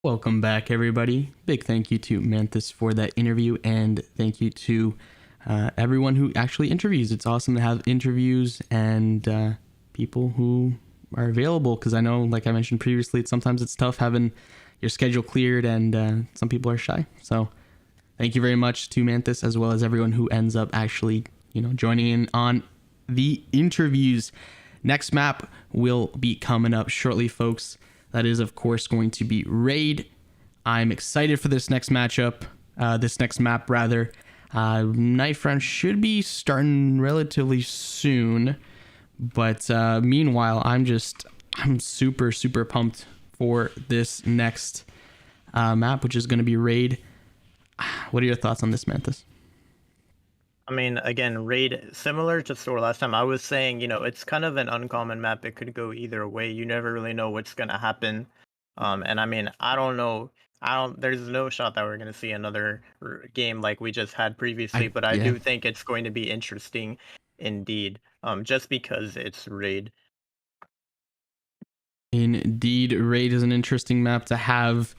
Welcome back, everybody. Big thank you to Manthis for that interview, and thank you to everyone who actually interviews. It's awesome to have interviews and people who are available, because I know, like I mentioned previously, sometimes it's tough having your schedule cleared, and some people are shy. So thank you very much to Manthis, as well as everyone who ends up actually, joining in on the interviews. Next map will be coming up shortly, folks. That is, of course, going to be Raid. I'm excited for this next matchup, this next map, rather. Knife round should be starting relatively soon, but meanwhile, I'm super, super pumped for this next map, which is going to be Raid. What are your thoughts on this, Manthis? I mean, again, Raid, similar to Soar last time, I was saying, it's kind of an uncommon map. It could go either way. You never really know what's going to happen. And I mean, I don't know. There's no shot that we're going to see another game like we just had previously, but I do think it's going to be interesting indeed, just because it's Raid. Indeed, Raid is an interesting map to have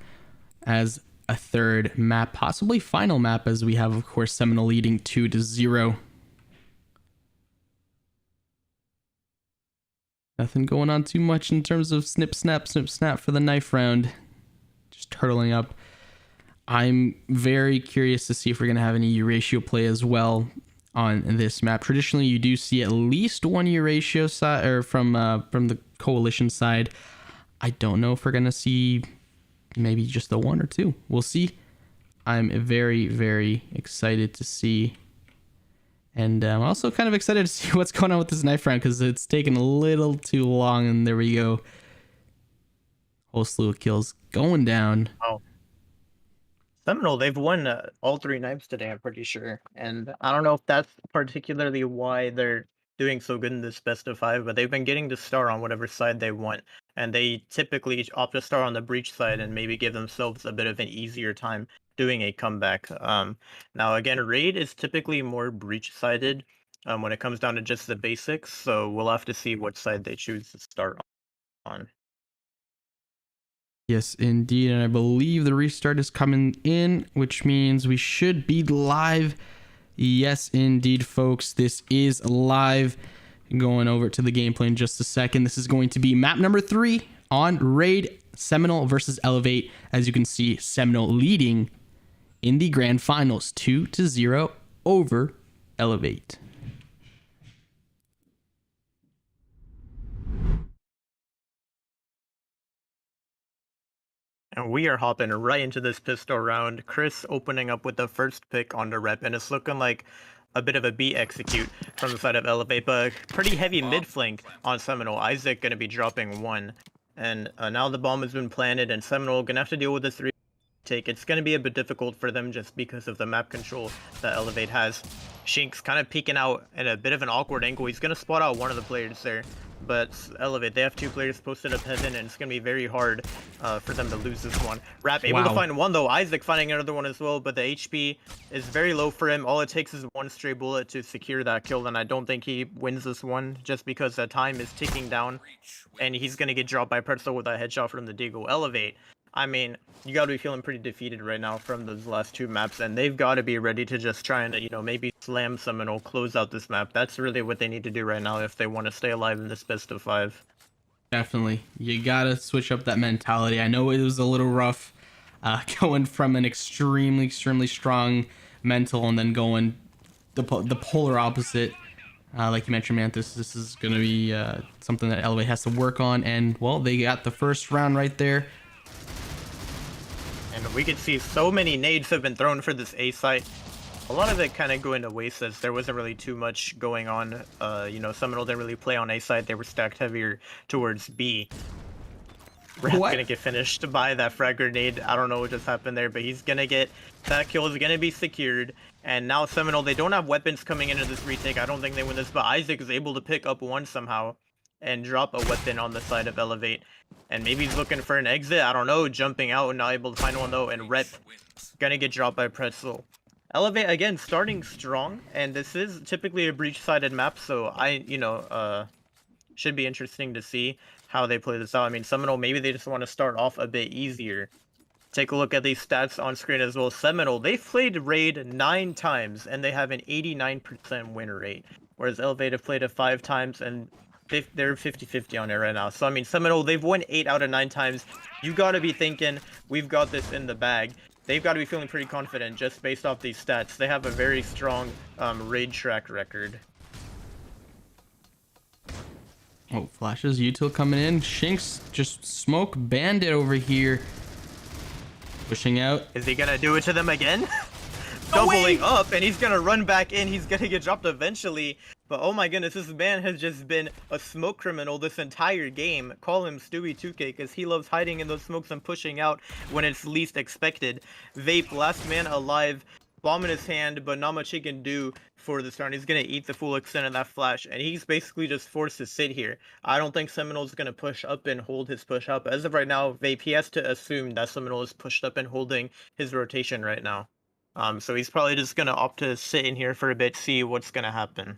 as a third map, possibly final map, as we have, of course, SEMINAL leading 2-0. Nothing going on too much in terms of snip, snap for the knife round. Just turtling up. I'm very curious to see if we're going to have any Euratio play as well on this map. Traditionally, you do see at least one Euratio side, or from the coalition side. I don't know if we're going to see maybe just the one or two. We'll see. I'm very, very excited to see. And I'm also kind of excited to see what's going on with this knife round, because it's taken a little too long. And there we go. Whole slew of kills going down. Oh. SEMINAL, they've won all 3 knives today, I'm pretty sure. And I don't know if that's particularly why they're doing so good in this best of 5, but they've been getting the star on whatever side they want. And they typically opt to star on the breach side and maybe give themselves a bit of an easier time doing a comeback. Now, again, Raid is typically more breach-sided when it comes down to just the basics, so we'll have to see what side they choose to start on. Yes, indeed. And I believe the restart is coming in, which means we should be live. Yes, indeed, folks. This is live. going over to the gameplay in just a second. This is going to be map number 3 on Raid, Seminal versus Elevate. As you can see, Seminal leading in the grand finals 2-0 over Elevate. And we are hopping right into this pistol round. Chris opening up with the first pick on the rep, and it's looking like a bit of a B execute from the side of Elevate, but pretty heavy mid flank on Seminole. Isaac gonna be dropping 1. And now the bomb has been planted, and Seminole gonna have to deal with this 3 take. It's gonna be a bit difficult for them just because of the map control that Elevate has. Shink's kind of peeking out at a bit of an awkward angle. He's gonna spot out one of the players there. But Elevate, they have 2 players posted up heaven, and it's going to be very hard for them to lose this one. Rap able to find one, though. Isaac finding another one as well, but the HP is very low for him. All it takes is 1 stray bullet to secure that kill, and I don't think he wins this one just because the time is ticking down, and he's going to get dropped by Pretzel with a headshot from the Deagle. Elevate, I mean, you got to be feeling pretty defeated right now from those last 2 maps, and they've got to be ready to just try and, you know, maybe slam Seminole, close out this map. That's really what they need to do right now if they want to stay alive in this best of 5. Definitely. You got to switch up that mentality. I know it was a little rough going from an extremely strong mental and then going the polar opposite. Like you mentioned, Mantis, this is going to be something that Elevate has to work on, and, well, they got the first round right there. And we could see so many nades have been thrown for this A site. A lot of it kind of going to waste as there wasn't really too much going on. You know, Seminole didn't really play on A site. They were stacked heavier towards B. Rap's gonna get finished by that frag grenade. I don't know what just happened there, but he's gonna get that kill is gonna be secured. And now Seminole, they don't have weapons coming into this retake. I don't think they win this, but Isaac is able to pick up 1 somehow and drop a weapon on the side of Elevate. And maybe he's looking for an exit, I don't know, jumping out and not able to find one though, and Rep gonna get dropped by Pretzel. Elevate, again, starting strong, and this is typically a breach-sided map, so should be interesting to see how they play this out. I mean, Seminole, maybe they just want to start off a bit easier. Take a look at these stats on screen as well. Seminole, they've played Raid 9 times, and they have an 89% win rate, whereas Elevate have played it 5 times, and they're 50-50 on it right now. So, I mean, Seminole, they've won 8 out of 9 times. You got to be thinking, we've got this in the bag. They've got to be feeling pretty confident just based off these stats. They have a very strong raid track record. Oh, flashes, util coming in. Shinks just smoke bandit over here. Pushing out. Is he going to do it to them again? Doubling up, and he's going to run back in. He's going to get dropped eventually. But oh my goodness, this man has just been a smoke criminal this entire game. Call him Stewie 2K because he loves hiding in those smokes and pushing out when it's least expected. Vape, last man alive, bomb in his hand, but not much he can do for this round. He's going to eat the full extent of that flash, and he's basically just forced to sit here. I don't think Seminole's going to push up and hold his push up. As of right now, Vape, he has to assume that Seminole is pushed up and holding his rotation right now. So he's probably just going to opt to sit in here for a bit, see what's going to happen.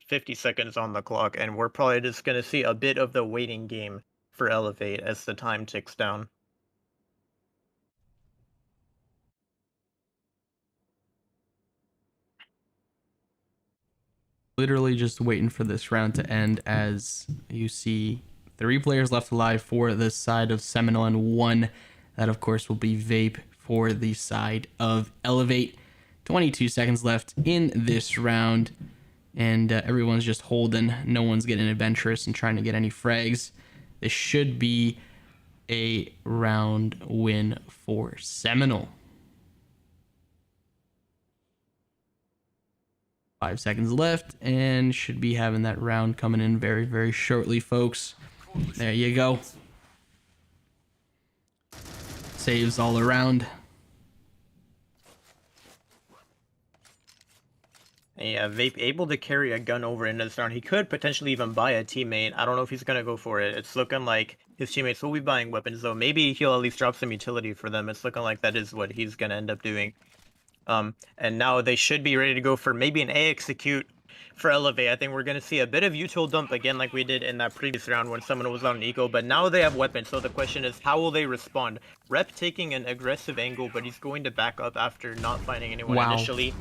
50 seconds on the clock, and we're probably just going to see a bit of the waiting game for Elevate as the time ticks down. Literally just waiting for this round to end, as you see 3 players left alive for the side of Seminole, and 1 that of course will be Vape for the side of Elevate. 22 seconds left in this round, and everyone's just holding. No one's getting adventurous and trying to get any frags. This should be a round win for Seminole. 5 seconds left, and should be having that round coming in very shortly, folks. There you go. Saves all around. Yeah, Vape able to carry a gun over into this round. He could potentially even buy a teammate. I don't know if he's going to go for it. It's looking like his teammates will be buying weapons, though. Maybe he'll at least drop some utility for them. It's looking like that is what he's going to end up doing. And now they should be ready to go for maybe an A execute for Elevate. I think we're going to see a bit of util dump again like we did in that previous round when someone was on eco, but now they have weapons, so the question is, how will they respond? Rep taking an aggressive angle, but he's going to back up after not finding anyone initially.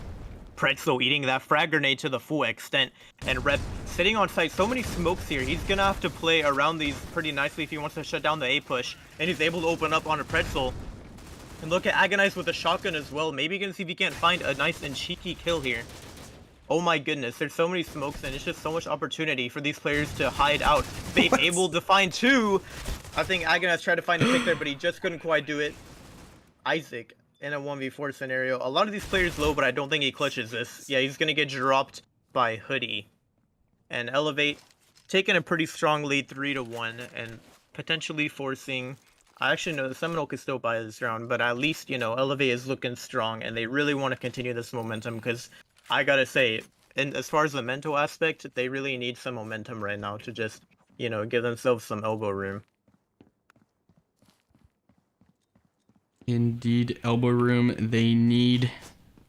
Pretzel eating that frag grenade to the full extent, and Rep sitting on site. So many smokes here. He's gonna have to play around these pretty nicely if he wants to shut down the A push, and he's able to open up on a Pretzel. And look at Agonize with a shotgun as well. Maybe gonna see if he can't find a nice and cheeky kill here. Oh my goodness, there's so many smokes and it's just so much opportunity for these players to hide out. They've able to find two. I think Agonize tried to find a pick there, but he just couldn't quite do it. Isaac in a 1v4 scenario. A lot of these players low, but I don't think he clutches this. Yeah, he's gonna get dropped by Hoodie. And Elevate taking a pretty strong lead 3-1 and potentially forcing... I actually know the Seminole could still buy this round, but at least, you know, Elevate is looking strong and they really want to continue this momentum because I gotta say, and as far as the mental aspect, they really need some momentum right now to just, you know, give themselves some elbow room. Indeed, elbow room. They need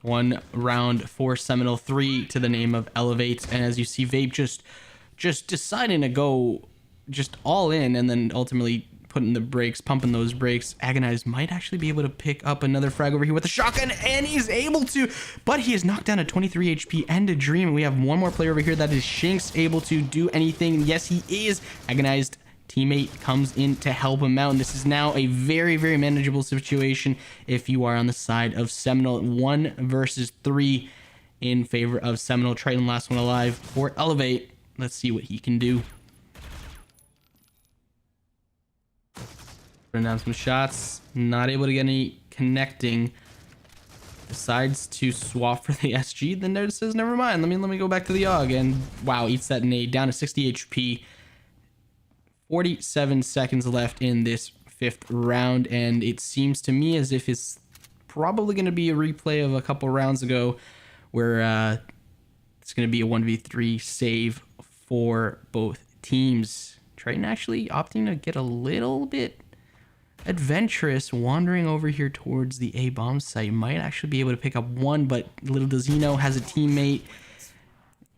1 round for Seminole, 3 to the name of Elevate. And as you see, Vape just deciding to go just all in and then ultimately putting the brakes, pumping those brakes. Agonize might actually be able to pick up another frag over here with a shotgun, and he's able to, but he is knocked down at 23 HP and a dream. We have one more player over here. That is Shinx, able to do anything. Yes, he is. Agonized teammate comes in to help him out, and this is now a very, very manageable situation if you are on the side of Seminole. 1 versus 3 in favor of Seminole. Triton, last one alive for Elevate. Let's see what he can do. Down some shots, not able to get any connecting. Decides to swap for the SG, then there says never mind. Let me go back to the AUG, and wow, eats that nade down to 60 HP. 47 seconds left in this 5th round, and it seems to me as if it's probably going to be a replay of a couple rounds ago where it's going to be a 1v3 save for both teams. Triton actually opting to get a little bit adventurous, wandering over here towards the A bomb site. Might actually be able to pick up one, but little does he know, has a teammate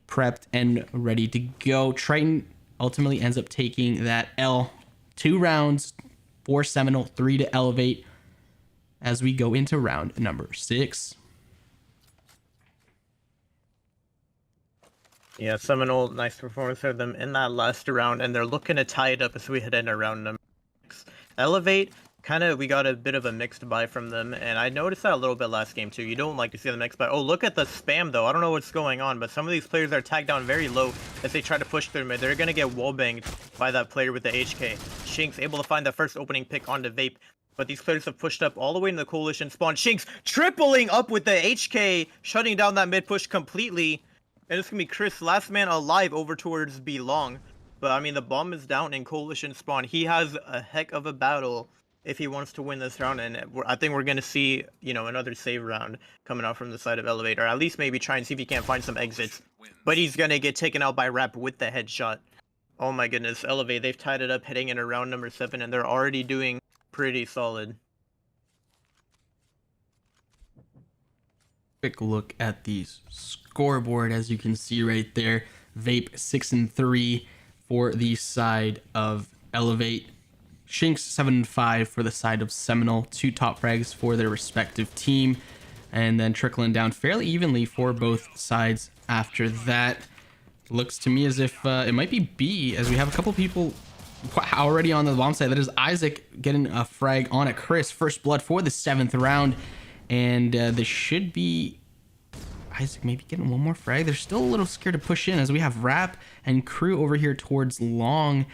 prepped and ready to go. Triton ultimately ends up taking that L. 2 rounds for Seminole, 3 to Elevate as we go into round number 6. Yeah, Seminole, nice performance for them in that last round, and they're looking to tie it up as we head into round number 6. Elevate, we got a bit of a mixed buy from them, and I noticed that a little bit last game too. You don't like to see the mixed buy. Oh, look at the spam though. I don't know what's going on, but some of these players are tagged down very low as they try to push through mid. They're gonna get wallbanged by that player with the HK. Shinx able to find the first opening pick onto Vape, but these players have pushed up all the way into the coalition spawn. Shinx tripling up with the HK, shutting down that mid push completely. And it's gonna be Chris, last man alive, over towards B long. But I mean, the bomb is down in coalition spawn. He has a heck of a battle if he wants to win this round, and I think we're gonna see, you know, another save round coming out from the side of Elevate, or at least maybe try and see if he can't find some exits. But he's gonna get taken out by Rap with the headshot. Oh my goodness, Elevate, they've tied it up heading into round number 7, and they're already doing pretty solid. Quick look at the scoreboard, as you can see right there. Vape 6-3 for the side of Elevate. Shinx 7-5 for the side of Seminole. 2 top frags for their respective team, and then trickling down fairly evenly for both sides after that. Looks to me as if it might be B, as we have a couple people already on the bomb side. That is Isaac getting a frag on a Chris. First blood for the 7th round, and this should be Isaac maybe getting one more frag. They're still a little scared to push in as we have Rap and Crew over here towards long.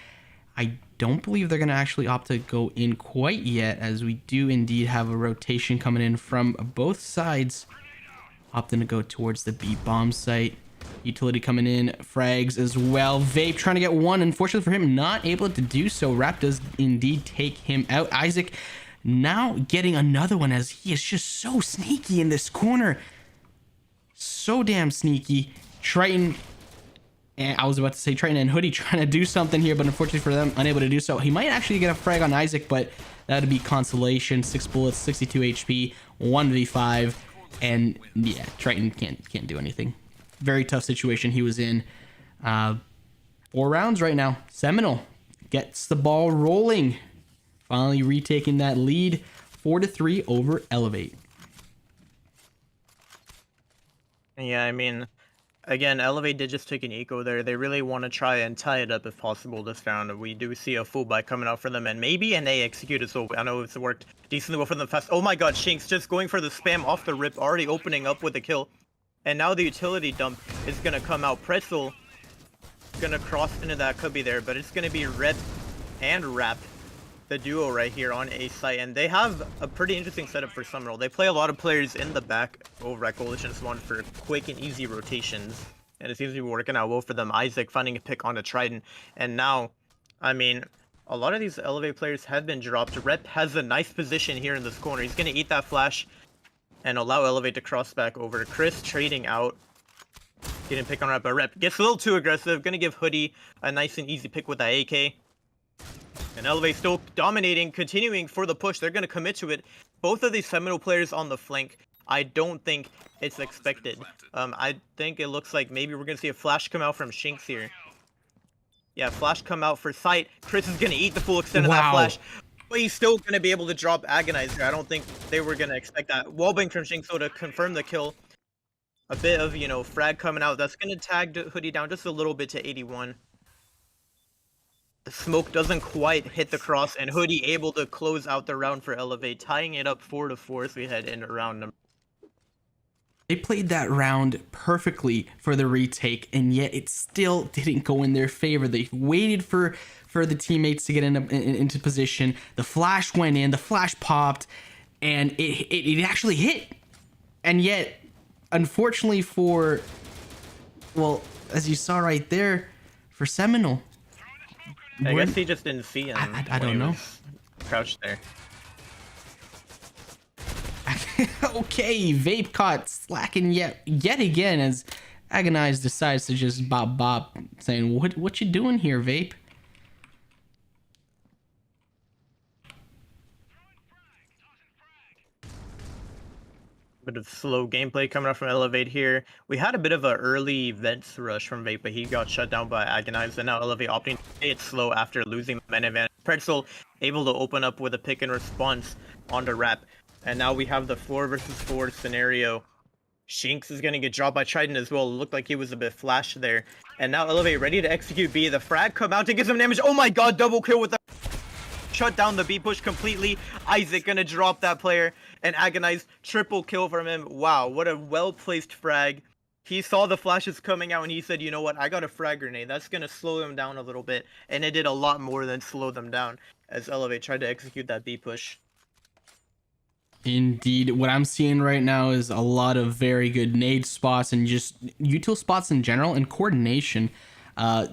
I don't believe they're going to actually opt to go in quite yet, as we do indeed have a rotation coming in from both sides, opting to go towards the B bomb site. Utility coming in, frags as well. Vape trying to get one, unfortunately for him, not able to do so. Rap does indeed take him out. Isaac now getting another one, as he is just so sneaky in this corner. So damn sneaky. Triton, and I was about to say Triton and Hoodie trying to do something here, but unfortunately for them, unable to do so. He might actually get a frag on Isaac, but that would be consolation. 6 bullets, 62 HP, 1v5, and yeah, Triton can't do anything. Very tough situation he was in. 4 rounds right now. Seminole gets the ball rolling, finally retaking that lead, 4-3 over Elevate. Yeah, I mean, again, Elevate did just take an eco there. They really want to try and tie it up if possible this round. We do see a full buy coming out for them, and maybe an A executed, so I know it's worked decently well for them fast. Oh my god, Shinx just going for the spam off the rip, already opening up with a kill. And now the utility dump is going to come out. Pretzel going to cross into that, could be there, but it's going to be Rep and Rap, the duo right here on A site, and they have a pretty interesting setup for SEMINAL. They play a lot of players in the back over at Coalition Spawn for quick and easy rotations, and it seems to be working out well for them. Isaac finding a pick on a Trident, and now, I mean, a lot of these Elevate players have been dropped. Rep has a nice position here in this corner. He's going to eat that flash and allow Elevate to cross back over. Chris trading out, getting pick on Rep, but Rep gets a little too aggressive. Going to give Hoodie a nice and easy pick with that AK. And Elevate still dominating, continuing for the push. They're going to commit to it. Both of these SEMINAL players on the flank, I don't think it's expected. I think it looks like maybe we're going to see a flash come out from Shinx here. Yeah, flash come out for sight. Chris is going to eat the full extent of that flash. But he's still going to be able to drop Agonizer. I don't think they were going to expect that. Wallbang from Shinx to confirm the kill. A bit of, you know, frag coming out. That's going to tag Hoodie down just a little bit to 81. The smoke doesn't quite hit the cross, and Hoodie able to close out the round for Elevate, tying it up 4-4 as we head into round number. They played that round perfectly for the retake, and yet it still didn't go in their favor. They waited for the teammates to get into position. The flash went in, the flash popped, and it actually hit. And yet, unfortunately for, well, as you saw right there, for SEMINAL, I guess he just didn't see him. I don't know. Crouched there. Okay, Vape caught slacking yet again as Agonize decides to just bop, saying, "What you doing here, Vape?" Bit of slow gameplay coming up from Elevate here. We had a bit of an early Vents rush from Vape, but he got shut down by Agonize, and now Elevate opting to play it slow after losing the man advantage. Pretzel able to open up with a pick and response onto Rap, and now we have the 4 versus 4 scenario. Shinx is going to get dropped by Trident as well. It looked like he was a bit flash there. And now Elevate ready to execute B. The frag come out to get some damage. Oh my god, double kill with the... Shut down the B push completely. Isaac gonna drop that player and Agonize triple kill from him. Wow, what a well-placed frag. He saw the flashes coming out and he said, you know what, I got a frag grenade. That's gonna slow them down a little bit. And it did a lot more than slow them down as Elevate tried to execute that B push. Indeed, what I'm seeing right now is a lot of very good nade spots and just util spots in general and coordination.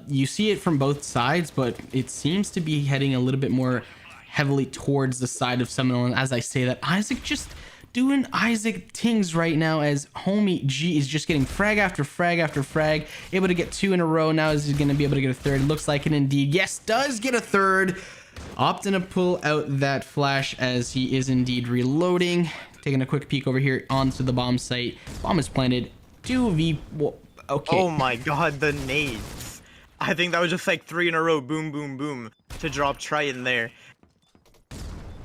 You see it from both sides, but it seems to be heading a little bit more heavily towards the side of SEMINAL. And as I say that, Isaac just doing Isaac things right now as homie G is just getting frag after frag after frag, able to get 2 in a row. Now is he going to be able to get a third? Looks like it indeed. Yes, does get a third. Opting to pull out that flash as he is indeed reloading. Taking a quick peek over here onto the bomb site. Bomb is planted. 2v... Okay. Oh my god, the nades. I think that was just like 3 in a row. Boom, boom, boom. To drop Triton there.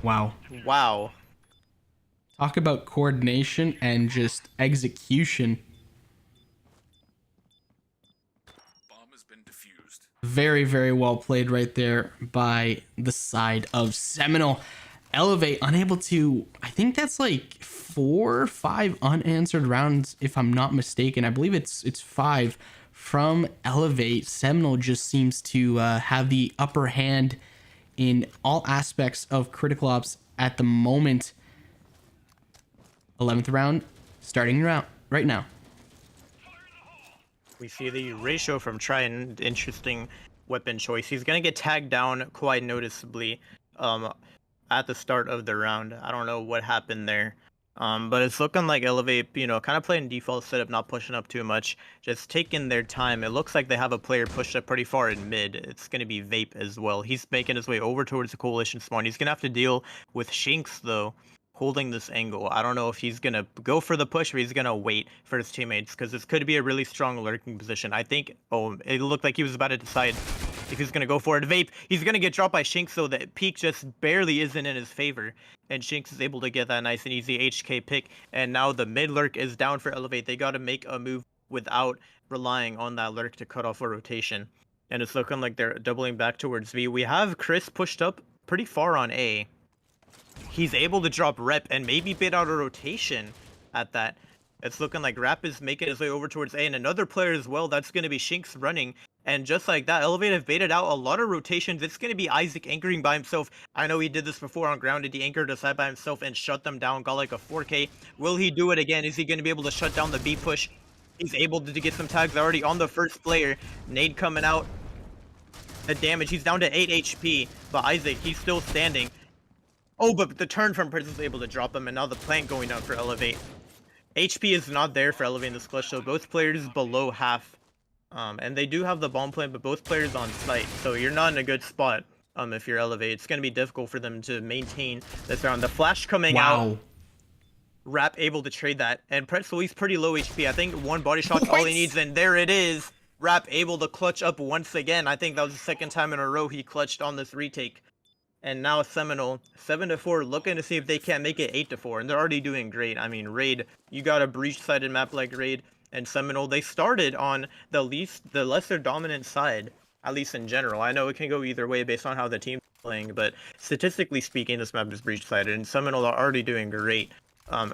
Wow. Wow. Talk about coordination and just execution. Bomb has been defused. Very, very well played right there by the side of SEMINAL. Elevate unable to, I think that's like 4 or 5 unanswered rounds if I'm not mistaken. I believe it's 5 from Elevate. SEMINAL just seems to have the upper hand in all aspects of critical ops at the moment. 11th round starting round right now. We see the ratio from Triton. Interesting weapon choice. He's gonna get tagged down quite noticeably at the start of the round. I don't know what happened there. But it's looking like Elevate, you know, kind of playing default setup, not pushing up too much, just taking their time. It looks like they have a player pushed up pretty far in mid. It's going to be Vape as well. He's making his way over towards the Coalition spawn. He's going to have to deal with Shinx, though, holding this angle. I don't know if he's going to go for the push or he's going to wait for his teammates, because this could be a really strong lurking position. I think, oh, it looked like he was about to decide if he's gonna go for it. Vape, he's gonna get dropped by Shinx, so the peak just barely isn't in his favor. And Shinx is able to get that nice and easy HK pick. And now the mid lurk is down for Elevate. They gotta make a move without relying on that lurk to cut off a rotation. And it's looking like they're doubling back towards V. We have Chris pushed up pretty far on A. He's able to drop Rep and maybe bait out a rotation at that. It's looking like Rap is making his way over towards A, and another player as well. That's going to be Shinx running. And just like that, Elevate have baited out a lot of rotations. It's going to be Isaac anchoring by himself. I know he did this before on Grounded. He anchored aside by himself and shut them down. Got like a 4K. Will he do it again? Is he going to be able to shut down the B push? He's able to get some tags already on the first player. Nade coming out. The damage. He's down to 8 HP. But Isaac, he's still standing. Oh, but the turn from Prince is able to drop him. And now the plant going down for Elevate. HP is not there for Elevate in this clutch, so both players below half. And they do have the bomb plant, but both players on site, so you're not in a good spot if you're Elevate. It's going to be difficult for them to maintain this round. The flash coming out. Rap able to trade that. And Pretzel, he's pretty low HP. I think one body shot's all he needs, and there it is. Rap able to clutch up once again. I think that was the second time in a row he clutched on this retake. And now Seminole, 7-4, looking to see if they can't make it 8-4, and they're already doing great. I mean, Raid, you got a breach-sided map like Raid, and Seminole, they started on the lesser dominant side, at least in general. I know it can go either way based on how the team's playing, but statistically speaking, this map is breach-sided, and Seminole are already doing great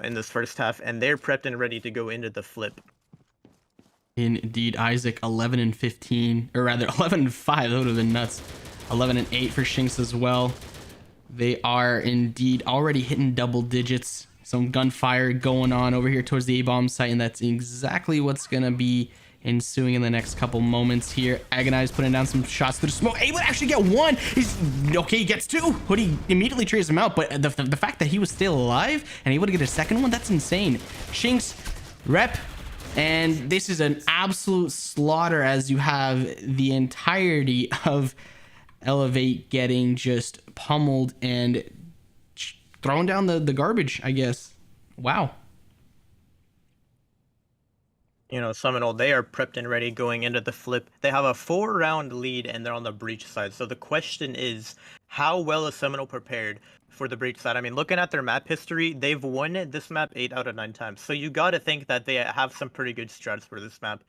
in this first half, and they're prepped and ready to go into the flip. Indeed, Isaac 11-15, or rather 11-5. That would have been nuts. 11-8 for Shinx as well. They are indeed already hitting double digits. Some gunfire going on over here towards the A-bomb site, and that's exactly what's gonna be ensuing in the next couple moments here. Agonize putting down some shots through the smoke, able to actually get one. He's okay, he gets two. Hoodie immediately traces him out, but the fact that he was still alive and able to get a second one, that's insane. Shinx, Rep, and this is an absolute slaughter as you have the entirety of Elevate getting just pummeled and throwing down the garbage, I guess. Wow. You know, Seminole, they are prepped and ready going into the flip. They have a 4-round lead, and they're on the breach side. So the question is, how well is Seminole prepared for the breach side? I mean, looking at their map history, they've won this map 8 out of 9 times. So you got to think that they have some pretty good strats for this map.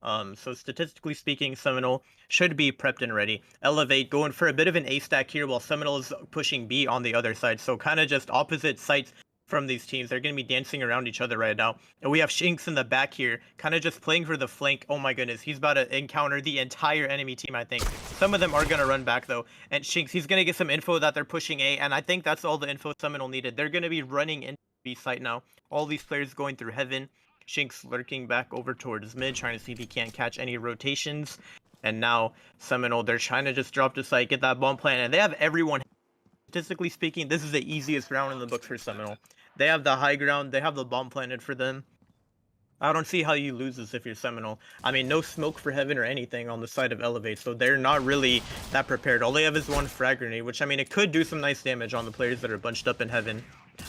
So statistically speaking, Seminole should be prepped and ready. Elevate going for a bit of an A stack here, while Seminole is pushing B on the other side. So kind of just opposite sides from these teams. They're going to be dancing around each other right now. And we have Shinx in the back here, kind of just playing for the flank. Oh my goodness, he's about to encounter the entire enemy team, I think. Some of them are going to run back though. And Shinx, he's going to get some info that they're pushing A, and I think that's all the info Seminole needed. They're going to be running into B site now. All these players going through heaven. Shinx lurking back over towards mid, trying to see if he can't catch any rotations. And now Seminole, they're trying to just drop the site, get that bomb plant, and they have everyone. Statistically speaking, this is the easiest round in the books for Seminole. They have the high ground, they have the bomb planted for them. I don't see how you lose this if you're Seminole. I mean, no smoke for heaven or anything on the side of Elevate, so they're not really that prepared. All they have is one frag grenade, which, I mean, it could do some nice damage on the players that are bunched up in heaven.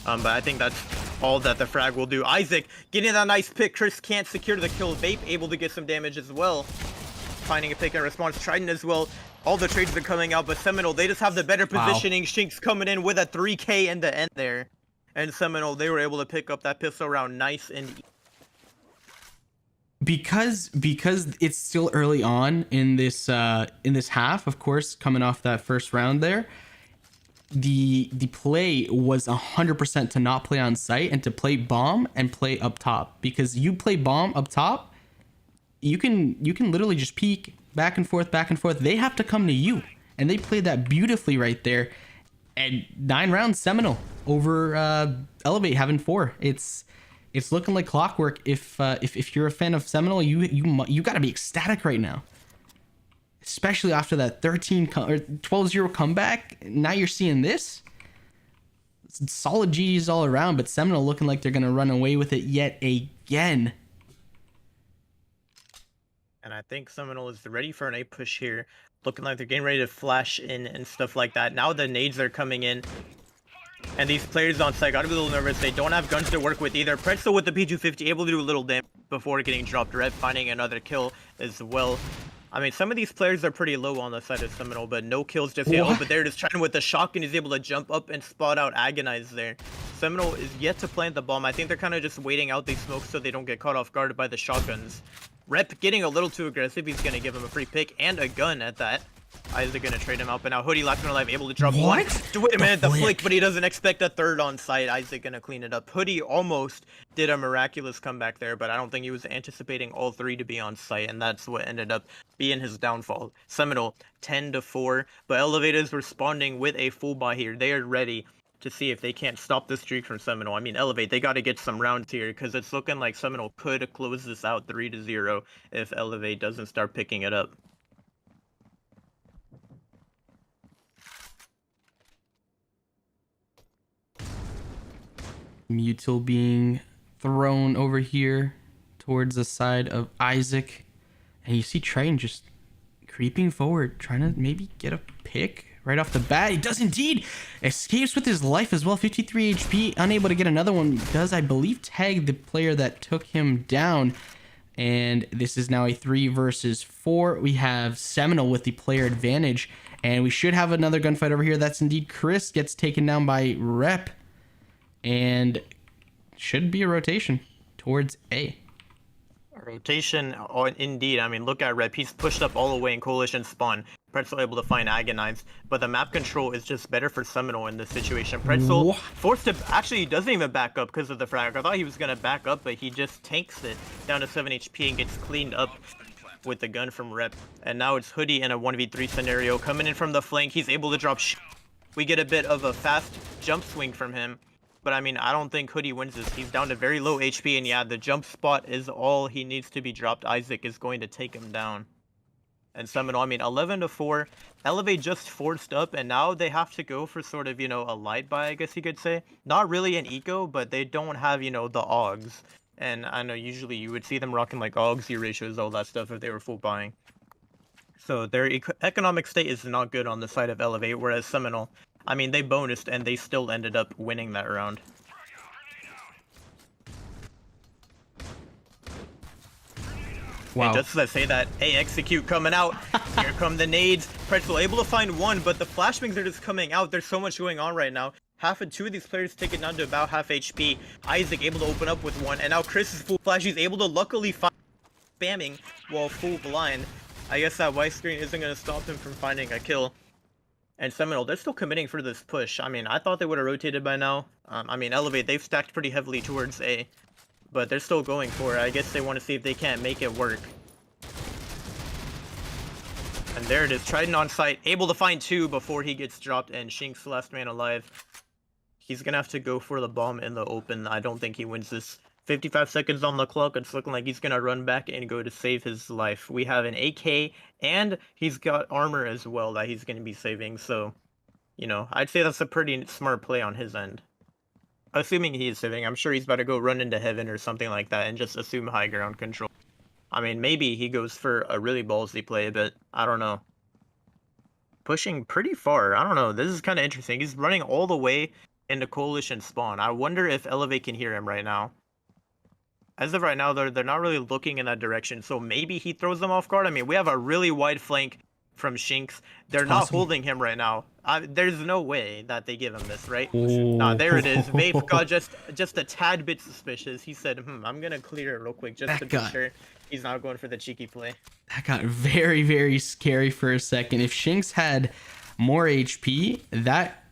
But I think that's all that the frag will do. Isaac getting that nice pick. Chris can't secure the kill. Vape able to get some damage as well. Finding a pick and response. Trident as well. All the trades are coming out, but Seminole, they just have the better positioning. Wow. Shinx coming in with a 3K in the end there. And Seminole, they were able to pick up that pistol round nice and easy. Because it's still early on in this half, of course, coming off that first round there, the play was 100% to not play on site and to play bomb and play up top. Because you play bomb up top, you can literally just peek back and forth. They have to come to you, and they played that beautifully right there. And 9 rounds Seminole over Elevate having 4. It's looking like clockwork. If you're a fan of Seminole, you got to be ecstatic right now, especially after that 12-0 comeback. Now you're seeing this. It's solid G's all around, but Seminole looking like they're gonna run away with it yet again. And I think Seminole is ready for an A push here. Looking like they're getting ready to flash in and stuff like that. Now the nades are coming in. And these players on site gotta be a little nervous. They don't have guns to work with either. Pretzel with the P250 able to do a little damage before getting dropped. Red finding another kill as well. I mean, some of these players are pretty low on the side of Seminole, but no kills just yet. Oh, but they're just trying with the shotgun. He's able to jump up and spot out Agonize there. Seminole is yet to plant the bomb. I think they're kind of just waiting out these smokes so they don't get caught off guard by the shotguns. Rep getting a little too aggressive. He's going to give him a free pick and a gun at that. Isaac gonna trade him out, but now Hoodie last one alive, able to drop one. Wait a minute, the flick, but he doesn't expect a third on site. Isaac gonna clean it up. Hoodie almost did a miraculous comeback there, but I don't think he was anticipating all three to be on site, and that's what ended up being his downfall. Seminole 10-4, but Elevate is responding with a full buy here. They are ready to see if they can't stop the streak from Seminole. I mean, Elevate, they got to get some rounds here because it's looking like Seminole could close this out 3-0 if Elevate doesn't start picking it up. Mutil being thrown over here towards the side of Isaac. And you see Triton just creeping forward, trying to maybe get a pick right off the bat. He does indeed. Escapes with his life as well. 53 HP, unable to get another one. Does, I believe, tag the player that took him down. And this is now a 3 versus 4. We have Seminole with the player advantage. And we should have another gunfight over here. That's indeed Chris. Gets taken down by Rep. And should be a rotation towards A. A rotation, indeed. I mean, look at Rep. He's pushed up all the way in Coalition spawn. Pretzel able to find Agonize, but the map control is just better for Seminole in this situation. Pretzel forced to, actually he doesn't even back up because of the frag. I thought he was going to back up, but he just tanks it down to 7 HP and gets cleaned up with the gun from Rep. And now it's Hoodie in a 1v3 scenario. Coming in from the flank, he's able to drop we get a bit of a fast jump swing from him. But I mean, I don't think Hoodie wins this. He's down to very low HP, and yeah, the jump spot is all he needs to be dropped. Isaac is going to take him down. And Seminole, I mean, 11-4. Elevate just forced up, and now they have to go for sort of, you know, a light buy, I guess you could say. Not really an eco, but they don't have, you know, the AUGs. And I know usually you would see them rocking like AUGs, Z ratios, all that stuff if they were full buying. So their economic state is not good on the side of Elevate, whereas Seminole, I mean, they bonused and they still ended up winning that round. Wow. And just as I say that, hey, execute coming out. Here come the nades. Pretzel able to find one, but the flashbangs are just coming out. There's so much going on right now. Half of two of these players take it down to about half HP. Isaac able to open up with one, and now Chris is full flash. He's able to luckily find spamming while full blind. I guess that white screen isn't going to stop him from finding a kill. And Seminole, they're still committing for this push. I mean, I thought they would have rotated by now. I mean, Elevate, they've stacked pretty heavily towards A. But they're still going for it. I guess they want to see if they can't make it work. And there it is. Trident on site. Able to find two before he gets dropped. And Shink's last man alive. He's going to have to go for the bomb in the open. I don't think he wins this. 55 seconds on the clock. It's looking like he's going to run back and go to save his life. We have an AK. And he's got armor as well that he's going to be saving. So, you know, I'd say that's a pretty smart play on his end. Assuming he is saving, I'm sure he's about to go run into heaven or something like that and just assume high ground control. I mean, maybe he goes for a really ballsy play, but I don't know. Pushing pretty far. I don't know. This is kind of interesting. He's running all the way into Coalition spawn. I wonder if Elevate can hear him right now. As of right now, they're not really looking in that direction, so maybe he throws them off guard. I mean, we have a really wide flank from Shinks. They're not holding him right now. There's no way that they give him this, right? Nah, there it is. Vape got just a tad bit suspicious. He said, I'm gonna clear it real quick just to be sure he's not going for the cheeky play. That got very, very scary for a second. If Shinks had more HP, that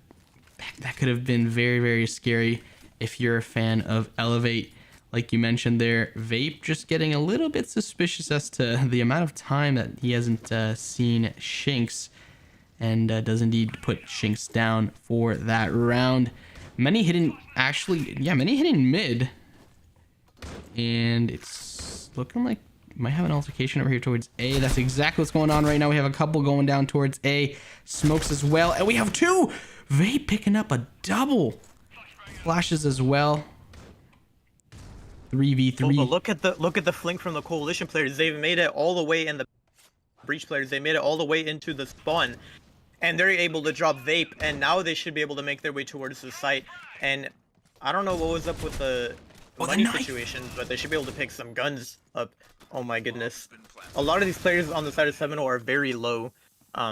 could have been very, very scary if you're a fan of Elevate. Like you mentioned there, Vape just getting a little bit suspicious as to the amount of time that he hasn't seen Shinks, and does indeed put Shinks down for that round. Many hitting mid, and it's looking like we might have an altercation over here towards A. That's exactly what's going on right now. We have a couple going down towards A, smokes as well, and we have two. Vape picking up a double, flashes as well. 3v3. Oh, look at the flank from the Coalition players. They've made it all the way in the Breach players. They made it all the way into the spawn, and they're able to drop Vape. And now they should be able to make their way towards the site. And I don't know what was up with the Oh, the money knife. situations, but they should be able to pick some guns up. Oh my goodness. A lot of these players on the side of Seminole are very low.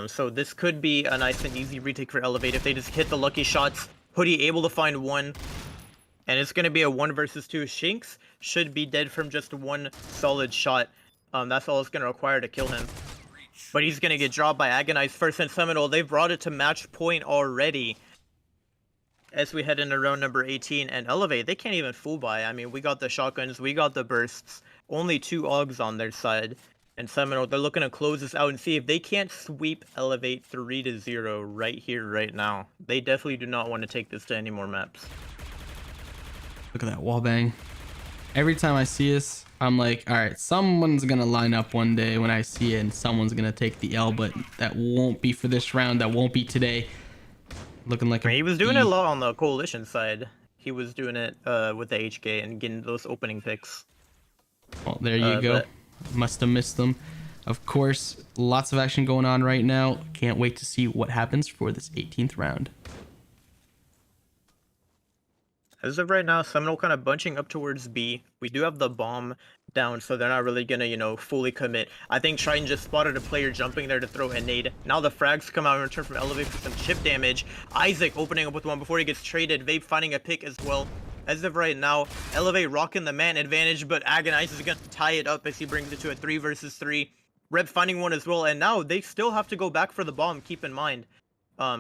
So this could be a nice and easy retake for Elevate if they just hit the lucky shots. Hoodie able to find one. And it's going to be a 1 versus 2. Shinx should be dead from just one solid shot. That's all it's going to require to kill him. But he's going to get dropped by Agonized first, and Seminole, they've brought it to match point already. As we head into round number 18, and Elevate, they can't even fool by. I mean, we got the shotguns, we got the bursts. Only 2 AUGs on their side. And Seminole, they're looking to close this out and see if they can't sweep Elevate 3-0 right here, right now. They definitely do not want to take this to any more maps. Look at that wall bang. Every time I see this, I'm like, all right, someone's gonna line up one day when I see it, and someone's gonna take the L, but that won't be for this round. That won't be today. Looking like I mean, he was doing it a lot on the coalition side. He was doing it with the HK and getting those opening picks. Well, there you go. Must have missed them. Of course, lots of action going on right now. Can't wait to see what happens for this 18th round. As of right now, Seminole kind of bunching up towards B. We do have the bomb down, so they're not really gonna, you know, fully commit. I think Triton just spotted a player jumping there to throw a nade. Now the frags come out in return from Elevate for some chip damage. Isaac opening up with one before he gets traded. Vape finding a pick as well. As of right now, Elevate rocking the man advantage, but Agonize is gonna tie it up as he brings it to a 3 versus 3. Rep finding one as well, and now they still have to go back for the bomb, keep in mind.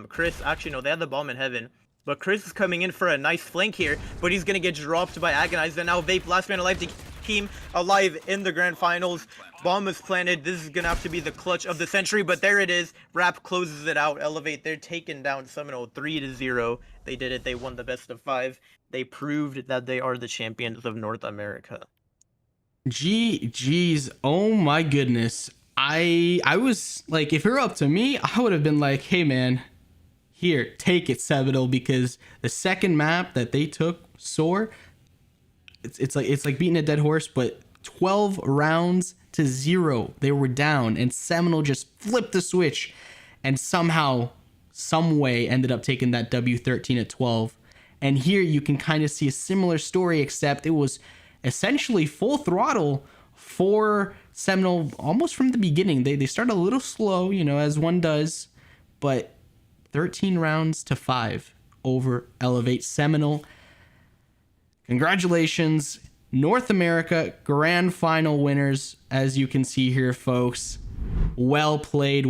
Chris, actually no, they had the bomb in heaven. But Chris is coming in for a nice flank here, but he's going to get dropped by Agonized. And now Vape, last man alive to keep alive in the grand finals. Bomb is planted. This is going to have to be the clutch of the century, but there it is. Rap closes it out. Elevate, they're taking down Seminole 3-0. They did it. They won the best of 5. They proved that they are the champions of North America. Geez, oh my goodness. I was like, if it were up to me, I would have been like, hey man, here, take it, Seminole, because the second map that they took, Soar, it's like beating a dead horse, but 12 rounds to 0, they were down, and Seminole just flipped the switch, and somehow, some way, ended up taking that W 13-12. And here you can kind of see a similar story, except it was essentially full throttle for Seminole almost from the beginning. They started a little slow, you know, as one does, but 13 rounds to 5 over Elevate. Seminole, congratulations, North America Grand Final winners. As you can see here, folks, well played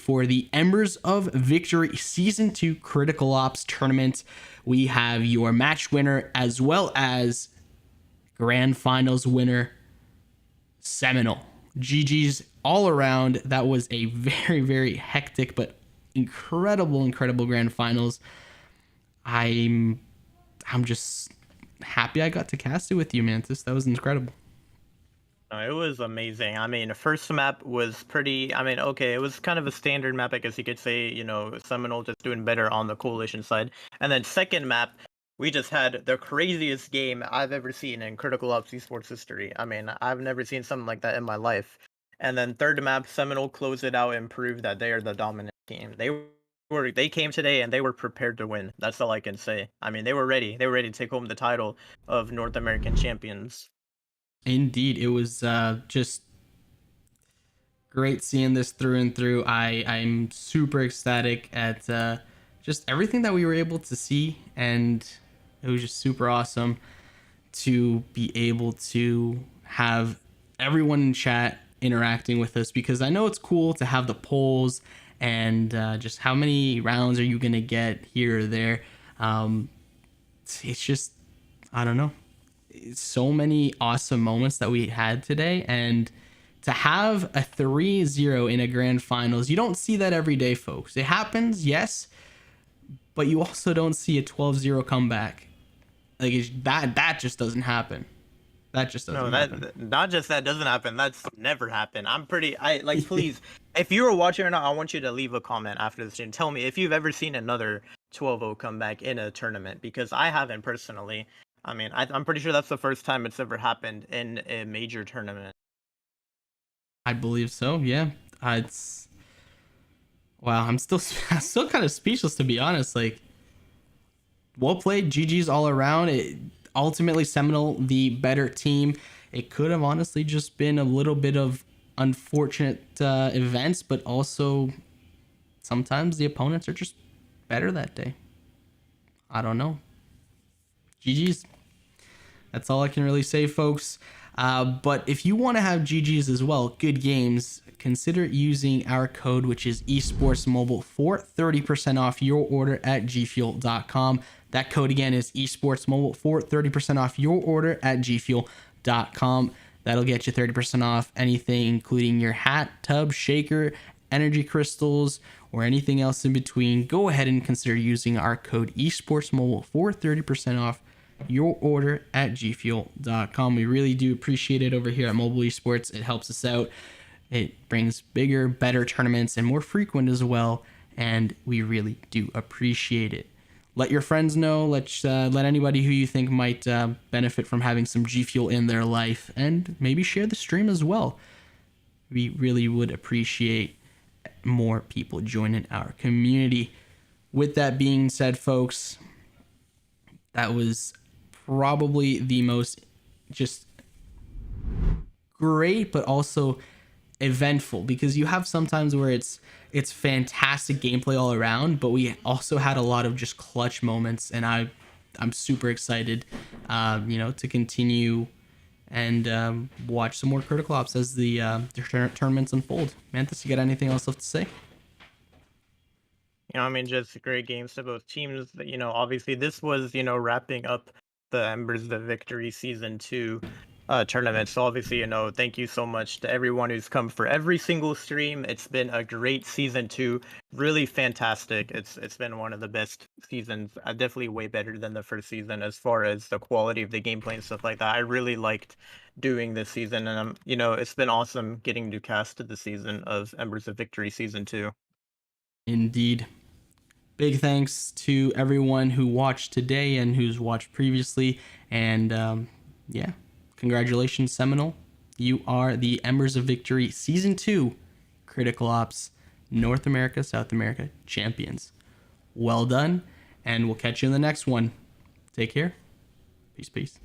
for the Embers of Victory Season 2 Critical Ops Tournament. We have your match winner as well as Grand Finals winner, Seminole. GG's all around. That was a very, very hectic but incredible Grand Finals. I'm just happy I got to cast it with you, Mantis. That was incredible. It was amazing. I mean, the first map was pretty, I mean, okay, it was kind of a standard map, I guess you could say, you know, Seminole just doing better on the coalition side. And then second map, we just had the craziest game I've ever seen in Critical Ops esports history. I mean, I've never seen something like that in my life. And then third map, Seminole closed it out and proved that they are the dominant team. They came today and they were prepared to win. That's all I can say. I mean, they were ready. They were ready to take home the title of North American champions. Indeed, it was just great seeing this through and through. I'm super ecstatic at just everything that we were able to see, and it was just super awesome to be able to have everyone in chat interacting with us, because I know it's cool to have the polls and just how many rounds are you gonna get here or there. It's just, I don't know, it's so many awesome moments that we had today, and to have a 3-0 in a grand finals, you don't see that every day, folks. It happens, yes, but you also don't see a 12-0 comeback. Like, that just doesn't happen. That just doesn't happen. Not just that doesn't happen. That's never happened. Please, if you were watching or not, I want you to leave a comment after this and tell me if you've ever seen another 12-0 comeback in a tournament, because I haven't personally. I mean, I'm pretty sure that's the first time it's ever happened in a major tournament. I believe so. Yeah. It's wow. I'm still kind of speechless, to be honest. Like, well played. GG's all around. ultimately Seminole the better team. It could have honestly just been a little bit of unfortunate events, but also sometimes the opponents are just better that day. I don't know. GG's. That's all I can really say, folks. But if you want to have GG's as well, good games, consider using our code, which is esportsmobile, for 30% off your order at gfuel.com. That code again is esportsmobile for 30% off your order at gfuel.com. That'll get you 30% off anything, including your hat, tub, shaker, energy crystals, or anything else in between. Go ahead and consider using our code esportsmobile for 30% off your order at gfuel.com. We really do appreciate it over here at Mobile Esports. It helps us out. It brings bigger, better tournaments and more frequent as well, and we really do appreciate it. Let your friends know. Let anybody who you think might benefit from having some G Fuel in their life, and maybe share the stream as well. We really would appreciate more people joining our community. With that being said, folks, that was probably the most just great, but also eventful, because you have sometimes where it's fantastic gameplay all around, but we also had a lot of just clutch moments, and I'm super excited, to continue and watch some more Critical Ops as the tournaments unfold. Manthus, you got anything else left to say? Just great games to both teams. Obviously this was, wrapping up the Embers the Victory Season 2 tournament. So obviously, thank you so much to everyone who's come for every single stream. It's been a great Season 2, really fantastic. It's been one of the best seasons, definitely way better than the first season as far as the quality of the gameplay and stuff like that. I really liked doing this season, and it's been awesome getting to cast the season of Embers of Victory Season 2. Indeed. Big thanks to everyone who watched today and who's watched previously. And congratulations, Seminole. You are the Embers of Victory Season 2 Critical Ops North America, South America champions. Well done, and we'll catch you in the next one. Take care. Peace, peace.